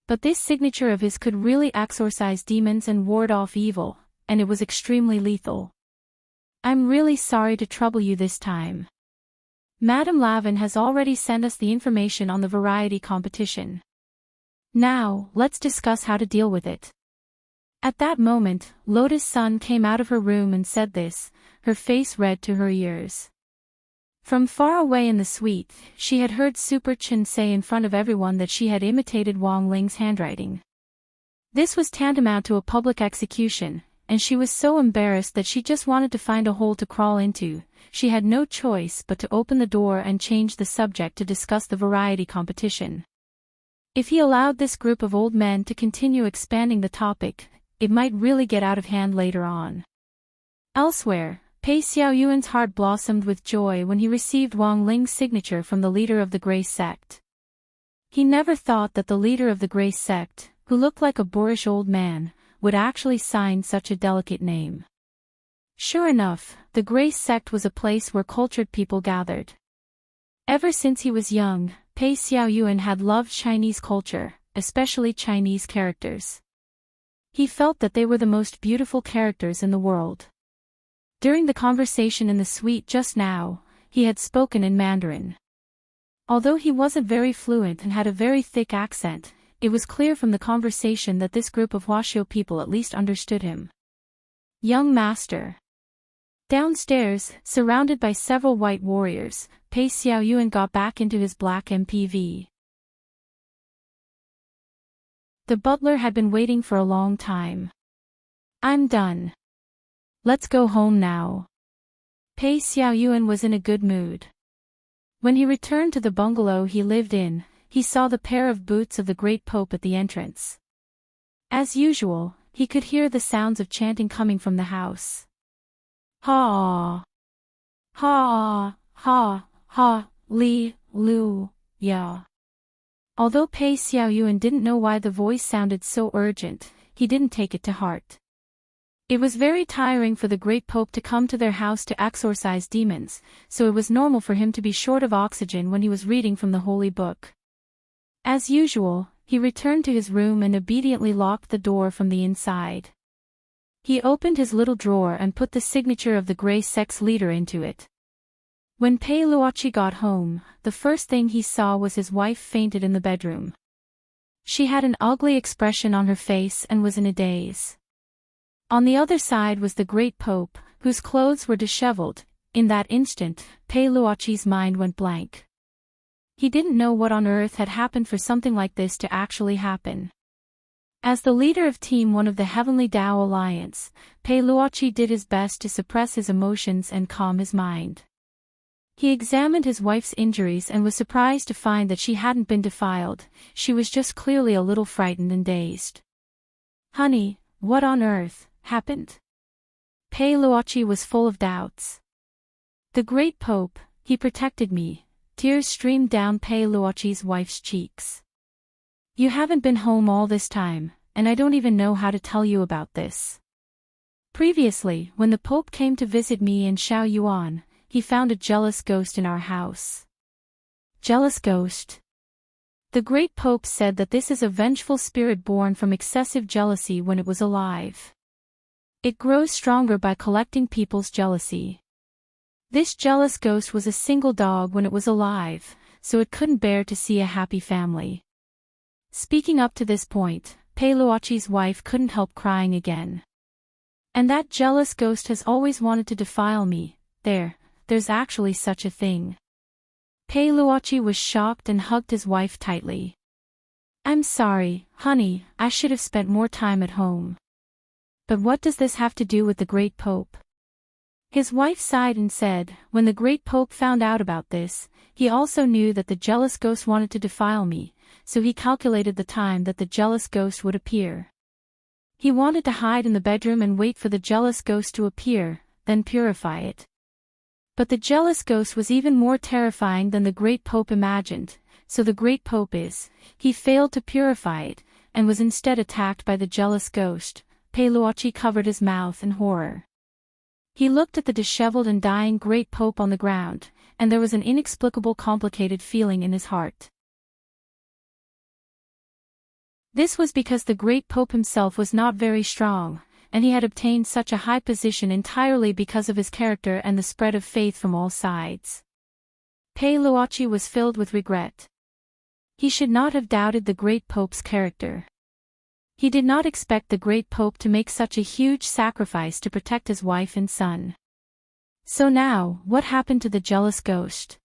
But this signature of his could really exorcise demons and ward off evil, and it was extremely lethal. I'm really sorry to trouble you this time. Madame Lavin has already sent us the information on the variety competition. Now, let's discuss how to deal with it. At that moment, Lotus Sun came out of her room and said this, her face red to her ears. From far away in the suite, she had heard Super Chen say in front of everyone that she had imitated Wang Ling's handwriting. This was tantamount to a public execution, and she was so embarrassed that she just wanted to find a hole to crawl into. She had no choice but to open the door and change the subject to discuss the variety competition. If he allowed this group of old men to continue expanding the topic, it might really get out of hand later on. Elsewhere, Pei Xiaoyuan's heart blossomed with joy when he received Wang Ling's signature from the leader of the Grey Sect. He never thought that the leader of the Grey Sect, who looked like a boorish old man, would actually sign such a delicate name. Sure enough, the Grey Sect was a place where cultured people gathered. Ever since he was young, Pei Xiaoyuan had loved Chinese culture, especially Chinese characters. He felt that they were the most beautiful characters in the world. During the conversation in the suite just now, he had spoken in Mandarin. Although he wasn't very fluent and had a very thick accent, it was clear from the conversation that this group of Huaxiu people at least understood him. Young master. Downstairs, surrounded by several white warriors, Pei Xiaoyuan got back into his black MPV. The butler had been waiting for a long time. I'm done. Let's go home now. Pei Xiaoyuan was in a good mood. When he returned to the bungalow he lived in, he saw the pair of boots of the Great Pope at the entrance. As usual, he could hear the sounds of chanting coming from the house. Ha! Ha! Ha! Ha! Li! Lu! Ya! Although Pei Xiaoyuan didn't know why the voice sounded so urgent, he didn't take it to heart. It was very tiring for the Great Pope to come to their house to exorcise demons, so it was normal for him to be short of oxygen when he was reading from the Holy Book. As usual, he returned to his room and obediently locked the door from the inside. He opened his little drawer and put the signature of the Grey Sect's leader into it. When Pei Luoqi got home, the first thing he saw was his wife fainted in the bedroom. She had an ugly expression on her face and was in a daze. On the other side was the Great Pope, whose clothes were disheveled. In that instant, Pei Luoqi's mind went blank. He didn't know what on earth had happened for something like this to actually happen. As the leader of Team 1 of the Heavenly Tao Alliance, Pei Luoqi did his best to suppress his emotions and calm his mind. He examined his wife's injuries and was surprised to find that she hadn't been defiled, she was just clearly a little frightened and dazed. Honey, what on earth happened? Pei Luoqi was full of doubts. The Great Pope, he protected me. Tears streamed down Pei Luoqi's wife's cheeks. You haven't been home all this time, and I don't even know how to tell you about this. Previously, when the Pope came to visit me in Shaoyuan, he found a jealous ghost in our house. Jealous ghost? The Great Pope said that this is a vengeful spirit born from excessive jealousy when it was alive. It grows stronger by collecting people's jealousy. This jealous ghost was a single dog when it was alive, so it couldn't bear to see a happy family. Speaking up to this point, Pei Luoqi's wife couldn't help crying again. And that jealous ghost has always wanted to defile me. There's actually such a thing. Pei Luoqi was shocked and hugged his wife tightly. I'm sorry, honey, I should have spent more time at home. But what does this have to do with the Great Pope? His wife sighed and said, when the Great Pope found out about this, he also knew that the jealous ghost wanted to defile me, so he calculated the time that the jealous ghost would appear. He wanted to hide in the bedroom and wait for the jealous ghost to appear, then purify it. But the jealous ghost was even more terrifying than the Great Pope imagined, so the Great Pope he failed to purify it, and was instead attacked by the jealous ghost. Pei Luoqi covered his mouth in horror. He looked at the disheveled and dying Great Pope on the ground, and there was an inexplicable complicated feeling in his heart. This was because the great Pope himself was not very strong, and he had obtained such a high position entirely because of his character and the spread of faith from all sides. Pei Luochi was filled with regret. He should not have doubted the great Pope's character. He did not expect the great Pope to make such a huge sacrifice to protect his wife and son. So now, what happened to the jealous ghost?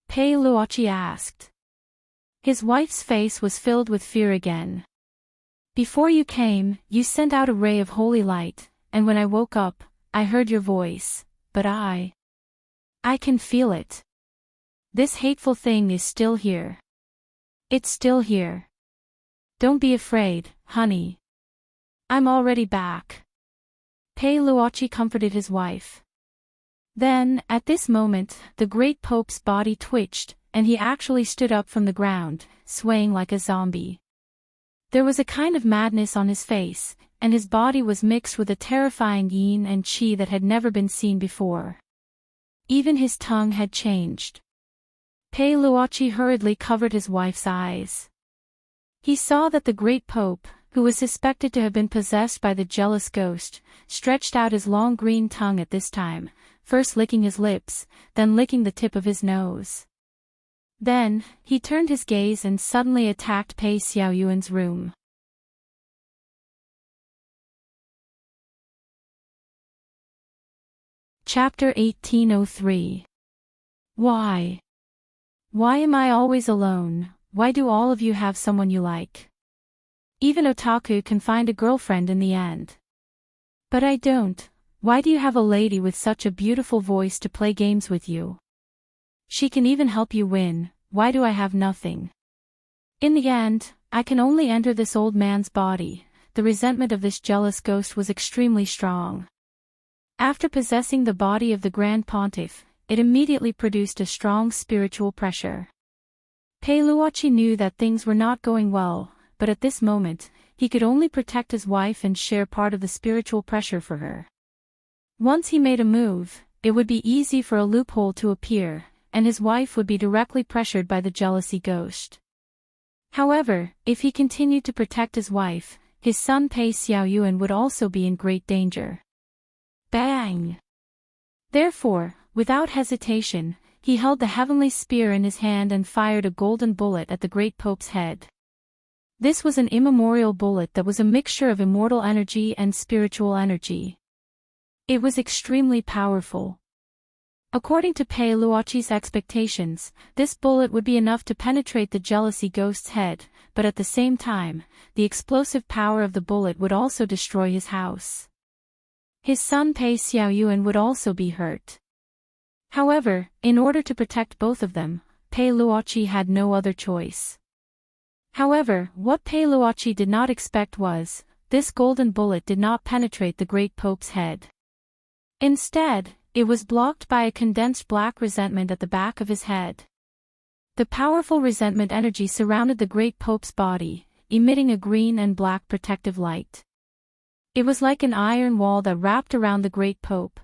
Pei Luochi asked. His wife's face was filled with fear again. Before you came, you sent out a ray of holy light, and when I woke up, I heard your voice, but I can feel it. This hateful thing is still here. It's still here. Don't be afraid, honey. I'm already back. Pei Luochi comforted his wife. Then, at this moment, the great Pope's body twitched, and he actually stood up from the ground, swaying like a zombie. There was a kind of madness on his face, and his body was mixed with a terrifying yin and qi that had never been seen before. Even his tongue had changed. Pei Luochi hurriedly covered his wife's eyes. He saw that the great Pope, who was suspected to have been possessed by the jealous ghost, stretched out his long green tongue at this time, first licking his lips, then licking the tip of his nose. Then, he turned his gaze and suddenly attacked Pei Xiaoyuan's room. Chapter 1803. Why? Why am I always alone? Why do all of you have someone you like? Even otaku can find a girlfriend in the end. But I don't. Why do you have a lady with such a beautiful voice to play games with you? She can even help you win. Why do I have nothing? In the end, I can only enter this old man's body. The resentment of this jealous ghost was extremely strong. After possessing the body of the Grand Pontiff, it immediately produced a strong spiritual pressure. Pei Luochi knew that things were not going well, but at this moment, he could only protect his wife and share part of the spiritual pressure for her. Once he made a move, it would be easy for a loophole to appear, and his wife would be directly pressured by the jealousy ghost. However, if he continued to protect his wife, his son Pei Xiaoyuan would also be in great danger. Bang! Therefore, without hesitation, he held the heavenly spear in his hand and fired a golden bullet at the great Pope's head. This was an immemorial bullet that was a mixture of immortal energy and spiritual energy. It was extremely powerful. According to Pei Luochi's expectations, this bullet would be enough to penetrate the jealousy ghost's head, but at the same time, the explosive power of the bullet would also destroy his house. His son Pei Xiaoyuan would also be hurt. However, in order to protect both of them, Pei Luochi had no other choice. However, what Pei Luochi did not expect was, this golden bullet did not penetrate the great Pope's head. Instead, it was blocked by a condensed black resentment at the back of his head. The powerful resentment energy surrounded the great Pope's body, emitting a green and black protective light. It was like an iron wall that wrapped around the great Pope.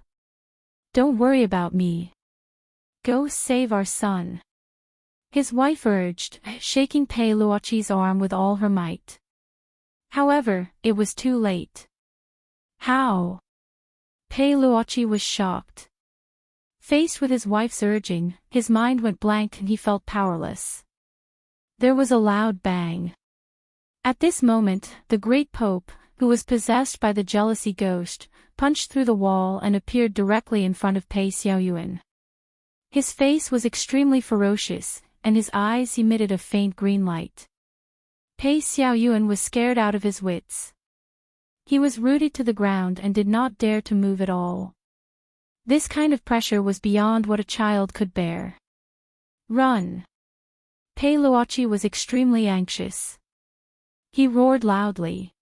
Don't worry about me. Go save our son. His wife urged, shaking Pei Luochi's arm with all her might. However, it was too late. How? Pei Luochi was shocked. Faced with his wife's urging, his mind went blank and he felt powerless. There was a loud bang. At this moment, the great Pope, who was possessed by the jealousy ghost, punched through the wall and appeared directly in front of Pei Xiaoyuan. His face was extremely ferocious, and his eyes emitted a faint green light. Pei Xiaoyuan was scared out of his wits. He was rooted to the ground and did not dare to move at all. This kind of pressure was beyond what a child could bear. Run! Pei Luochi was extremely anxious. He roared loudly.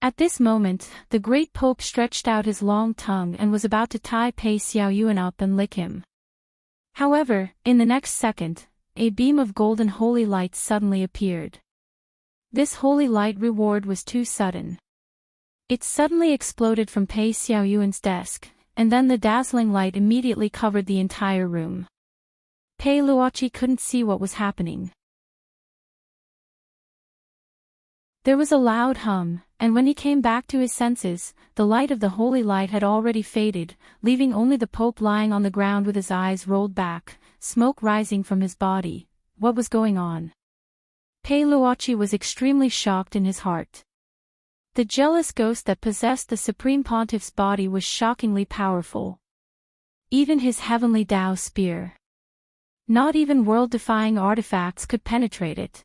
At this moment, the great Pope stretched out his long tongue and was about to tie Pei Xiaoyuan up and lick him. However, in the next second, a beam of golden holy light suddenly appeared. This holy light reward was too sudden. It suddenly exploded from Pei Xiaoyuan's desk, and then the dazzling light immediately covered the entire room. Pei Luochi couldn't see what was happening. There was a loud hum, and when he came back to his senses, the light of the holy light had already faded, leaving only the Pope lying on the ground with his eyes rolled back, smoke rising from his body. What was going on? Pei-Luochi was extremely shocked in his heart. The jealous ghost that possessed the Supreme Pontiff's body was shockingly powerful. Even his heavenly Tao spear. Not even world-defying artifacts could penetrate it.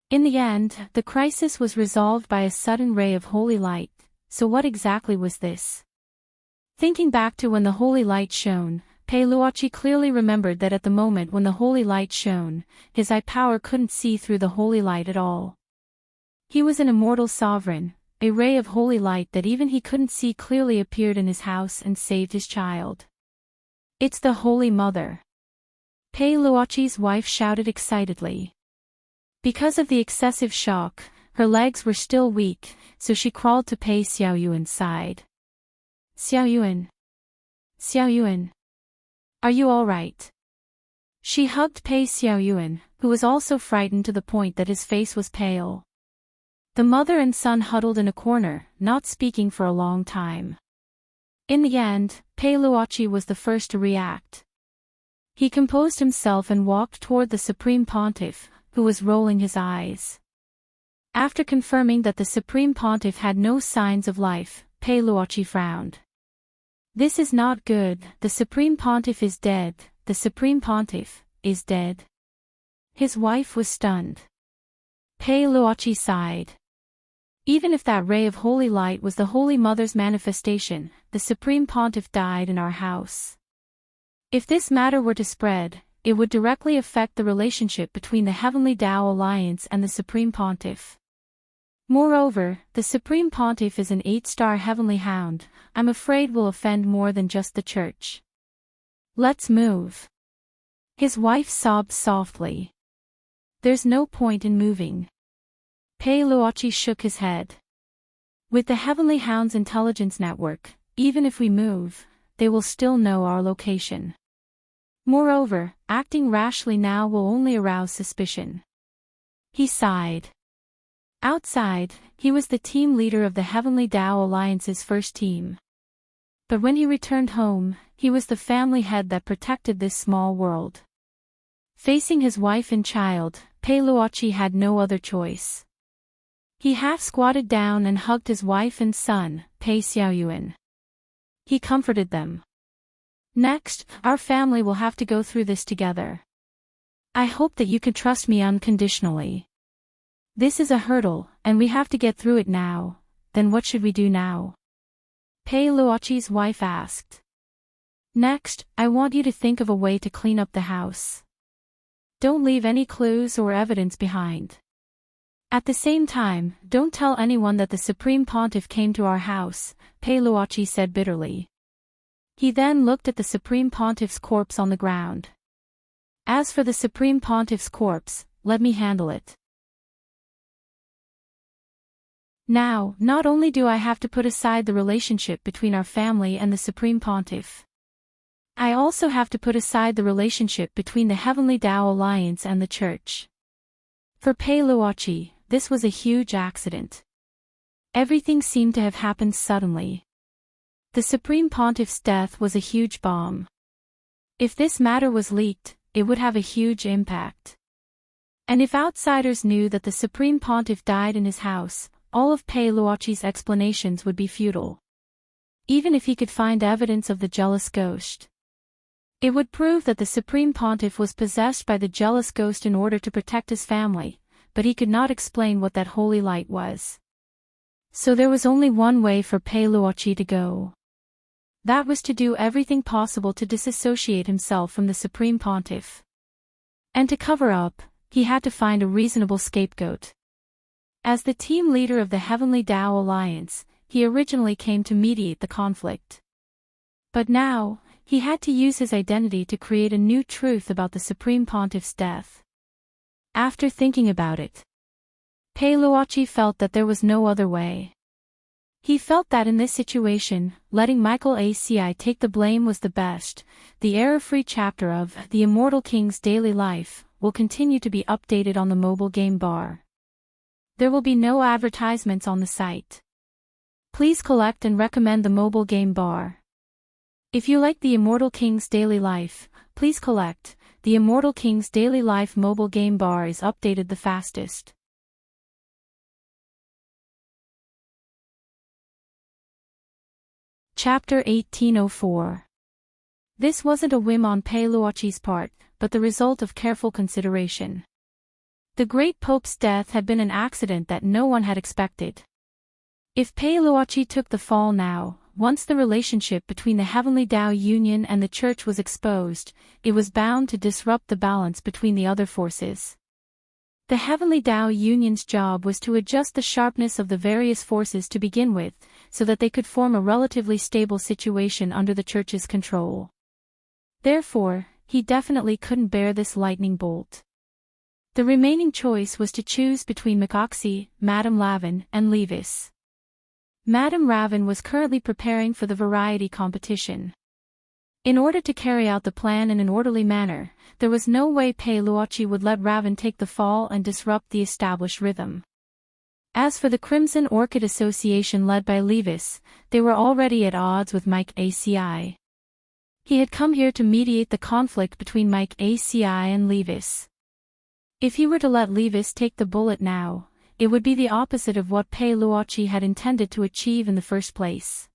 In the end, the crisis was resolved by a sudden ray of holy light. So what exactly was this? Thinking back to when the holy light shone, Pei-Luochi clearly remembered that at the moment when the holy light shone, his eye power couldn't see through the holy light at all. He was an immortal sovereign. A ray of holy light that even he couldn't see clearly appeared in his house and saved his child. It's the Holy Mother. Pei-Luochi's wife shouted excitedly. Because of the excessive shock, her legs were still weak, so she crawled to Pei Xiaoyuan's side. Xiaoyuan. Xiaoyuan. Are you all right? She hugged Pei Xiaoyuan, who was also frightened to the point that his face was pale. The mother and son huddled in a corner, not speaking for a long time. In the end, Pei-Luochi was the first to react. He composed himself and walked toward the Supreme Pontiff, who was rolling his eyes. After confirming that the Supreme Pontiff had no signs of life, Pei-Luochi frowned. This is not good. The Supreme Pontiff is dead. The Supreme Pontiff is dead. His wife was stunned. Pei-Luochi sighed. Even if that ray of holy light was the Holy Mother's manifestation, the Supreme Pontiff died in our house. If this matter were to spread, it would directly affect the relationship between the Heavenly Tao Alliance and the Supreme Pontiff. Moreover, the Supreme Pontiff is an 8-star heavenly hound. I'm afraid will offend more than just the Church. Let's move. His wife sobbed softly. There's no point in moving. Pei-Luochi shook his head. With the Heavenly Hound's intelligence network, even if we move, they will still know our location. Moreover, acting rashly now will only arouse suspicion. He sighed. Outside, he was the team leader of the Heavenly Tao Alliance's first team. But when he returned home, he was the family head that protected this small world. Facing his wife and child, Pei-Luochi had no other choice. He half squatted down and hugged his wife and son, Pei Xiaoyuan. He comforted them. Next, our family will have to go through this together. I hope that you can trust me unconditionally. This is a hurdle, and we have to get through it now. Then what should we do now? Pei-Luochi's wife asked. Next, I want you to think of a way to clean up the house. Don't leave any clues or evidence behind. At the same time, don't tell anyone that the Supreme Pontiff came to our house, Pei-Luochi said bitterly. He then looked at the Supreme Pontiff's corpse on the ground. As for the Supreme Pontiff's corpse, let me handle it. Now, not only do I have to put aside the relationship between our family and the Supreme Pontiff, I also have to put aside the relationship between the Heavenly Tao Alliance and the Church. For Pei-Luochi, this was a huge accident. Everything seemed to have happened suddenly. The Supreme Pontiff's death was a huge bomb. If this matter was leaked, it would have a huge impact. And if outsiders knew that the Supreme Pontiff died in his house, all of Pei-Luochi's explanations would be futile. Even if he could find evidence of the jealous ghost, it would prove that the Supreme Pontiff was possessed by the jealous ghost in order to protect his family, but he could not explain what that holy light was. So there was only one way for Pei-Luochi to go. That was to do everything possible to disassociate himself from the Supreme Pontiff. And to cover up, he had to find a reasonable scapegoat. As the team leader of the Heavenly Tao Alliance, he originally came to mediate the conflict. But now, he had to use his identity to create a new truth about the Supreme Pontiff's death. After thinking about it, Pei-Luochi felt that there was no other way. He felt that in this situation, letting Michael ACI take the blame was the best. The error-free chapter of The Immortal King's Daily Life will continue to be updated on the mobile game bar. There will be no advertisements on the site. Please collect and recommend the mobile game bar. If you like the Immortal King's daily life, please collect. The Immortal King's daily life mobile game bar is updated the fastest. Chapter 1804. This wasn't a whim on Pei Luochi's part, but the result of careful consideration. The great Pope's death had been an accident that no one had expected. If Pei Luochi took the fall now, once the relationship between the Heavenly Dao Union and the Church was exposed, it was bound to disrupt the balance between the other forces. The Heavenly Dao Union's job was to adjust the sharpness of the various forces to begin with, so that they could form a relatively stable situation under the Church's control. Therefore, he definitely couldn't bear this lightning bolt. The remaining choice was to choose between Macoxy, Madame Lavin, and Levis. Madame Ravin was currently preparing for the variety competition. In order to carry out the plan in an orderly manner, there was no way Pei Luochi would let Ravin take the fall and disrupt the established rhythm. As for the Crimson Orchid Association led by Levis, they were already at odds with Mike ACI. He had come here to mediate the conflict between Mike ACI and Levis. If he were to let Levis take the bullet now, it would be the opposite of what Pei Luochi had intended to achieve in the first place.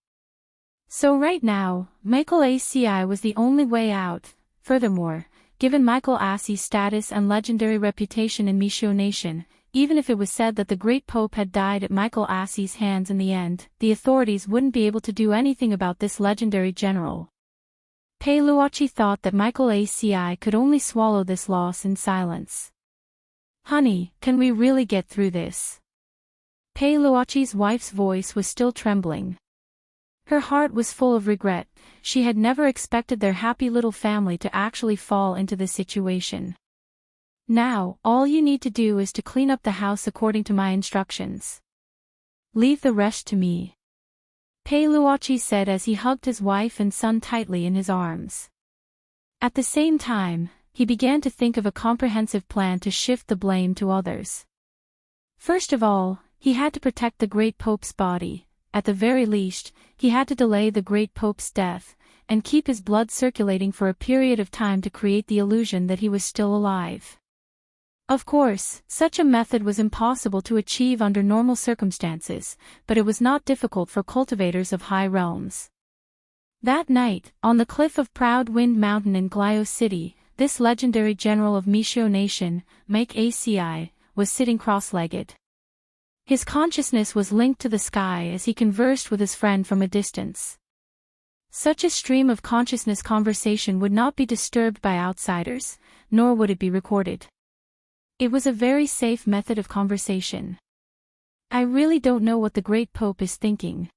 So right now, Michael ACI was the only way out. Furthermore, given Michael Assie's status and legendary reputation in Mishio Nation, even if it was said that the great Pope had died at Michael Assie's hands in the end, the authorities wouldn't be able to do anything about this legendary general. Pei Luochi thought that Michael ACI could only swallow this loss in silence. "Honey, can we really get through this?" Pei Luochi's wife's voice was still trembling. Her heart was full of regret. She had never expected their happy little family to actually fall into this situation. "Now, all you need to do is to clean up the house according to my instructions. Leave the rest to me," Pei Luochi said as he hugged his wife and son tightly in his arms. At the same time, he began to think of a comprehensive plan to shift the blame to others. First of all, he had to protect the great Pope's body. At the very least, he had to delay the great Pope's death, and keep his blood circulating for a period of time to create the illusion that he was still alive. Of course, such a method was impossible to achieve under normal circumstances, but it was not difficult for cultivators of high realms. That night, on the cliff of Proud Wind Mountain in Glio City, this legendary general of Mishio Nation, Mike ACI, was sitting cross-legged. His consciousness was linked to the sky as he conversed with his friend from a distance. Such a stream of consciousness conversation would not be disturbed by outsiders, nor would it be recorded. It was a very safe method of conversation. "I really don't know what the great Pope is thinking.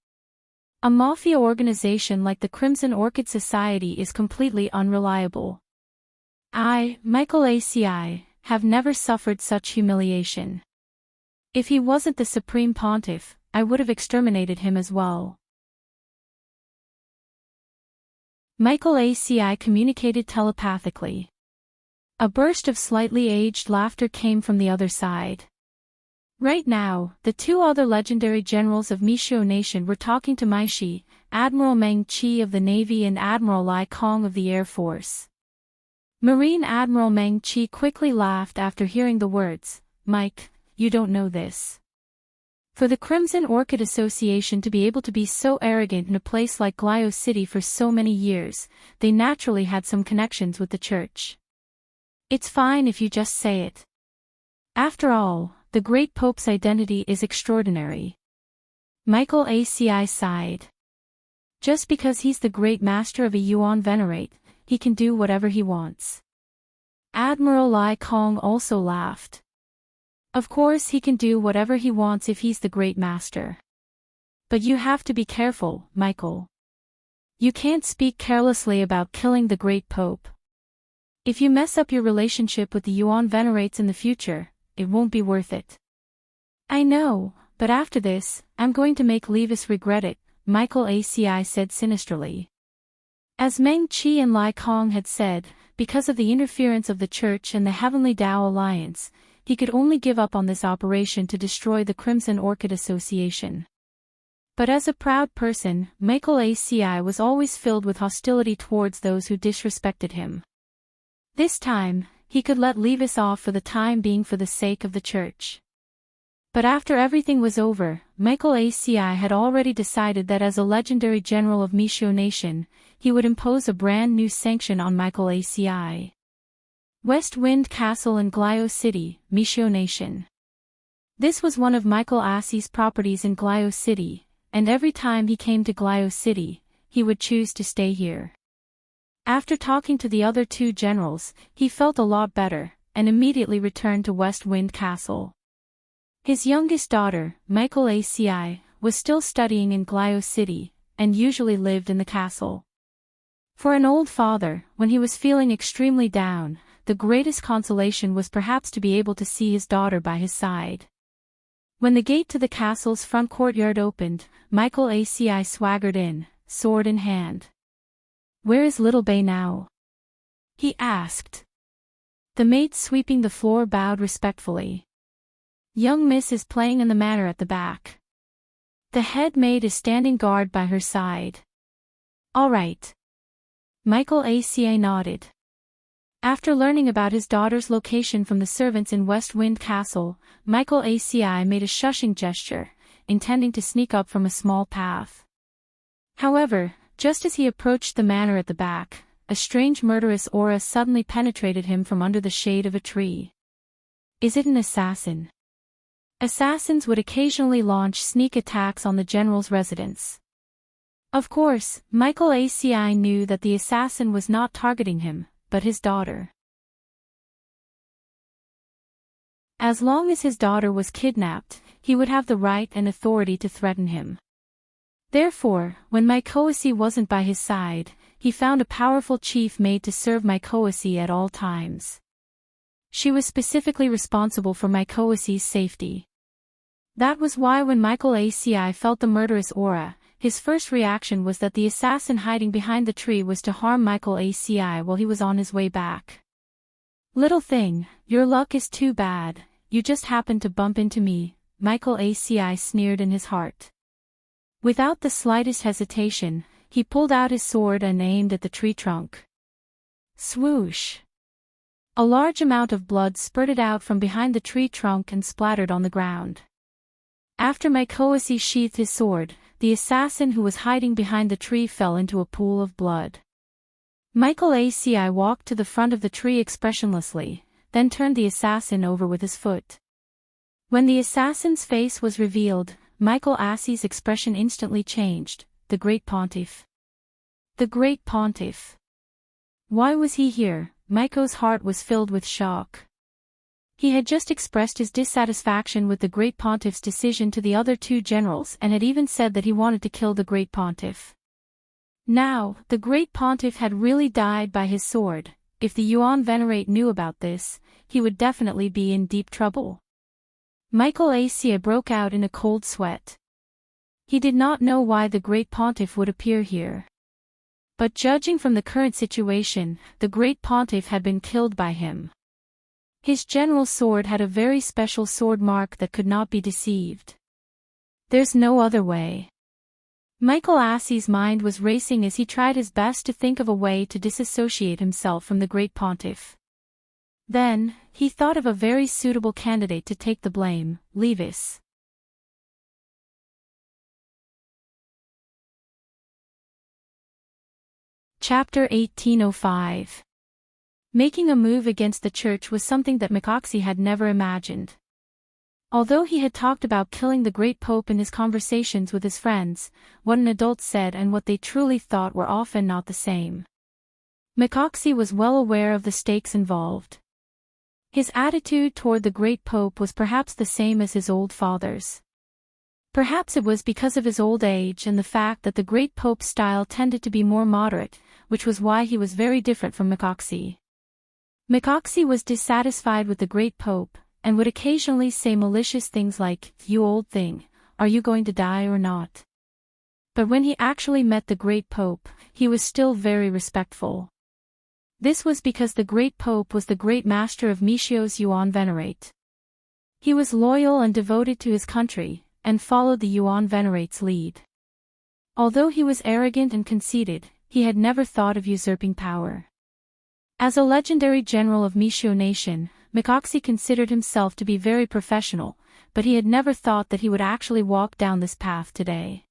A mafia organization like the Crimson Orchid Society is completely unreliable. I, Michael ACI, have never suffered such humiliation. If he wasn't the Supreme Pontiff, I would have exterminated him as well." Michael ACI communicated telepathically. A burst of slightly aged laughter came from the other side. Right now, the two other legendary generals of Mishio Nation were talking to Maishi, Admiral Meng Qi of the Navy and Admiral Lai Kong of the Air Force. Marine Admiral Meng Qi quickly laughed after hearing the words, "Mike, you don't know this." For the Crimson Orchid Association to be able to be so arrogant in a place like Glio City for so many years, they naturally had some connections with the Church. "It's fine if you just say it. After all, the great Pope's identity is extraordinary." Michael ACI sighed. "Just because he's the great master of a Yuan Venerate, he can do whatever he wants." Admiral Lai Kong also laughed. "Of course he can do whatever he wants if he's the great master. But you have to be careful, Michael. You can't speak carelessly about killing the great Pope. If you mess up your relationship with the Yuan Venerates in the future, it won't be worth it." "I know, but after this, I'm going to make Levis regret it," Michael ACI said sinisterly. As Meng Qi and Lai Kong had said, because of the interference of the Church and the Heavenly Dao Alliance, he could only give up on this operation to destroy the Crimson Orchid Association. But as a proud person, Michael ACI was always filled with hostility towards those who disrespected him. This time, he could let Levis off for the time being for the sake of the church. But after everything was over, Michael ACI had already decided that as a legendary general of Mishio Nation, he would impose a brand new sanction on Michael ACI. West Wind Castle in Glio City, Mishio Nation. This was one of Michael ACI's properties in Glio City, and every time he came to Glio City, he would choose to stay here. After talking to the other two generals, he felt a lot better, and immediately returned to West Wind Castle. His youngest daughter, Michael ACI, was still studying in Glio City, and usually lived in the castle. For an old father, when he was feeling extremely down, the greatest consolation was perhaps to be able to see his daughter by his side. When the gate to the castle's front courtyard opened, Michael ACI swaggered in, sword in hand. "Where is little Bay now?" he asked. The maid sweeping the floor bowed respectfully. "Young miss is playing in the manor at the back. The head maid is standing guard by her side." "All right." Michael ACA nodded. After learning about his daughter's location from the servants in West Wind Castle, Michael ACI made a shushing gesture, intending to sneak up from a small path. However, just as he approached the manor at the back, a strange murderous aura suddenly penetrated him from under the shade of a tree. "Is it an assassin?" Assassins would occasionally launch sneak attacks on the general's residence. Of course, Michael ACI knew that the assassin was not targeting him, but his daughter. As long as his daughter was kidnapped, he would have the right and authority to threaten him. Therefore, when Mikoasi wasn't by his side, he found a powerful chief maid to serve Mikoasi at all times. She was specifically responsible for Mikoasi's safety. That was why when Michael ACI felt the murderous aura, his first reaction was that the assassin hiding behind the tree was to harm Michael ACI while he was on his way back. "Little thing, your luck is too bad, you just happened to bump into me," Michael ACI sneered in his heart. Without the slightest hesitation, he pulled out his sword and aimed at the tree trunk. Swoosh! A large amount of blood spurted out from behind the tree trunk and splattered on the ground. After Mikoasi sheathed his sword, the assassin who was hiding behind the tree fell into a pool of blood. Michael ACI walked to the front of the tree expressionlessly, then turned the assassin over with his foot. When the assassin's face was revealed, Michael ACI's expression instantly changed. The Great Pontiff. The Great Pontiff. Why was he here? Michael's heart was filled with shock. He had just expressed his dissatisfaction with the Great Pontiff's decision to the other two generals and had even said that he wanted to kill the Great Pontiff. Now, the Great Pontiff had really died by his sword. If the Yuan Venerate knew about this, he would definitely be in deep trouble. Michael ACI broke out in a cold sweat. He did not know why the Great Pontiff would appear here. But judging from the current situation, the Great Pontiff had been killed by him. His general's sword had a very special sword mark that could not be deceived. There's no other way. Michael ACI's mind was racing as he tried his best to think of a way to disassociate himself from the Great Pontiff. Then, he thought of a very suitable candidate to take the blame, Levis. Chapter 1805. Making a move against the church was something that Mikoasi had never imagined. Although he had talked about killing the great pope in his conversations with his friends, what an adult said and what they truly thought were often not the same. Mikoasi was well aware of the stakes involved. His attitude toward the great pope was perhaps the same as his old father's. Perhaps it was because of his old age and the fact that the great pope's style tended to be more moderate, which was why he was very different from Mikoasi. Mikoasi was dissatisfied with the great pope, and would occasionally say malicious things like, "You old thing, are you going to die or not?" But when he actually met the great pope, he was still very respectful. This was because the great pope was the great master of Mishio's Yuan Venerate. He was loyal and devoted to his country, and followed the Yuan Venerate's lead. Although he was arrogant and conceited, he had never thought of usurping power. As a legendary general of Meishou Nation, Mikoxi considered himself to be very professional, but he had never thought that he would actually walk down this path today.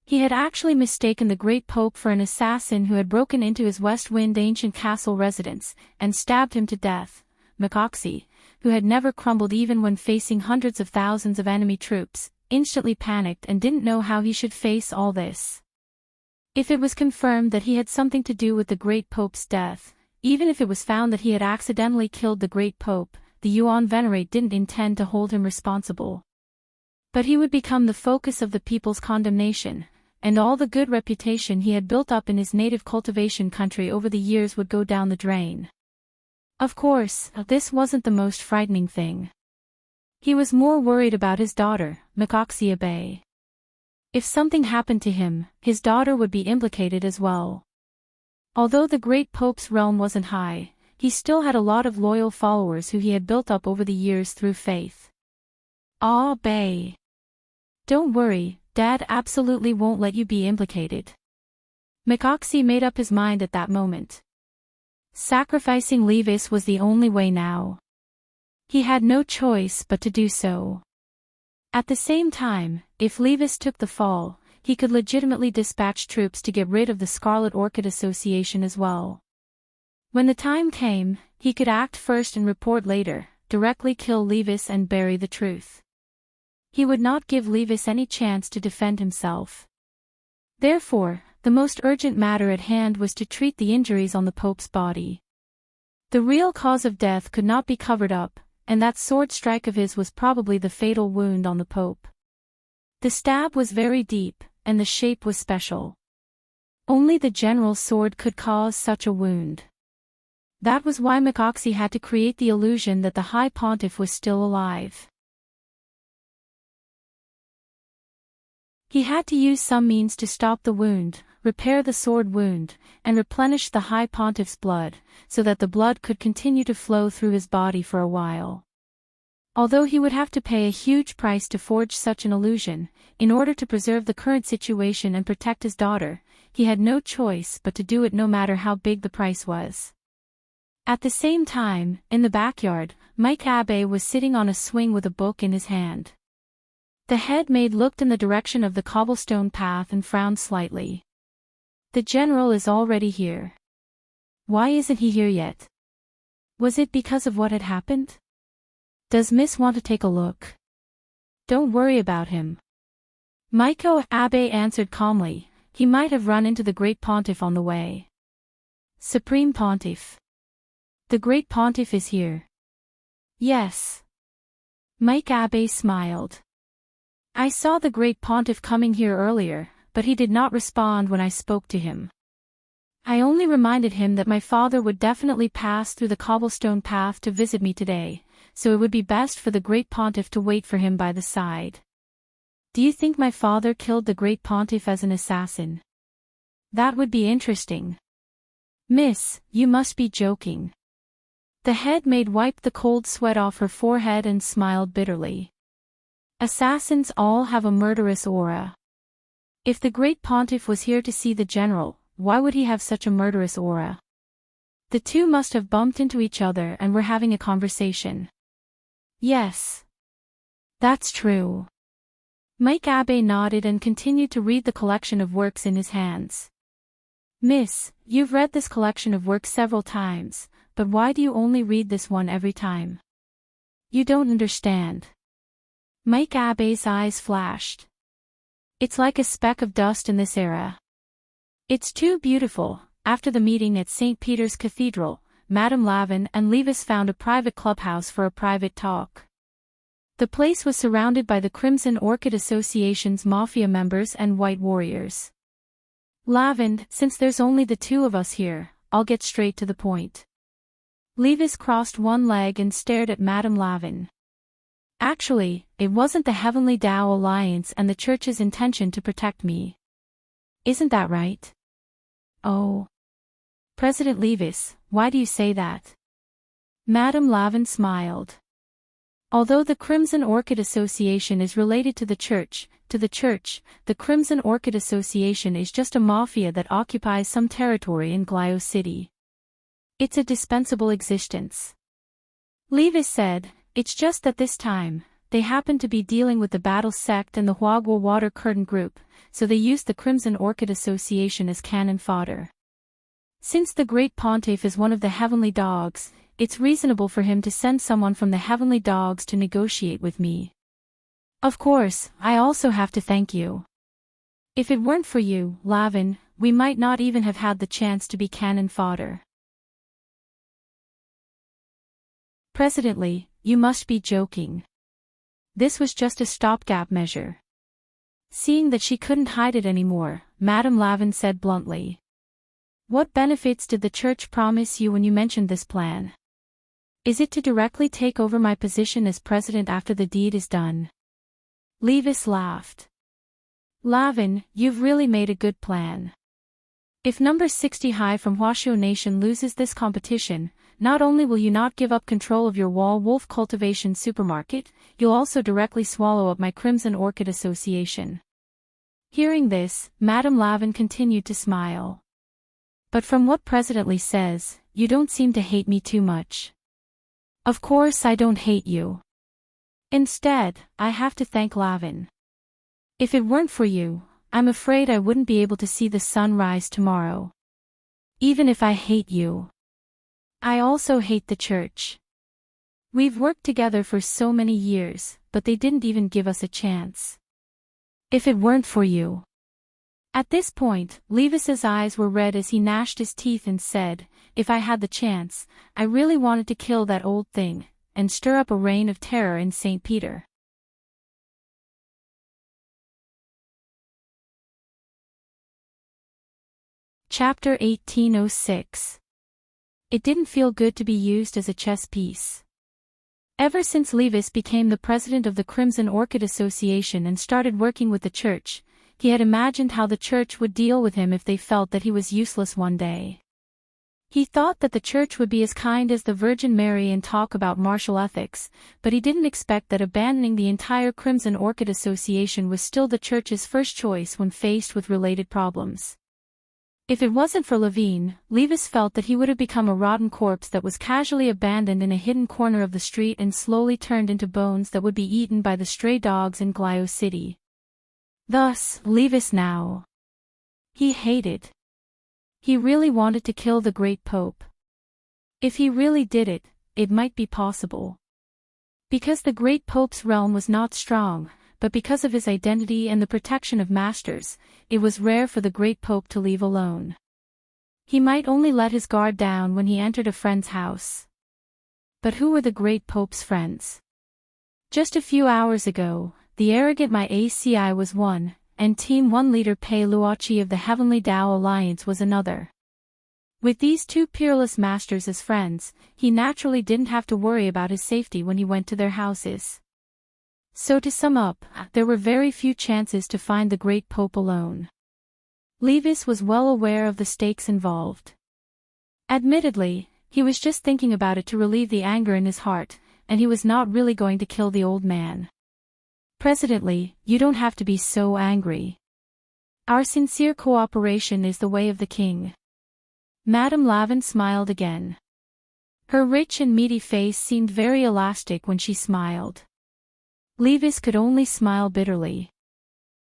He had actually mistaken the great Pope for an assassin who had broken into his West Wind ancient castle residence, and stabbed him to death. Mikoxi, who had never crumbled even when facing hundreds of thousands of enemy troops, instantly panicked and didn't know how he should face all this. If it was confirmed that he had something to do with the great Pope's death, even if it was found that he had accidentally killed the great Pope, the Yuan Venerate didn't intend to hold him responsible. But he would become the focus of the people's condemnation, and all the good reputation he had built up in his native cultivation country over the years would go down the drain. Of course, this wasn't the most frightening thing. He was more worried about his daughter, Mikoxi Abe. If something happened to him, his daughter would be implicated as well. Although the great Pope's realm wasn't high, he still had a lot of loyal followers who he had built up over the years through faith. Ah, Abe. Don't worry, Dad absolutely won't let you be implicated. Mikoxi made up his mind at that moment. Sacrificing Levis was the only way now. He had no choice but to do so. At the same time, if Levis took the fall, he could legitimately dispatch troops to get rid of the Scarlet Orchid Association as well. When the time came, he could act first and report later, directly kill Levis and bury the truth. He would not give Levis any chance to defend himself. Therefore, the most urgent matter at hand was to treat the injuries on the Pope's body. The real cause of death could not be covered up, and that sword strike of his was probably the fatal wound on the Pope. The stab was very deep, and the shape was special. Only the general's sword could cause such a wound. That was why Mikoxi had to create the illusion that the High Pontiff was still alive. He had to use some means to stop the wound, repair the sword wound, and replenish the High Pontiff's blood, so that the blood could continue to flow through his body for a while. Although he would have to pay a huge price to forge such an illusion, in order to preserve the current situation and protect his daughter, he had no choice but to do it no matter how big the price was. At the same time, in the backyard, Mike Abe was sitting on a swing with a book in his hand. The head maid looked in the direction of the cobblestone path and frowned slightly. The general is already here. Why isn't he here yet? Was it because of what had happened? Does Miss want to take a look? Don't worry about him. Maiko Abe answered calmly. He might have run into the Great Pontiff on the way. Supreme Pontiff. The Great Pontiff is here. Yes. Mike Abe smiled. I saw the Great Pontiff coming here earlier, but he did not respond when I spoke to him. I only reminded him that my father would definitely pass through the cobblestone path to visit me today, so it would be best for the Great Pontiff to wait for him by the side. Do you think my father killed the Great Pontiff as an assassin? That would be interesting. Miss, you must be joking. The head maid wiped the cold sweat off her forehead and smiled bitterly. Assassins all have a murderous aura. If the Great Pontiff was here to see the general, why would he have such a murderous aura? The two must have bumped into each other and were having a conversation. Yes. That's true. Mike Abe nodded and continued to read the collection of works in his hands. Miss, you've read this collection of works several times, but why do you only read this one every time? You don't understand. Mike Abe's eyes flashed. It's like a speck of dust in this era. It's too beautiful. After the meeting at St. Peter's Cathedral, Madame Lavin and Levis found a private clubhouse for a private talk. The place was surrounded by the Crimson Orchid Association's mafia members and white warriors. Lavin, since there's only the two of us here, I'll get straight to the point. Levis crossed one leg and stared at Madame Lavin. Actually, it wasn't the Heavenly Tao Alliance and the Church's intention to protect me. Isn't that right? Oh. President Levis, why do you say that? Madame Lavin smiled. Although the Crimson Orchid Association is related to the church, the Crimson Orchid Association is just a mafia that occupies some territory in Glio City. It's a dispensable existence. Levis said, it's just that this time, they happen to be dealing with the Battle Sect and the Huagua Water Curtain Group, so they used the Crimson Orchid Association as cannon fodder. Since the Great Pontiff is one of the Heavenly Dogs, it's reasonable for him to send someone from the Heavenly Dogs to negotiate with me. Of course, I also have to thank you. If it weren't for you, Lavin, we might not even have had the chance to be cannon fodder. Presidently, you must be joking. This was just a stopgap measure. Seeing that she couldn't hide it anymore, Madame Lavin said bluntly. What benefits did the church promise you when you mentioned this plan? Is it to directly take over my position as president after the deed is done? Levis laughed. Lavin, you've really made a good plan. If number 60 High from Huashuo Nation loses this competition, not only will you not give up control of your wall wolf cultivation supermarket, you'll also directly swallow up my Crimson Orchid Association. Hearing this, Madame Lavin continued to smile. But from what Presidently says, you don't seem to hate me too much. Of course I don't hate you. Instead, I have to thank Lavin. If it weren't for you, I'm afraid I wouldn't be able to see the sun rise tomorrow. Even if I hate you, I also hate the church. We've worked together for so many years, but they didn't even give us a chance. If it weren't for you. At this point, Levis's eyes were red as he gnashed his teeth and said, if I had the chance, I really wanted to kill that old thing, and stir up a reign of terror in St. Peter. Chapter 1806. It didn't feel good to be used as a chess piece. Ever since Levis became the president of the Crimson Orchid Association and started working with the church, he had imagined how the church would deal with him if they felt that he was useless one day. He thought that the church would be as kind as the Virgin Mary and talk about martial ethics, but he didn't expect that abandoning the entire Crimson Orchid Association was still the church's first choice when faced with related problems. If it wasn't for Levine, Levis felt that he would have become a rotten corpse that was casually abandoned in a hidden corner of the street and slowly turned into bones that would be eaten by the stray dogs in Glio City. Thus, Levis now. He hated. He really wanted to kill the great Pope. If he really did it, it might be possible. Because the great Pope's realm was not strong, but because of his identity and the protection of masters, it was rare for the great Pope to leave alone. He might only let his guard down when he entered a friend's house. But who were the great Pope's friends? Just a few hours ago, the arrogant My ACI was one, and Team 1 leader Pei Luochi of the Heavenly Tao Alliance was another. With these two peerless masters as friends, he naturally didn't have to worry about his safety when he went to their houses. So to sum up, there were very few chances to find the great Pope alone. Levis was well aware of the stakes involved. Admittedly, he was just thinking about it to relieve the anger in his heart, and he was not really going to kill the old man. Presidently, you don't have to be so angry. Our sincere cooperation is the way of the king. Madame Lavin smiled again. Her rich and meaty face seemed very elastic when she smiled. Levis could only smile bitterly.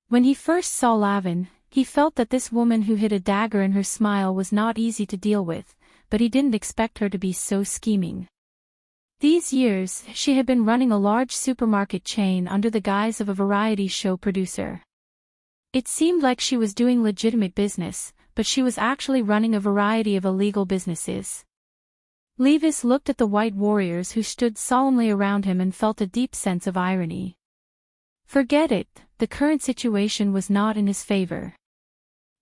When he first saw Lavin, he felt that this woman who hid a dagger in her smile was not easy to deal with, but he didn't expect her to be so scheming. These years, she had been running a large supermarket chain under the guise of a variety show producer. It seemed like she was doing legitimate business, but she was actually running a variety of illegal businesses. Levis looked at the white warriors who stood solemnly around him and felt a deep sense of irony. Forget it, the current situation was not in his favor.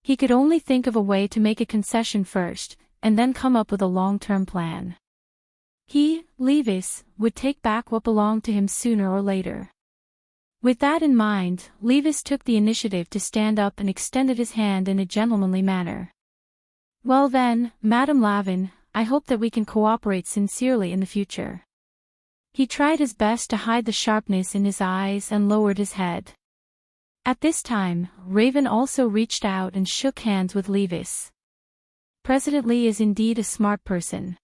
He could only think of a way to make a concession first, and then come up with a long-term plan. He, Levis, would take back what belonged to him sooner or later. With that in mind, Levis took the initiative to stand up and extended his hand in a gentlemanly manner. Well then, Madame Lavin, I hope that we can cooperate sincerely in the future. He tried his best to hide the sharpness in his eyes and lowered his head. At this time, Raven also reached out and shook hands with Levis. President Lee is indeed a smart person.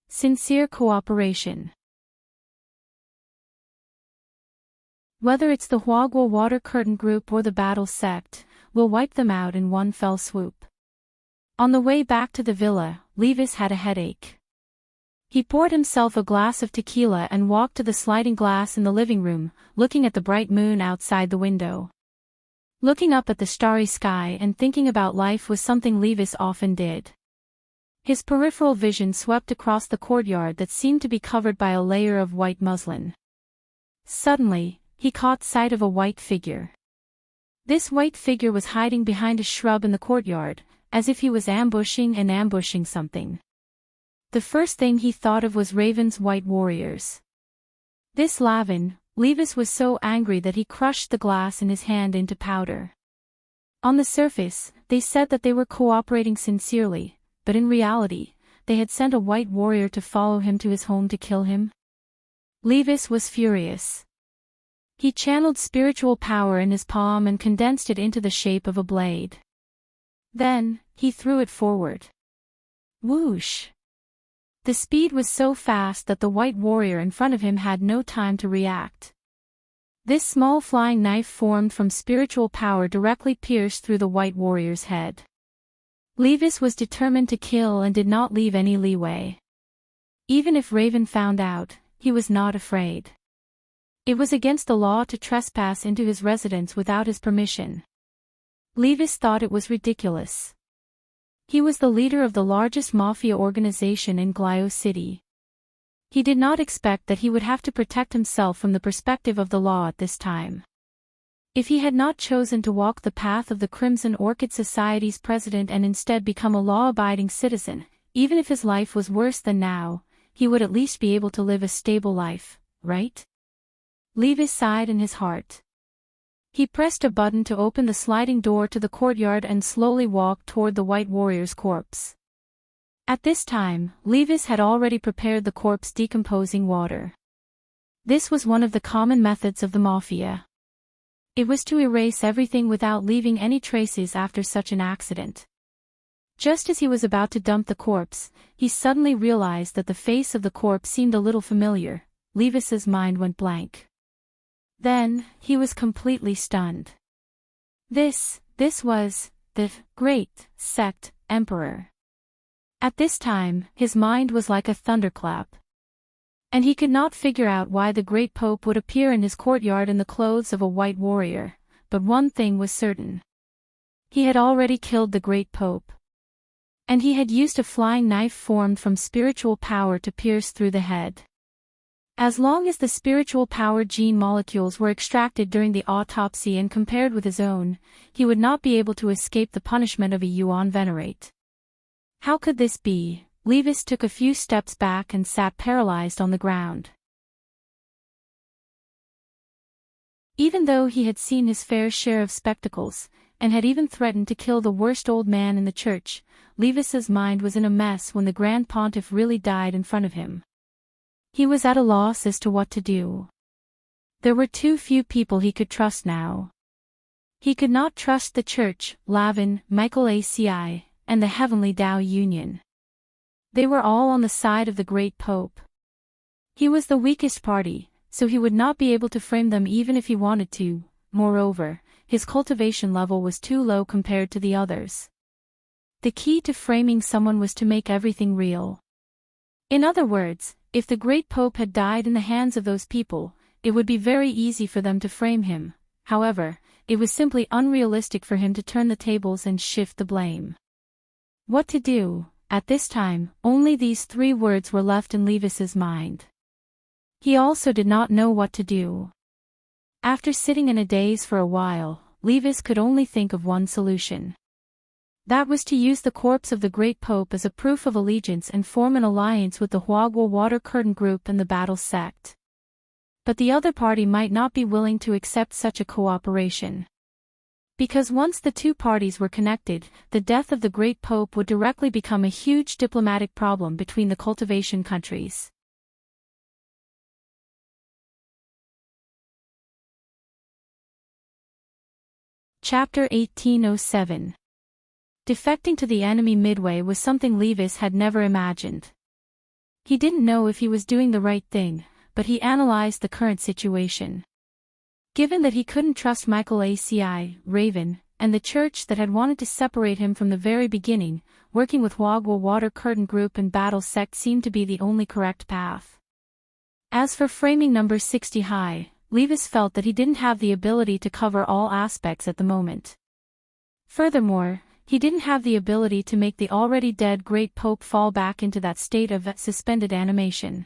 Sincere cooperation. Whether it's the Huagua Water Curtain Group or the Battle Sect, we'll wipe them out in one fell swoop. On the way back to the villa, Levis had a headache. He poured himself a glass of tequila and walked to the sliding glass in the living room, looking at the bright moon outside the window. Looking up at the starry sky and thinking about life was something Levis often did. His peripheral vision swept across the courtyard that seemed to be covered by a layer of white muslin. Suddenly, he caught sight of a white figure. This white figure was hiding behind a shrub in the courtyard, as if he was ambushing something. The first thing he thought of was Raven's white warriors. This Lavin, Levis was so angry that he crushed the glass in his hand into powder. On the surface, they said that they were cooperating sincerely, but in reality, they had sent a white warrior to follow him to his home to kill him. Levis was furious. He channeled spiritual power in his palm and condensed it into the shape of a blade. Then, he threw it forward. Whoosh! The speed was so fast that the white warrior in front of him had no time to react. This small flying knife formed from spiritual power directly pierced through the white warrior's head. Levis was determined to kill and did not leave any leeway. Even if Raven found out, he was not afraid. It was against the law to trespass into his residence without his permission. Levis thought it was ridiculous. He was the leader of the largest mafia organization in Glio City. He did not expect that he would have to protect himself from the perspective of the law at this time. If he had not chosen to walk the path of the Crimson Orchid Society's president and instead become a law-abiding citizen, even if his life was worse than now, he would at least be able to live a stable life, right? Levis sighed in his heart. He pressed a button to open the sliding door to the courtyard and slowly walked toward the white warrior's corpse. At this time, Levis had already prepared the corpse decomposing water. This was one of the common methods of the mafia. It was to erase everything without leaving any traces after such an accident. Just as he was about to dump the corpse, he suddenly realized that the face of the corpse seemed a little familiar. Levis's mind went blank. Then, he was completely stunned. This was the Great Sect Emperor. At this time, his mind was like a thunderclap. And he could not figure out why the Great Pope would appear in his courtyard in the clothes of a white warrior, but one thing was certain. He had already killed the Great Pope. And he had used a flying knife formed from spiritual power to pierce through the head. As long as the spiritual power gene molecules were extracted during the autopsy and compared with his own, he would not be able to escape the punishment of a Yuan Venerate. How could this be? Levis took a few steps back and sat paralyzed on the ground. Even though he had seen his fair share of spectacles, and had even threatened to kill the worst old man in the church, Levis's mind was in a mess when the Grand Pontiff really died in front of him. He was at a loss as to what to do. There were too few people he could trust now. He could not trust the Church, Lavin, Michael ACI, and the Heavenly Tao Union. They were all on the side of the Great Pope. He was the weakest party, so he would not be able to frame them even if he wanted to. Moreover, his cultivation level was too low compared to the others. The key to framing someone was to make everything real. In other words, if the Great Pope had died in the hands of those people, it would be very easy for them to frame him. However, it was simply unrealistic for him to turn the tables and shift the blame. What to do? At this time, only these three words were left in Levis's mind. He also did not know what to do. After sitting in a daze for a while, Levis could only think of one solution. That was to use the corpse of the Great Pope as a proof of allegiance and form an alliance with the Huagua Water Curtain Group and the Battle Sect. But the other party might not be willing to accept such a cooperation. Because once the two parties were connected, the death of the Great Pope would directly become a huge diplomatic problem between the cultivation countries. Chapter 1807. Defecting to the enemy midway was something Levis had never imagined. He didn't know if he was doing the right thing, but he analyzed the current situation. Given that he couldn't trust Michael ACI, Raven, and the church that had wanted to separate him from the very beginning, working with Wagwa Water Curtain Group and Battle Sect seemed to be the only correct path. As for framing number 60 high, Levis felt that he didn't have the ability to cover all aspects at the moment. Furthermore, he didn't have the ability to make the already dead Great Pope fall back into that state of suspended animation.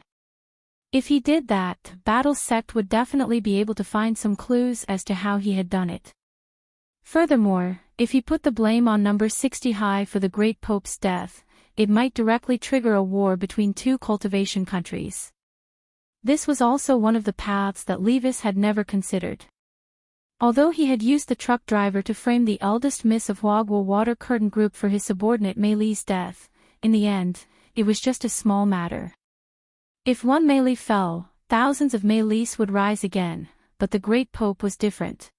If he did that, Battle Sect would definitely be able to find some clues as to how he had done it. Furthermore, if he put the blame on number 60 high for the Great Pope's death, it might directly trigger a war between two cultivation countries. This was also one of the paths that Levis had never considered. Although he had used the truck driver to frame the eldest miss of Wagwa Water Curtain Group for his subordinate Meilee's death, in the end, it was just a small matter. If one Meilee fell, thousands of Meilees would rise again, but the Great Pope was different.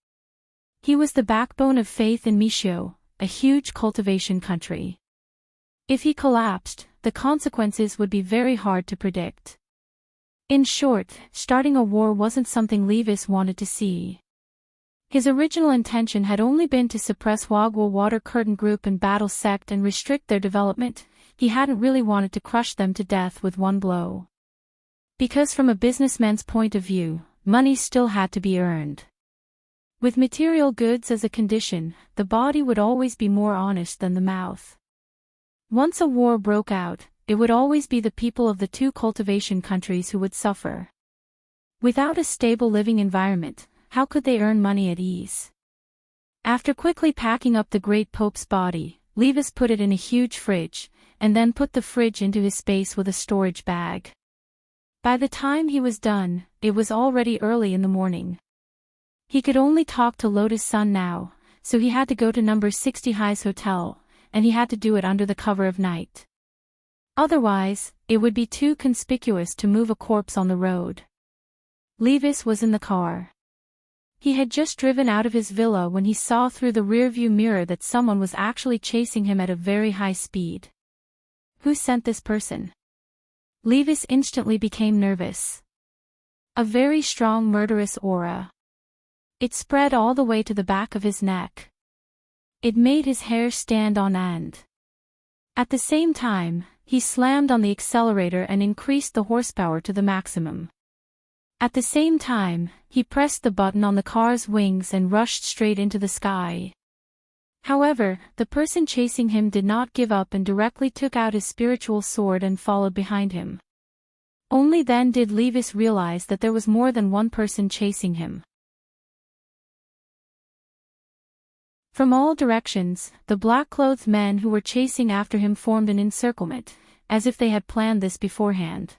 He was the backbone of faith in Mishio, a huge cultivation country. If he collapsed, the consequences would be very hard to predict. In short, starting a war wasn't something Levis wanted to see. His original intention had only been to suppress Wagwa Water Curtain Group and Battle Sect and restrict their development. He hadn't really wanted to crush them to death with one blow. Because from a businessman's point of view, money still had to be earned. With material goods as a condition, the body would always be more honest than the mouth. Once a war broke out, it would always be the people of the two cultivation countries who would suffer. Without a stable living environment, how could they earn money at ease? After quickly packing up the Great Pope's body, Levis put it in a huge fridge, and then put the fridge into his space with a storage bag. By the time he was done, it was already early in the morning. He could only talk to Lotus Sun now, so he had to go to number 60 High's hotel, and he had to do it under the cover of night. Otherwise, it would be too conspicuous to move a corpse on the road. Levis was in the car. He had just driven out of his villa when he saw through the rearview mirror that someone was actually chasing him at a very high speed. Who sent this person? Levis instantly became nervous. A very strong murderous aura. It spread all the way to the back of his neck. It made his hair stand on end. At the same time, he slammed on the accelerator and increased the horsepower to the maximum. At the same time, he pressed the button on the car's wings and rushed straight into the sky. However, the person chasing him did not give up and directly took out his spiritual sword and followed behind him. Only then did Levis realize that there was more than one person chasing him. From all directions, the black-clothed men who were chasing after him formed an encirclement, as if they had planned this beforehand.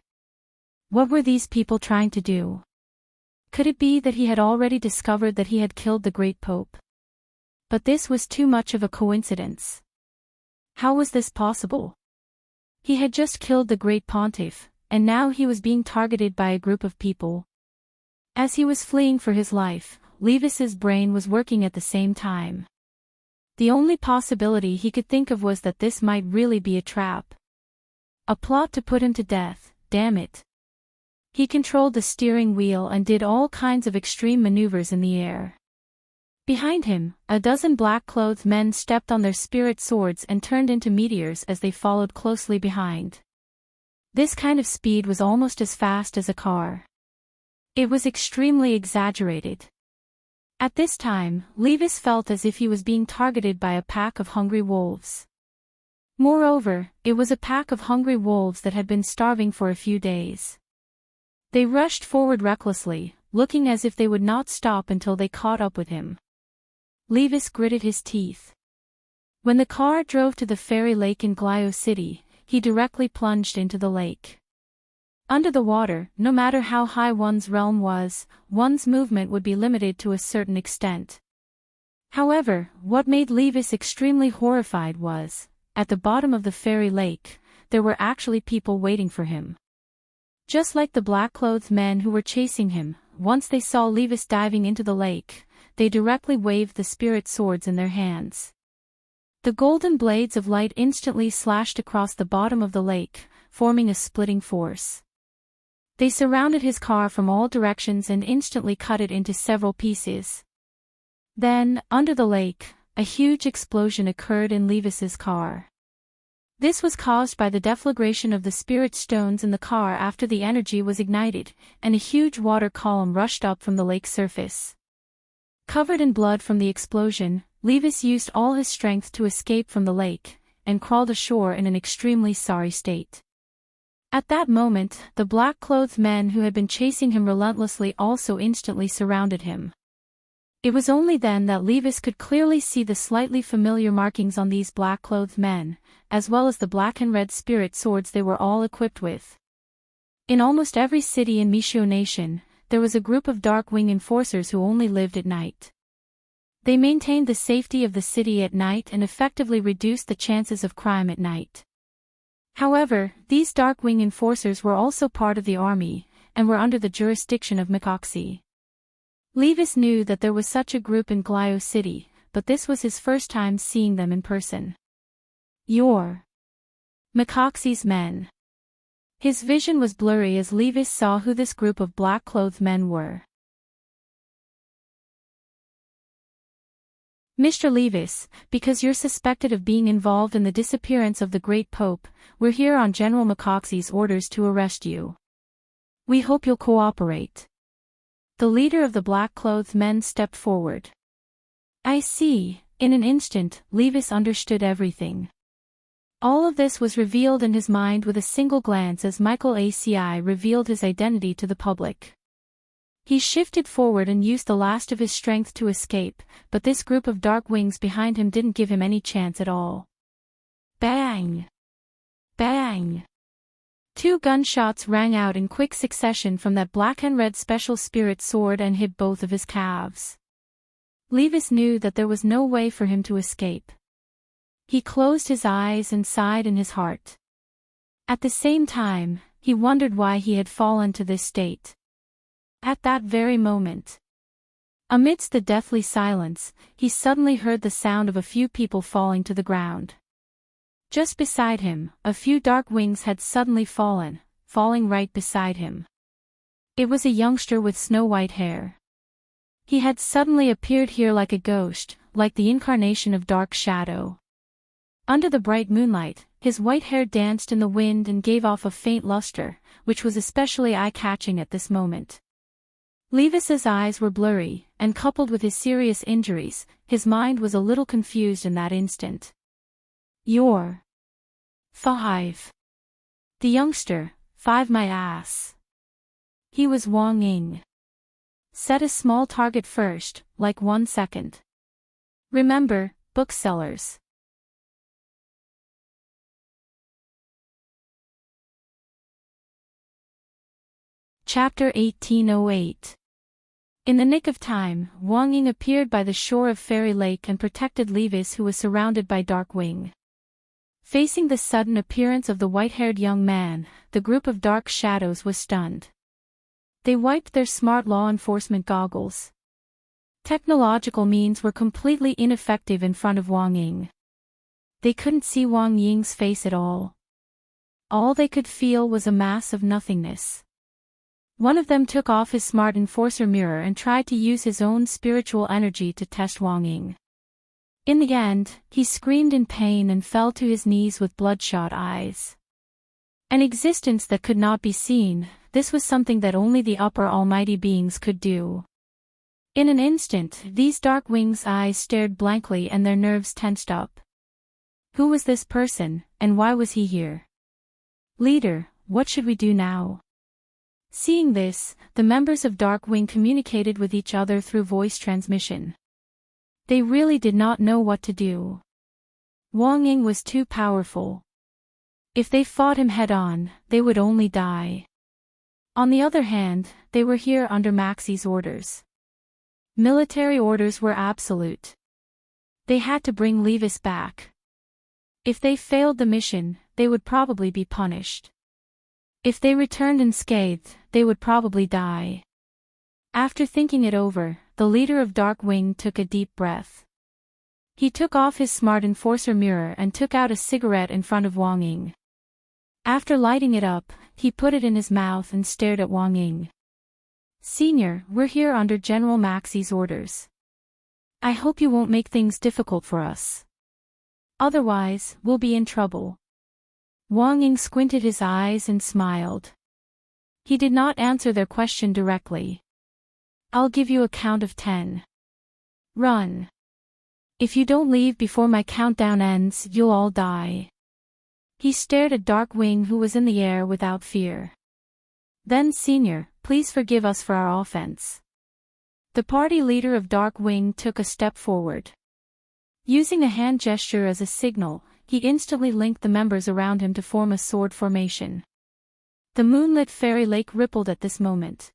What were these people trying to do? Could it be that he had already discovered that he had killed the Great Pope? But this was too much of a coincidence. How was this possible? He had just killed the Great Pontiff, and now he was being targeted by a group of people. As he was fleeing for his life, Levis's brain was working at the same time. The only possibility he could think of was that this might really be a trap. A plot to put him to death, damn it. He controlled the steering wheel and did all kinds of extreme maneuvers in the air. Behind him, a dozen black-clothed men stepped on their spirit swords and turned into meteors as they followed closely behind. This kind of speed was almost as fast as a car. It was extremely exaggerated. At this time, Levis felt as if he was being targeted by a pack of hungry wolves. Moreover, it was a pack of hungry wolves that had been starving for a few days. They rushed forward recklessly, looking as if they would not stop until they caught up with him. Levis gritted his teeth. When the car drove to the ferry lake in Glio City, he directly plunged into the lake. Under the water, no matter how high one's realm was, one's movement would be limited to a certain extent. However, what made Levis extremely horrified was, at the bottom of the fairy lake, there were actually people waiting for him. Just like the black-clothed men who were chasing him, once they saw Levis diving into the lake, they directly waved the spirit swords in their hands. The golden blades of light instantly slashed across the bottom of the lake, forming a splitting force. They surrounded his car from all directions and instantly cut it into several pieces. Then, under the lake, a huge explosion occurred in Levis's car. This was caused by the deflagration of the spirit stones in the car after the energy was ignited, and a huge water column rushed up from the lake's surface. Covered in blood from the explosion, Levis used all his strength to escape from the lake, and crawled ashore in an extremely sorry state. At that moment, the black-clothed men who had been chasing him relentlessly also instantly surrounded him. It was only then that Levis could clearly see the slightly familiar markings on these black-clothed men, as well as the black and red spirit swords they were all equipped with. In almost every city in Mishio Nation, there was a group of Dark Wing enforcers who only lived at night. They maintained the safety of the city at night and effectively reduced the chances of crime at night. However, these Dark Wing enforcers were also part of the army, and were under the jurisdiction of Mikoxi. Levis knew that there was such a group in Glio City, but this was his first time seeing them in person. "You're Mikoxi's men." His vision was blurry as Levis saw who this group of black-clothed men were. "Mr. Levis, because you're suspected of being involved in the disappearance of the Great Pope, we're here on General Mikoxi's orders to arrest you. We hope you'll cooperate." The leader of the black-clothed men stepped forward. "I see." In an instant, Levis understood everything. All of this was revealed in his mind with a single glance as Michael ACI revealed his identity to the public. He shifted forward and used the last of his strength to escape, but this group of dark wings behind him didn't give him any chance at all. Bang! Bang! 2 gunshots rang out in quick succession from that black and red special spirit sword and hit both of his calves. Levis knew that there was no way for him to escape. He closed his eyes and sighed in his heart. At the same time, he wondered why he had fallen to this state. At that very moment, amidst the deathly silence, he suddenly heard the sound of a few people falling to the ground. Just beside him, a few dark wings had suddenly fallen right beside him. It was a youngster with snow-white hair. He had suddenly appeared here like a ghost, like the incarnation of dark shadow. Under the bright moonlight, his white hair danced in the wind and gave off a faint luster, which was especially eye-catching at this moment. Levis's eyes were blurry, and coupled with his serious injuries, his mind was a little confused in that instant. "You're 5. The youngster, 5 my ass." He was Wang Ying. "Set a small target first, like 1 second. Remember, booksellers." Chapter 1808. In the nick of time, Wang Ying appeared by the shore of Fairy Lake and protected Levis, who was surrounded by Dark Wing. Facing the sudden appearance of the white-haired young man, the group of dark shadows was stunned. They wiped their smart law enforcement goggles. Technological means were completely ineffective in front of Wang Ying. They couldn't see Wang Ying's face at all. All they could feel was a mass of nothingness. One of them took off his smart enforcer mirror and tried to use his own spiritual energy to test Wang Ying. In the end, he screamed in pain and fell to his knees with bloodshot eyes. An existence that could not be seen, this was something that only the upper almighty beings could do. In an instant, these dark wings' eyes stared blankly and their nerves tensed up. Who was this person, and why was he here? "Leader, what should we do now?" Seeing this, the members of Dark Wing communicated with each other through voice transmission. They really did not know what to do. Wang Ying was too powerful. If they fought him head-on, they would only die. On the other hand, they were here under Maxi's orders. Military orders were absolute. They had to bring Levis back. If they failed the mission, they would probably be punished. If they returned unscathed, they would probably die. After thinking it over, the leader of Dark Wing took a deep breath. He took off his smart enforcer mirror and took out a cigarette in front of Wang Ying. After lighting it up, he put it in his mouth and stared at Wang Ying. "Senior, we're here under General Maxey's orders. I hope you won't make things difficult for us. Otherwise, we'll be in trouble." Wang Ying squinted his eyes and smiled. He did not answer their question directly. "I'll give you a count of 10. Run. If you don't leave before my countdown ends, you'll all die." He stared at Dark Wing, who was in the air without fear. "Then, Senior, please forgive us for our offense." The party leader of Dark Wing took a step forward. Using a hand gesture as a signal, he instantly linked the members around him to form a sword formation. The moonlit fairy lake rippled at this moment.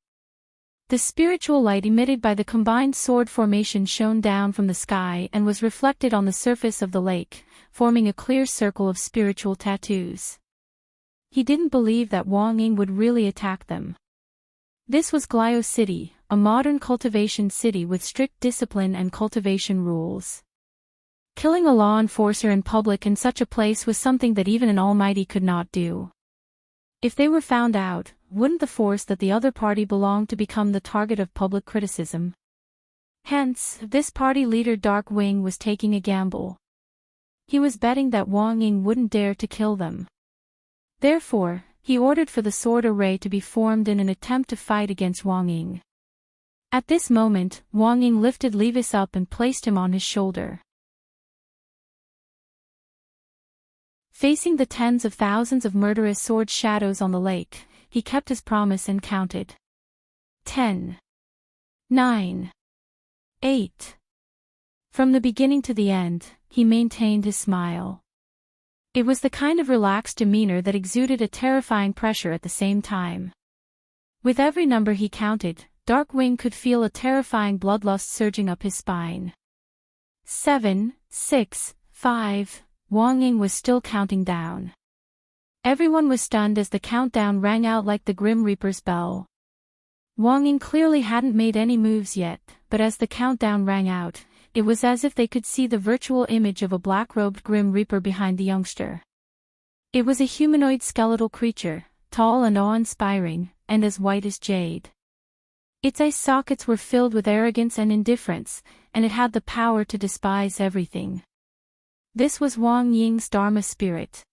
The spiritual light emitted by the combined sword formation shone down from the sky and was reflected on the surface of the lake, forming a clear circle of spiritual tattoos. He didn't believe that Wang Ying would really attack them. This was Glio City, a modern cultivation city with strict discipline and cultivation rules. Killing a law enforcer in public in such a place was something that even an almighty could not do. If they were found out, wouldn't the force that the other party belonged to become the target of public criticism? Hence, this party leader Dark Wing was taking a gamble. He was betting that Wang Ying wouldn't dare to kill them. Therefore, he ordered for the sword array to be formed in an attempt to fight against Wang Ying. At this moment, Wang Ying lifted Levis up and placed him on his shoulder. Facing the tens of thousands of murderous sword shadows on the lake, he kept his promise and counted. 10. 9. 8. From the beginning to the end, he maintained his smile. It was the kind of relaxed demeanor that exuded a terrifying pressure at the same time. With every number he counted, Dark Wing could feel a terrifying bloodlust surging up his spine. 7, 6, 5. Wang Ying was still counting down. Everyone was stunned as the countdown rang out like the Grim Reaper's bell. Wang Ying clearly hadn't made any moves yet, but as the countdown rang out, it was as if they could see the virtual image of a black-robed Grim Reaper behind the youngster. It was a humanoid skeletal creature, tall and awe-inspiring, and as white as jade. Its eye sockets were filled with arrogance and indifference, and it had the power to despise everything. This was Wang Ying's Dharma spirit.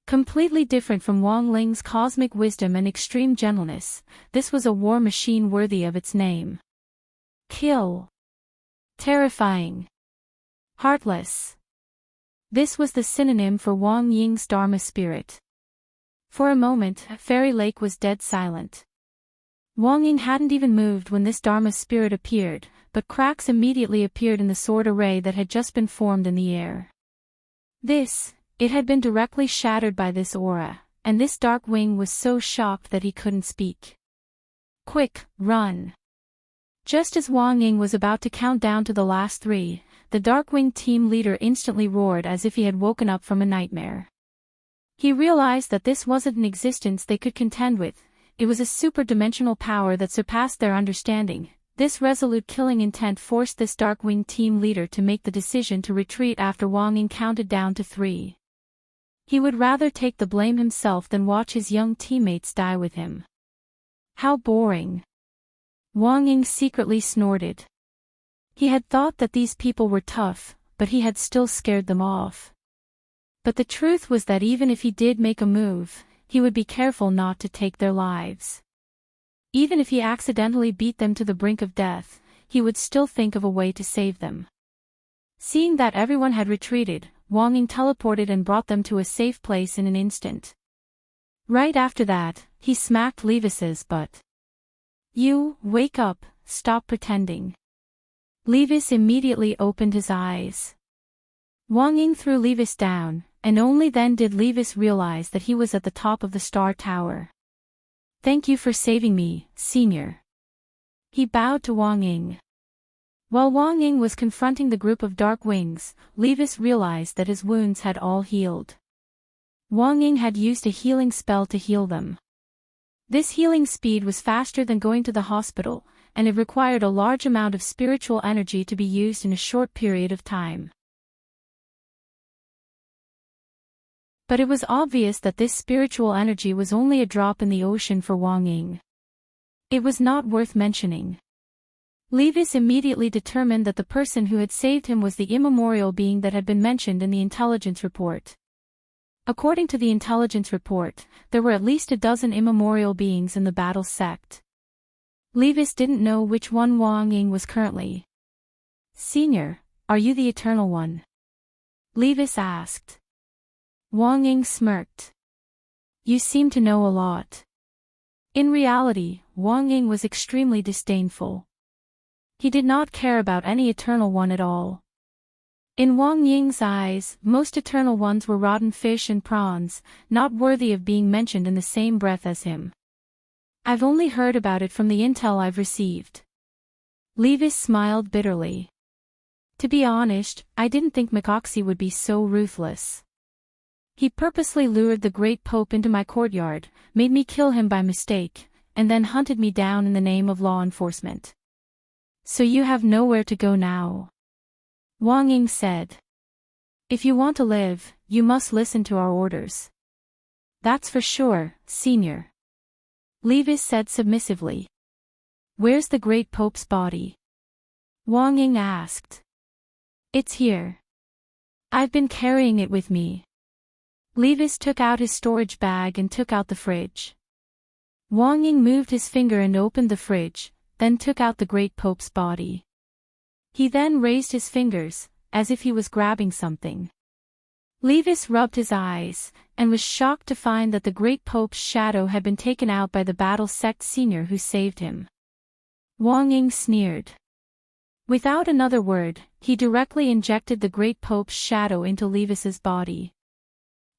Completely different from Wang Ling's cosmic wisdom and extreme gentleness, this was a war machine worthy of its name. Kill. Terrifying. Heartless. This was the synonym for Wang Ying's Dharma spirit. For a moment, Fairy Lake was dead silent. Wang Ying hadn't even moved when this Dharma spirit appeared, but cracks immediately appeared in the sword array that had just been formed in the air. It had been directly shattered by this aura, and this Dark Wing was so shocked that he couldn't speak. "Quick, run." Just as Wang Ying was about to count down to the last 3, the Darkwing team leader instantly roared as if he had woken up from a nightmare. He realized that this wasn't an existence they could contend with, it was a super-dimensional power that surpassed their understanding. This resolute killing intent forced this Darkwing team leader to make the decision to retreat after Wang Ying counted down to 3. He would rather take the blame himself than watch his young teammates die with him. How boring. Wang Ying secretly snorted. He had thought that these people were tough, but he had still scared them off. But the truth was that even if he did make a move, he would be careful not to take their lives. Even if he accidentally beat them to the brink of death, he would still think of a way to save them. Seeing that everyone had retreated, Wang Ying teleported and brought them to a safe place in an instant. Right after that, he smacked Levis's butt. "You, wake up, stop pretending." Levis immediately opened his eyes. Wang Ying threw Levis down, and only then did Levis realize that he was at the top of the Star Tower. "Thank you for saving me, Senior." He bowed to Wang Ying. While Wang Ying was confronting the group of Dark Wings, Levis realized that his wounds had all healed. Wang Ying had used a healing spell to heal them. This healing speed was faster than going to the hospital, and it required a large amount of spiritual energy to be used in a short period of time. But it was obvious that this spiritual energy was only a drop in the ocean for Wang Ying. It was not worth mentioning. Levis immediately determined that the person who had saved him was the immemorial being that had been mentioned in the intelligence report. According to the intelligence report, there were at least a dozen immemorial beings in the battle sect. Levis didn't know which one Wang Ying was currently. "Senior, are you the Eternal One?" Levis asked. Wang Ying smirked. "You seem to know a lot." In reality, Wang Ying was extremely disdainful. He did not care about any Eternal One at all. In Wang Ying's eyes, most Eternal Ones were rotten fish and prawns, not worthy of being mentioned in the same breath as him. "I've only heard about it from the intel I've received." Levis smiled bitterly. "To be honest, I didn't think Mikoxi would be so ruthless. He purposely lured the great Pope into my courtyard, made me kill him by mistake, and then hunted me down in the name of law enforcement. So you have nowhere to go now," Wang Ying said. "If you want to live, you must listen to our orders." "That's for sure, Senior," Levis said submissively. "Where's the great Pope's body?" Wang Ying asked. "It's here. I've been carrying it with me." Levis took out his storage bag and took out the fridge. Wang Ying moved his finger and opened the fridge, then took out the great Pope's body. He then raised his fingers, as if he was grabbing something. Levis rubbed his eyes, and was shocked to find that the great Pope's shadow had been taken out by the battle sect senior who saved him. Wang Ying sneered. Without another word, he directly injected the great Pope's shadow into Levis's body.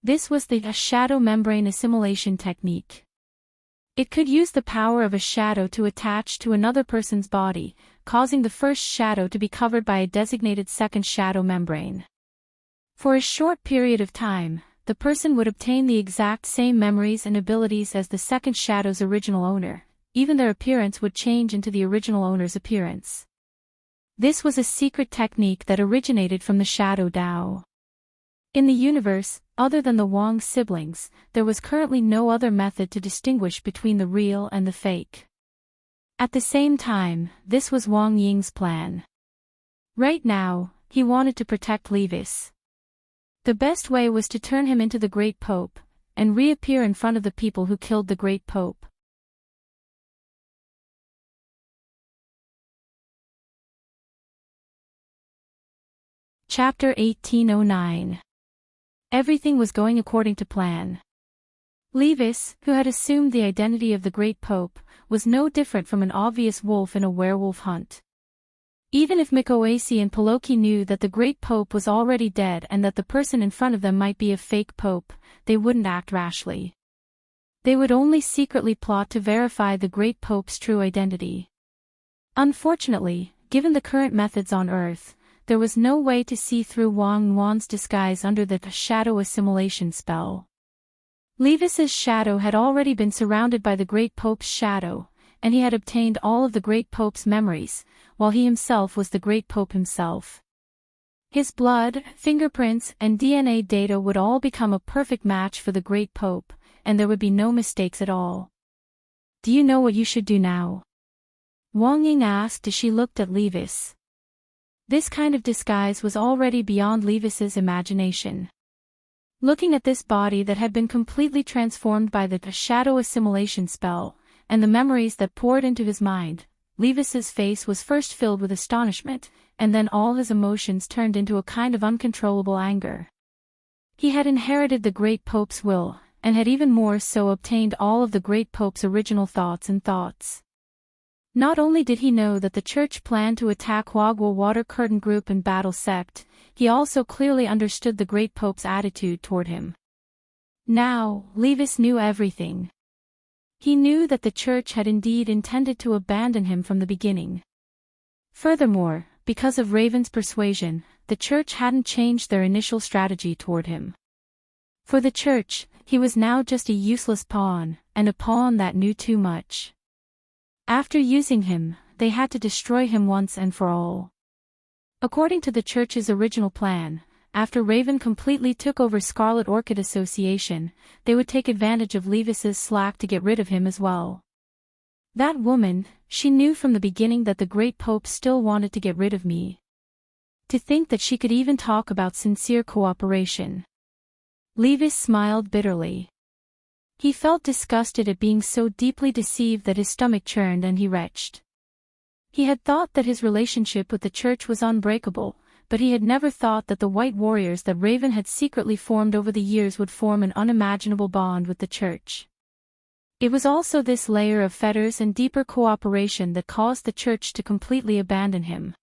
This was the shadow membrane assimilation technique. It could use the power of a shadow to attach to another person's body, causing the first shadow to be covered by a designated second shadow membrane. For a short period of time, the person would obtain the exact same memories and abilities as the second shadow's original owner, even their appearance would change into the original owner's appearance. This was a secret technique that originated from the Shadow Dao. In the universe, other than the Wang siblings, there was currently no other method to distinguish between the real and the fake. At the same time, this was Wang Ying's plan. Right now, he wanted to protect Levis. The best way was to turn him into the Great Pope, and reappear in front of the people who killed the Great Pope. Chapter 1809. Everything was going according to plan. Levis, who had assumed the identity of the Great Pope, was no different from an obvious wolf in a werewolf hunt. Even if Mikoasi and Poloki knew that the Great Pope was already dead and that the person in front of them might be a fake pope, they wouldn't act rashly. They would only secretly plot to verify the Great Pope's true identity. Unfortunately, given the current methods on Earth, there was no way to see through Wang Yuan's disguise under the shadow assimilation spell. Levis's shadow had already been surrounded by the Great Pope's shadow, and he had obtained all of the Great Pope's memories, while he himself was the Great Pope himself. His blood, fingerprints, and DNA data would all become a perfect match for the Great Pope, and there would be no mistakes at all. "Do you know what you should do now?" Wang Ying asked as she looked at Levis. This kind of disguise was already beyond Levis's imagination. Looking at this body that had been completely transformed by the shadow assimilation spell, and the memories that poured into his mind, Levis's face was first filled with astonishment, and then all his emotions turned into a kind of uncontrollable anger. He had inherited the Great Pope's will, and had even more so obtained all of the Great Pope's original thoughts and thoughts. Not only did he know that the church planned to attack Huaguo Water Curtain Group and Battle Sect, he also clearly understood the Great Pope's attitude toward him. Now, Levis knew everything. He knew that the church had indeed intended to abandon him from the beginning. Furthermore, because of Raven's persuasion, the church hadn't changed their initial strategy toward him. For the church, he was now just a useless pawn, and a pawn that knew too much. After using him, they had to destroy him once and for all. According to the church's original plan, after Raven completely took over Scarlet Orchid Association, they would take advantage of Levis's slack to get rid of him as well. That woman, she knew from the beginning that the great Pope still wanted to get rid of me. To think that she could even talk about sincere cooperation. Levis smiled bitterly. He felt disgusted at being so deeply deceived that his stomach churned and he retched. He had thought that his relationship with the church was unbreakable, but he had never thought that the White Warriors that Raven had secretly formed over the years would form an unimaginable bond with the church. It was also this layer of fetters and deeper cooperation that caused the church to completely abandon him.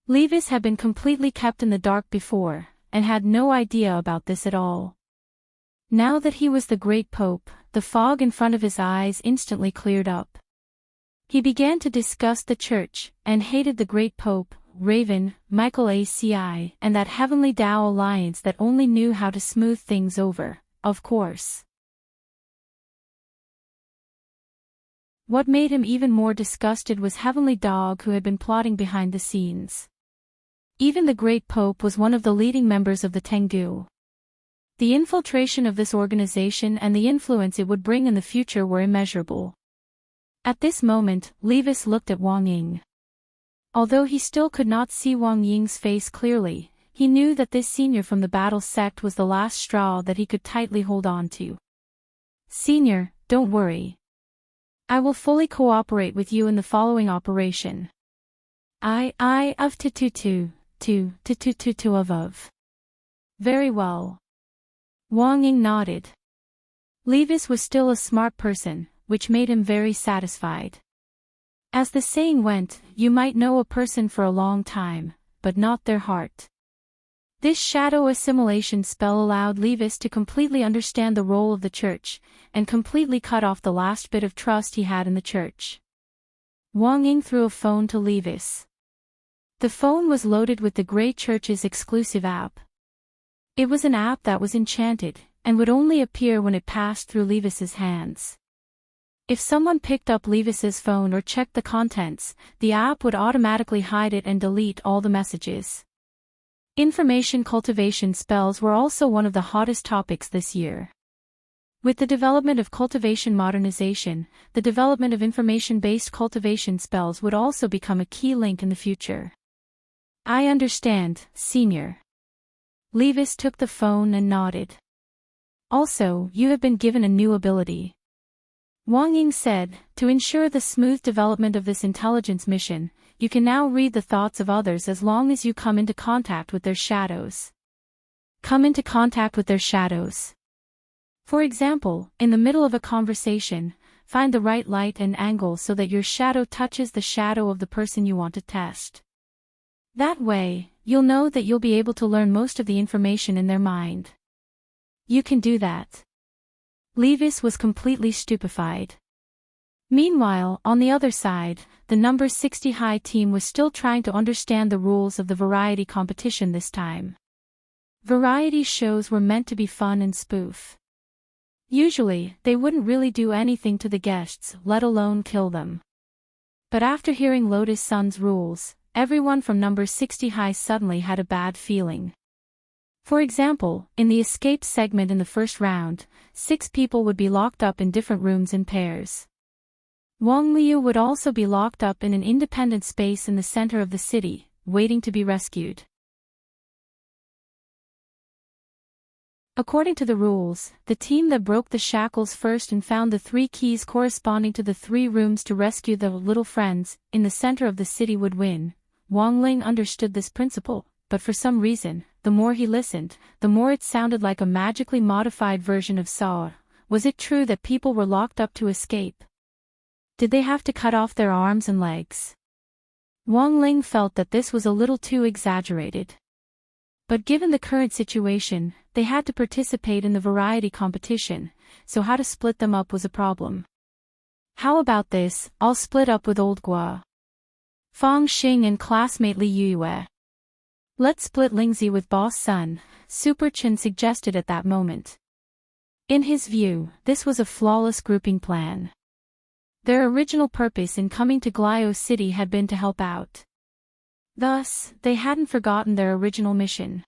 Levis had been completely kept in the dark before, and had no idea about this at all. Now that he was the great Pope, the fog in front of his eyes instantly cleared up. He began to disgust the church, and hated the great Pope, Raven, Michael ACI, and that heavenly Tao alliance that only knew how to smooth things over, of course. What made him even more disgusted was Heavenly Dog, who had been plotting behind the scenes. Even the great Pope was one of the leading members of the Tengu. The infiltration of this organization and the influence it would bring in the future were immeasurable. At this moment, Levis looked at Wang Ying. Although he still could not see Wang Ying's face clearly, he knew that this senior from the battle sect was the last straw that he could tightly hold on to. Senior, don't worry. I will fully cooperate with you in the following operation. I of to of. Very well. Wang Ying nodded. Levis was still a smart person, which made him very satisfied. As the saying went, you might know a person for a long time, but not their heart. This shadow assimilation spell allowed Levis to completely understand the role of the church, and completely cut off the last bit of trust he had in the church. Wang Ying threw a phone to Levis. The phone was loaded with the Grey Church's exclusive app. It was an app that was enchanted, and would only appear when it passed through Levis's hands. If someone picked up Levis's phone or checked the contents, the app would automatically hide it and delete all the messages. Information cultivation spells were also one of the hottest topics this year. With the development of cultivation modernization, the development of information-based cultivation spells would also become a key link in the future. I understand, Senior. Levis took the phone and nodded. Also, you have been given a new ability. Wang Ying said, to ensure the smooth development of this intelligence mission, you can now read the thoughts of others as long as you come into contact with their shadows. Come into contact with their shadows. For example, in the middle of a conversation, find the right light and angle so that your shadow touches the shadow of the person you want to test. That way, you'll know that you'll be able to learn most of the information in their mind. You can do that. Levis was completely stupefied. Meanwhile, on the other side, the number 60 high team was still trying to understand the rules of the variety competition this time. Variety shows were meant to be fun and spoof. Usually, they wouldn't really do anything to the guests, let alone kill them. But after hearing Lotus Sun's rules, everyone from number 60 high suddenly had a bad feeling. For example, in the escape segment in the first round, 6 people would be locked up in different rooms in pairs. Wang Liu would also be locked up in an independent space in the center of the city, waiting to be rescued. According to the rules, the team that broke the shackles first and found the 3 keys corresponding to the 3 rooms to rescue the little friends in the center of the city would win. Wang Ling understood this principle, but for some reason, the more he listened, the more it sounded like a magically modified version of Saw. Was it true that people were locked up to escape? Did they have to cut off their arms and legs? Wang Ling felt that this was a little too exaggerated. But given the current situation, they had to participate in the variety competition, so how to split them up was a problem. How about this, I'll split up with Old Gua. Fang Xing and classmate Li Yue. Let's split Lingzi with Boss Sun, Super Chen suggested at that moment. In his view, this was a flawless grouping plan. Their original purpose in coming to Glio City had been to help out. Thus, they hadn't forgotten their original mission.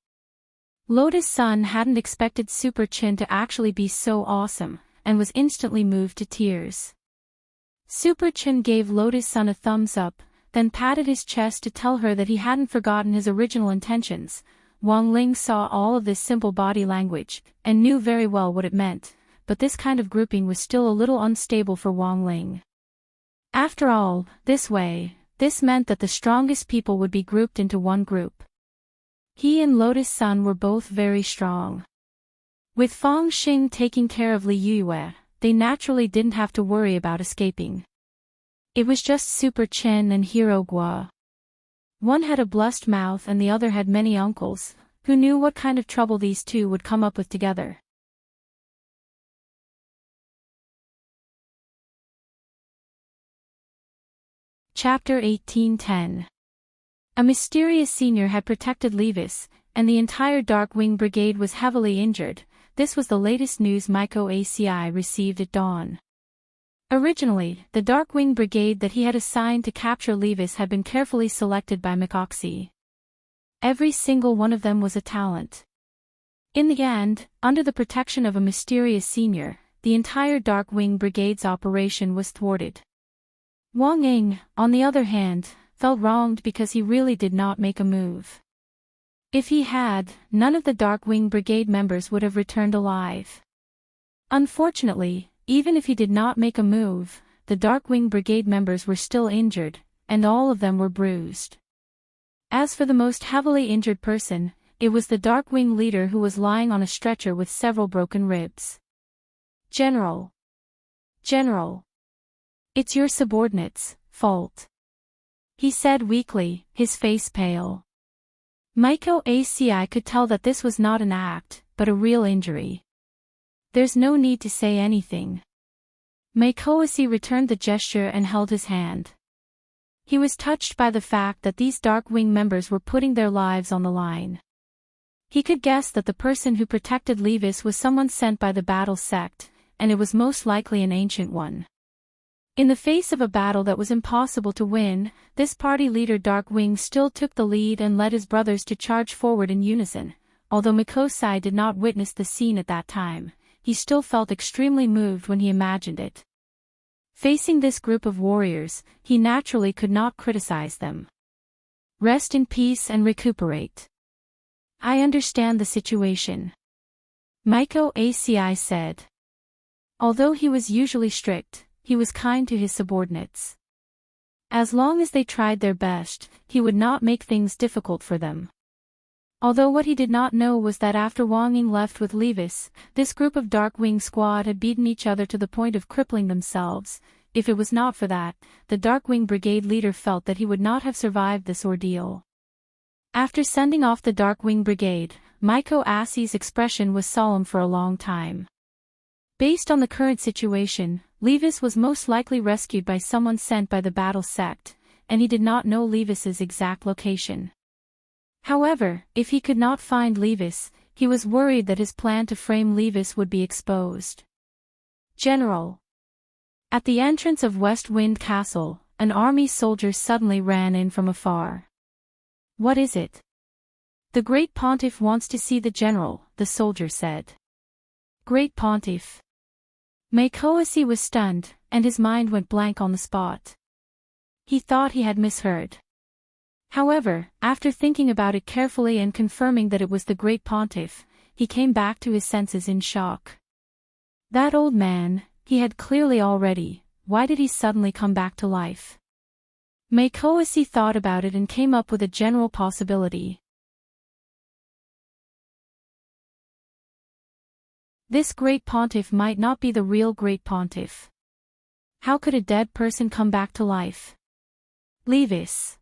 Lotus Sun hadn't expected Super Chin to actually be so awesome, and was instantly moved to tears. Super Chin gave Lotus Sun a thumbs up, then patted his chest to tell her that he hadn't forgotten his original intentions. Wang Ling saw all of this simple body language, and knew very well what it meant, but this kind of grouping was still a little unstable for Wang Ling. After all, this meant that the strongest people would be grouped into one group. He and Lotus Sun were both very strong. With Fang Xing taking care of Li Yue, they naturally didn't have to worry about escaping. It was just Super Chen and Hero Gua. One had a blessed mouth and the other had many uncles, who knew what kind of trouble these two would come up with together. Chapter 1810. A mysterious senior had protected Levis, and the entire Dark Wing Brigade was heavily injured. This was the latest news Maiko ACI received at dawn. Originally, the Dark Wing Brigade that he had assigned to capture Levis had been carefully selected by McOxy. Every single one of them was a talent. In the end, under the protection of a mysterious senior, the entire Dark Wing Brigade's operation was thwarted. Wang Ying, on the other hand, felt wronged because he really did not make a move. If he had, none of the Dark Wing Brigade members would have returned alive. Unfortunately, even if he did not make a move, the Dark Wing Brigade members were still injured, and all of them were bruised. As for the most heavily injured person, it was the Dark Wing leader who was lying on a stretcher with several broken ribs. General. It's your subordinates' fault, he said weakly, his face pale. Maiko ACI could tell that this was not an act, but a real injury. There's no need to say anything. Maikoasi returned the gesture and held his hand. He was touched by the fact that these Dark Wing members were putting their lives on the line. He could guess that the person who protected Levis was someone sent by the battle sect, and it was most likely an ancient one. In the face of a battle that was impossible to win, this party leader Dark Wing still took the lead and led his brothers to charge forward in unison. Although Mikosai did not witness the scene at that time, he still felt extremely moved when he imagined it. Facing this group of warriors, he naturally could not criticize them. Rest in peace and recuperate. I understand the situation, Maiko ACI said. Although he was usually strict, he was kind to his subordinates. As long as they tried their best, he would not make things difficult for them. Although what he did not know was that after Wang Ying left with Levis, this group of Dark Wing squad had beaten each other to the point of crippling themselves. If it was not for that, the Dark Wing Brigade leader felt that he would not have survived this ordeal. After sending off the Dark Wing Brigade, Maiko ACI's expression was solemn for a long time. Based on the current situation, Levis was most likely rescued by someone sent by the battle sect, and he did not know Levis's exact location. However, if he could not find Levis, he was worried that his plan to frame Levis would be exposed. General. At the entrance of West Wind Castle, an army soldier suddenly ran in from afar. What is it? The Great Pontiff wants to see the general, the soldier said. Great Pontiff. Maikoasi was stunned, and his mind went blank on the spot. He thought he had misheard. However, after thinking about it carefully and confirming that it was the Great Pontiff, he came back to his senses in shock. That old man, he had clearly already, why did he suddenly come back to life? Maikoasi thought about it and came up with a general possibility. This Great Pontiff might not be the real Great Pontiff. How could a dead person come back to life? Levis.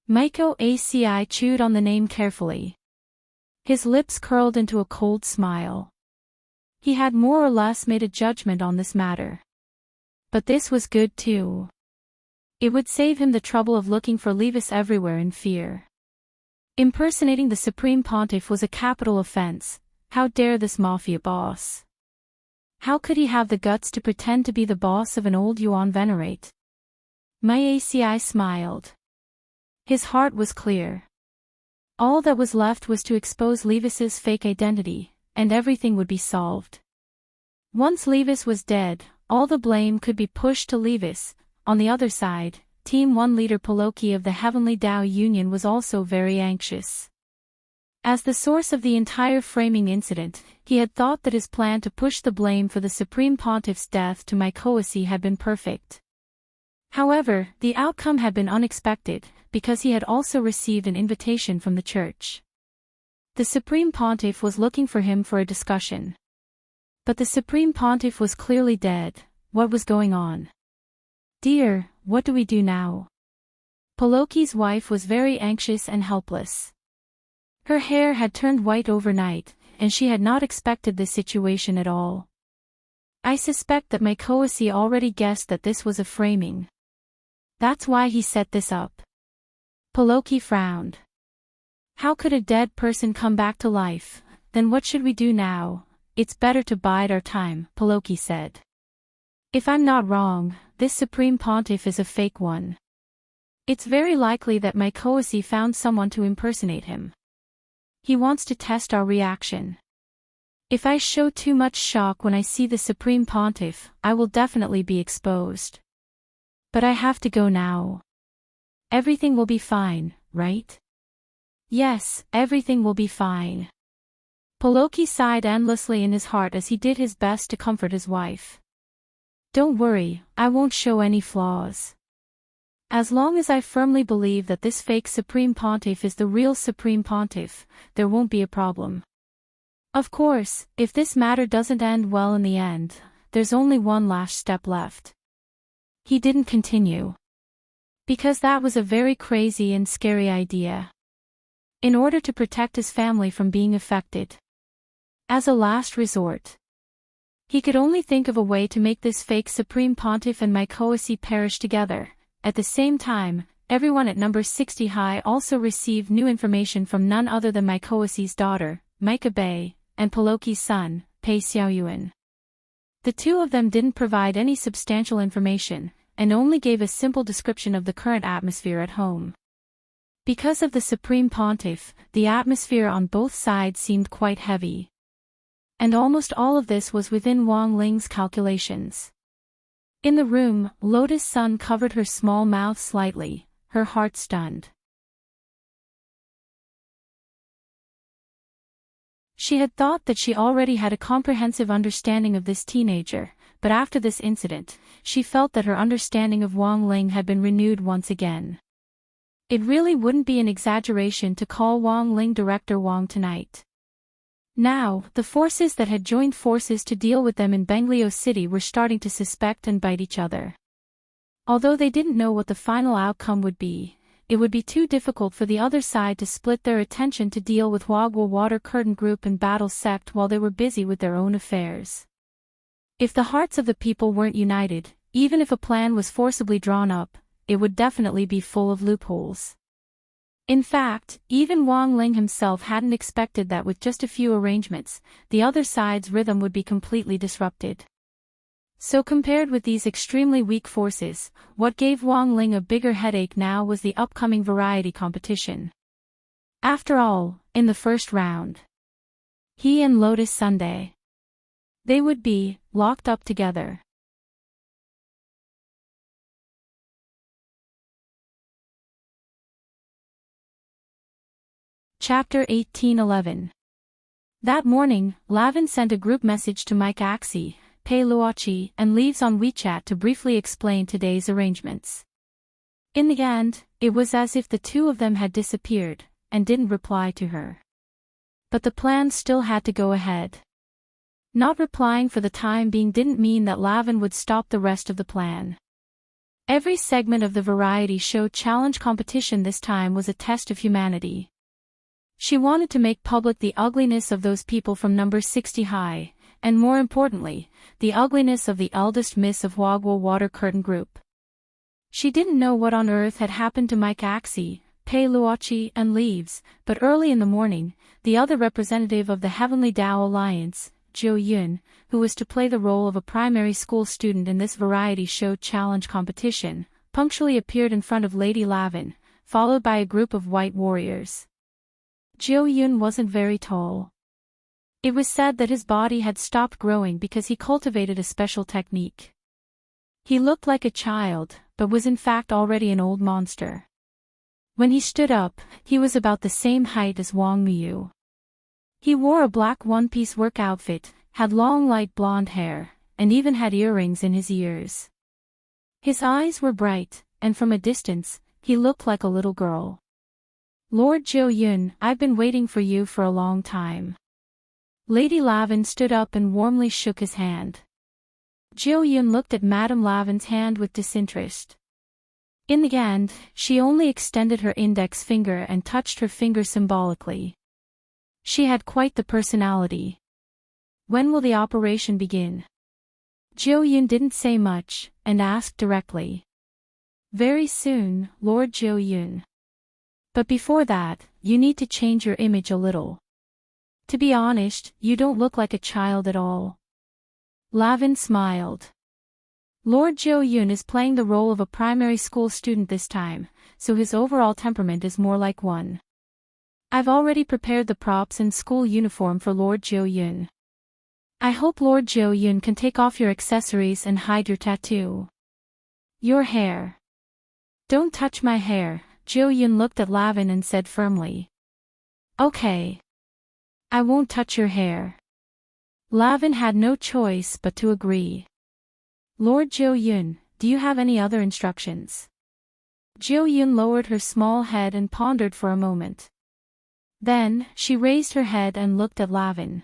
Maiko ACI chewed on the name carefully. His lips curled into a cold smile. He had more or less made a judgment on this matter. But this was good too. It would save him the trouble of looking for Levis everywhere in fear. Impersonating the Supreme Pontiff was a capital offense. How dare this mafia boss? How could he have the guts to pretend to be the boss of an old Yuan venerate? My ACI smiled. His heart was clear. All that was left was to expose Levis's fake identity, and everything would be solved. Once Levis was dead, all the blame could be pushed to Levis. On the other side, Team 1 leader Poloki of the Heavenly Tao Union was also very anxious. As the source of the entire framing incident, he had thought that his plan to push the blame for the Supreme Pontiff's death to Mykoasi had been perfect. However, the outcome had been unexpected, because he had also received an invitation from the church. The Supreme Pontiff was looking for him for a discussion. But the Supreme Pontiff was clearly dead. What was going on? Dear, what do we do now? Poloki's wife was very anxious and helpless. Her hair had turned white overnight, and she had not expected this situation at all. I suspect that Mykoasi already guessed that this was a framing. That's why he set this up. Poloki frowned. How could a dead person come back to life? Then what should we do now? It's better to bide our time, Poloki said. If I'm not wrong, this Supreme Pontiff is a fake one. It's very likely that Mykoasi found someone to impersonate him. He wants to test our reaction. If I show too much shock when I see the Supreme Pontiff, I will definitely be exposed. But I have to go now. Everything will be fine, right? Yes, everything will be fine. Poloki sighed endlessly in his heart as he did his best to comfort his wife. Don't worry, I won't show any flaws. As long as I firmly believe that this fake Supreme Pontiff is the real Supreme Pontiff, there won't be a problem. Of course, if this matter doesn't end well in the end, there's only one last step left. He didn't continue. Because that was a very crazy and scary idea. In order to protect his family from being affected. As a last resort. He could only think of a way to make this fake Supreme Pontiff and Mykoasi perish together. At the same time, everyone at number 60 high also received new information from none other than Mykoasi's daughter, Micah Bay, and Poloki's son, Pei Xiaoyuan. The two of them didn't provide any substantial information, and only gave a simple description of the current atmosphere at home. Because of the Supreme Pontiff, the atmosphere on both sides seemed quite heavy. And almost all of this was within Wang Ling's calculations. In the room, Lotus Sun covered her small mouth slightly, her heart stunned. She had thought that she already had a comprehensive understanding of this teenager, but after this incident, she felt that her understanding of Wang Ling had been renewed once again. It really wouldn't be an exaggeration to call Wang Ling Director Wang tonight. Now, the forces that had joined forces to deal with them in Benglio City were starting to suspect and bite each other. Although they didn't know what the final outcome would be, it would be too difficult for the other side to split their attention to deal with Huaguo Water Curtain Group and Battle Sect while they were busy with their own affairs. If the hearts of the people weren't united, even if a plan was forcibly drawn up, it would definitely be full of loopholes. In fact, even Wang Ling himself hadn't expected that with just a few arrangements, the other side's rhythm would be completely disrupted. So compared with these extremely weak forces, what gave Wang Ling a bigger headache now was the upcoming variety competition. After all, in the first round, he and Lotus Sunday, they would be locked up together. Chapter 1811. That morning, Lavin sent a group message to Mike Axie, Pei Luochi, and Leaves on WeChat to briefly explain today's arrangements. In the end, it was as if the two of them had disappeared, and didn't reply to her. But the plan still had to go ahead. Not replying for the time being didn't mean that Lavin would stop the rest of the plan. Every segment of the variety show challenge competition this time was a test of humanity. She wanted to make public the ugliness of those people from number 60 high, and more importantly, the ugliness of the eldest miss of Huaguo Water Curtain Group. She didn't know what on earth had happened to Mike Axie, Pei Luochi, and Leaves, but early in the morning, the other representative of the Heavenly Tao Alliance, Jo-yoon, who was to play the role of a primary school student in this variety show challenge competition, punctually appeared in front of Lady Lavin, followed by a group of white warriors. Jo-yoon wasn't very tall. It was said that his body had stopped growing because he cultivated a special technique. He looked like a child, but was in fact already an old monster. When he stood up, he was about the same height as Wang Miyu. He wore a black one-piece work outfit, had long light blonde hair, and even had earrings in his ears. His eyes were bright, and from a distance, he looked like a little girl. "Lord Jo-yoon, I've been waiting for you for a long time." Lady Lavin stood up and warmly shook his hand. Jo-yoon looked at Madame Lavin's hand with disinterest. In the end, she only extended her index finger and touched her finger symbolically. She had quite the personality. "When will the operation begin?" Jo-yoon didn't say much, and asked directly. "Very soon, Lord Jo-yoon. But before that, you need to change your image a little. To be honest, you don't look like a child at all." Lavin smiled. "Lord Jo-yoon is playing the role of a primary school student this time, so his overall temperament is more like one. I've already prepared the props and school uniform for Lord Jo-yoon. I hope Lord Jo-yoon can take off your accessories and hide your tattoo. Your hair. Don't touch my hair," Jo-yoon looked at Lavin and said firmly. "Okay. I won't touch your hair." Lavin had no choice but to agree. "Lord Jo-yoon, do you have any other instructions?" Jo-yoon lowered her small head and pondered for a moment. Then, she raised her head and looked at Lavin.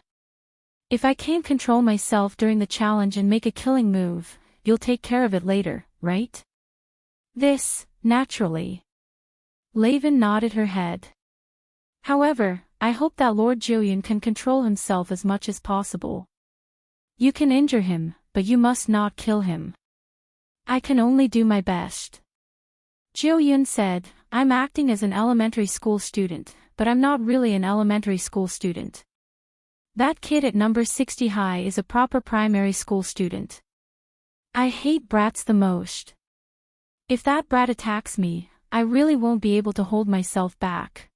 "If I can't control myself during the challenge and make a killing move, you'll take care of it later, right?" "This, naturally." Lavin nodded her head. "However, I hope that Lord Jo-yoon can control himself as much as possible. You can injure him, but you must not kill him." "I can only do my best." Jo-yoon said, "I'm acting as an elementary school student, but I'm not really an elementary school student. That kid at number 60 high is a proper primary school student. I hate brats the most. If that brat attacks me, I really won't be able to hold myself back."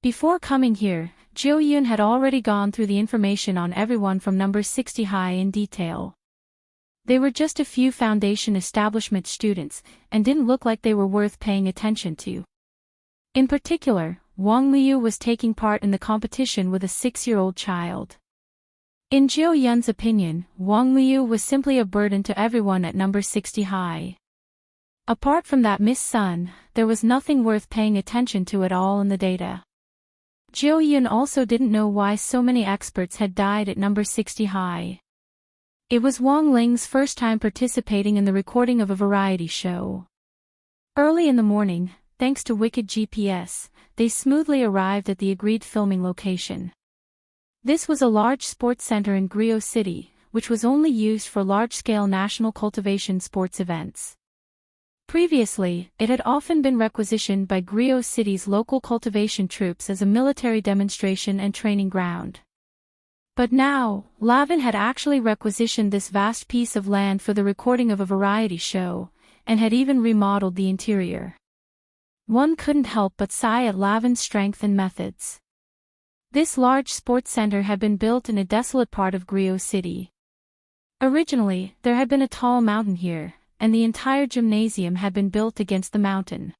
Before coming here, Jo-yoon had already gone through the information on everyone from number 60 high in detail. They were just a few foundation establishment students, and didn't look like they were worth paying attention to. In particular, Wang Miyu was taking part in the competition with a 6-year-old child. In Jo-yoon's opinion, Wang Miyu was simply a burden to everyone at number 60 high. Apart from that Miss Sun, there was nothing worth paying attention to at all in the data. Jo-yoon also didn't know why so many experts had died at number 60 high. It was Wang Ling's first time participating in the recording of a variety show. Early in the morning, thanks to Wicked GPS, they smoothly arrived at the agreed filming location. This was a large sports center in Grio City, which was only used for large-scale national cultivation sports events. Previously, it had often been requisitioned by Grio City's local cultivation troops as a military demonstration and training ground. But now, Lavin had actually requisitioned this vast piece of land for the recording of a variety show, and had even remodeled the interior. One couldn't help but sigh at Lavin's strength and methods. This large sports center had been built in a desolate part of Grio City. Originally, there had been a tall mountain here, and the entire gymnasium had been built against the mountain.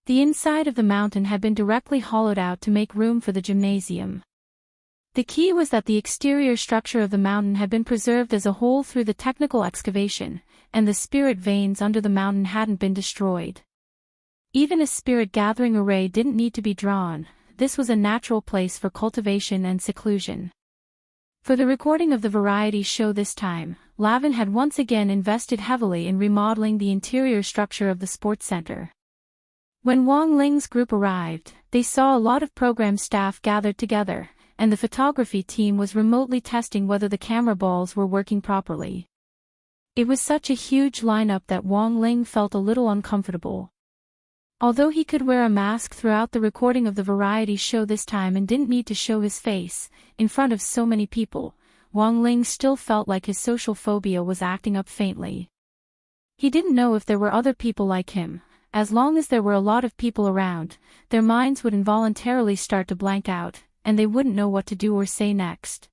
The inside of the mountain had been directly hollowed out to make room for the gymnasium. The key was that the exterior structure of the mountain had been preserved as a whole through the technical excavation, and the spirit veins under the mountain hadn't been destroyed. Even a spirit gathering array didn't need to be drawn. This was a natural place for cultivation and seclusion. For the recording of the variety show this time, Lavin had once again invested heavily in remodeling the interior structure of the sports center. When Wang Ling's group arrived, they saw a lot of program staff gathered together, and the photography team was remotely testing whether the camera balls were working properly. It was such a huge lineup that Wang Ling felt a little uncomfortable. Although he could wear a mask throughout the recording of the variety show this time and didn't need to show his face in front of so many people, Wang Ling still felt like his social phobia was acting up faintly. He didn't know if there were other people like him. As long as there were a lot of people around, their minds would involuntarily start to blank out, and they wouldn't know what to do or say next.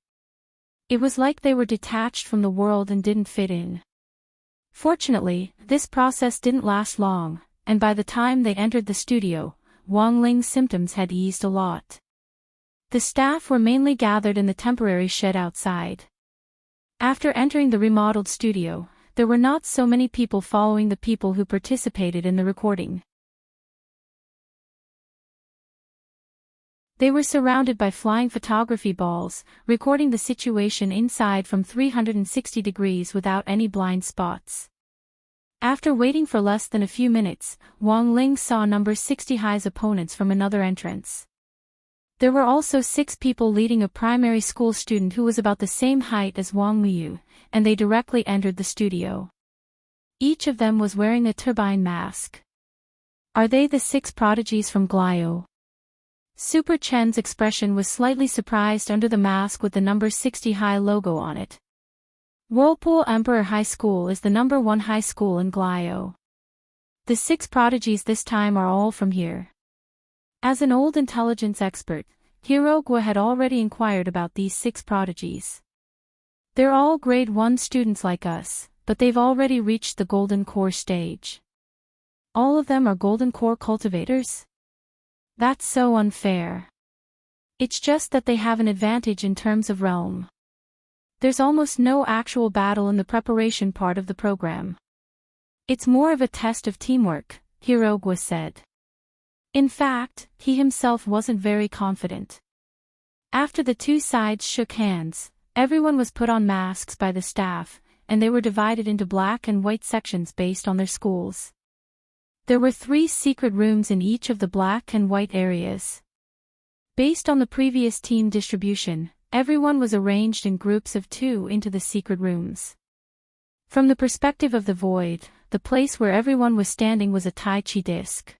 It was like they were detached from the world and didn't fit in. Fortunately, this process didn't last long, and by the time they entered the studio, Wang Ling's symptoms had eased a lot. The staff were mainly gathered in the temporary shed outside. After entering the remodeled studio, there were not so many people following the people who participated in the recording. They were surrounded by flying photography balls, recording the situation inside from 360 degrees without any blind spots. After waiting for less than a few minutes, Wang Ling saw number 60 High's opponents from another entrance. There were also 6 people leading a primary school student who was about the same height as Wang Liu, and they directly entered the studio. Each of them was wearing a turbine mask. Are they the 6 prodigies from Glio? Super Chen's expression was slightly surprised under the mask with the number 60 High logo on it. Whirlpool Emperor High School is the number 1 high school in Glio. The 6 prodigies this time are all from here. As an old intelligence expert, Hirogwa had already inquired about these 6 prodigies. They're all grade 1 students like us, but they've already reached the Golden Core stage. All of them are Golden Core cultivators? That's so unfair. It's just that they have an advantage in terms of realm. There's almost no actual battle in the preparation part of the program. It's more of a test of teamwork, Hirogwa said. In fact, he himself wasn't very confident. After the 2 sides shook hands, everyone was put on masks by the staff, and they were divided into black and white sections based on their schools. There were 3 secret rooms in each of the black and white areas. Based on the previous team distribution, everyone was arranged in groups of 2 into the secret rooms. From the perspective of the void, the place where everyone was standing was a Tai Chi disc.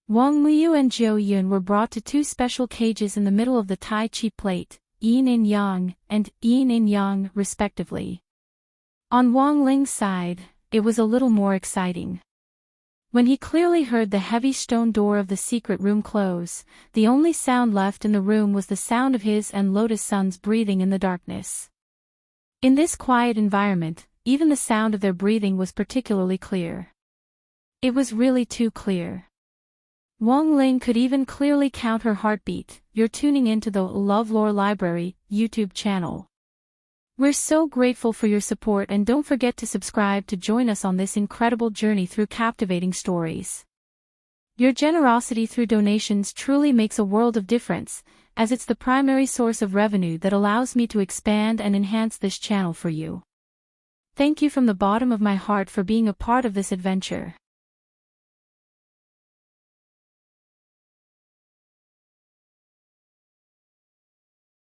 Wang Liu and Zhou Yun were brought to 2 special cages in the middle of the Tai Chi plate, Yin and Yang, and Yin and Yang, respectively. On Wang Ling's side, it was a little more exciting. When he clearly heard the heavy stone door of the secret room close, the only sound left in the room was the sound of his and Lotus Sun's breathing in the darkness. In this quiet environment, even the sound of their breathing was particularly clear. It was really too clear. Wang Ling could even clearly count her heartbeat. You're tuning into the LoveLore Library YouTube channel. We're so grateful for your support, and don't forget to subscribe to join us on this incredible journey through captivating stories. Your generosity through donations truly makes a world of difference, as it's the primary source of revenue that allows me to expand and enhance this channel for you. Thank you from the bottom of my heart for being a part of this adventure.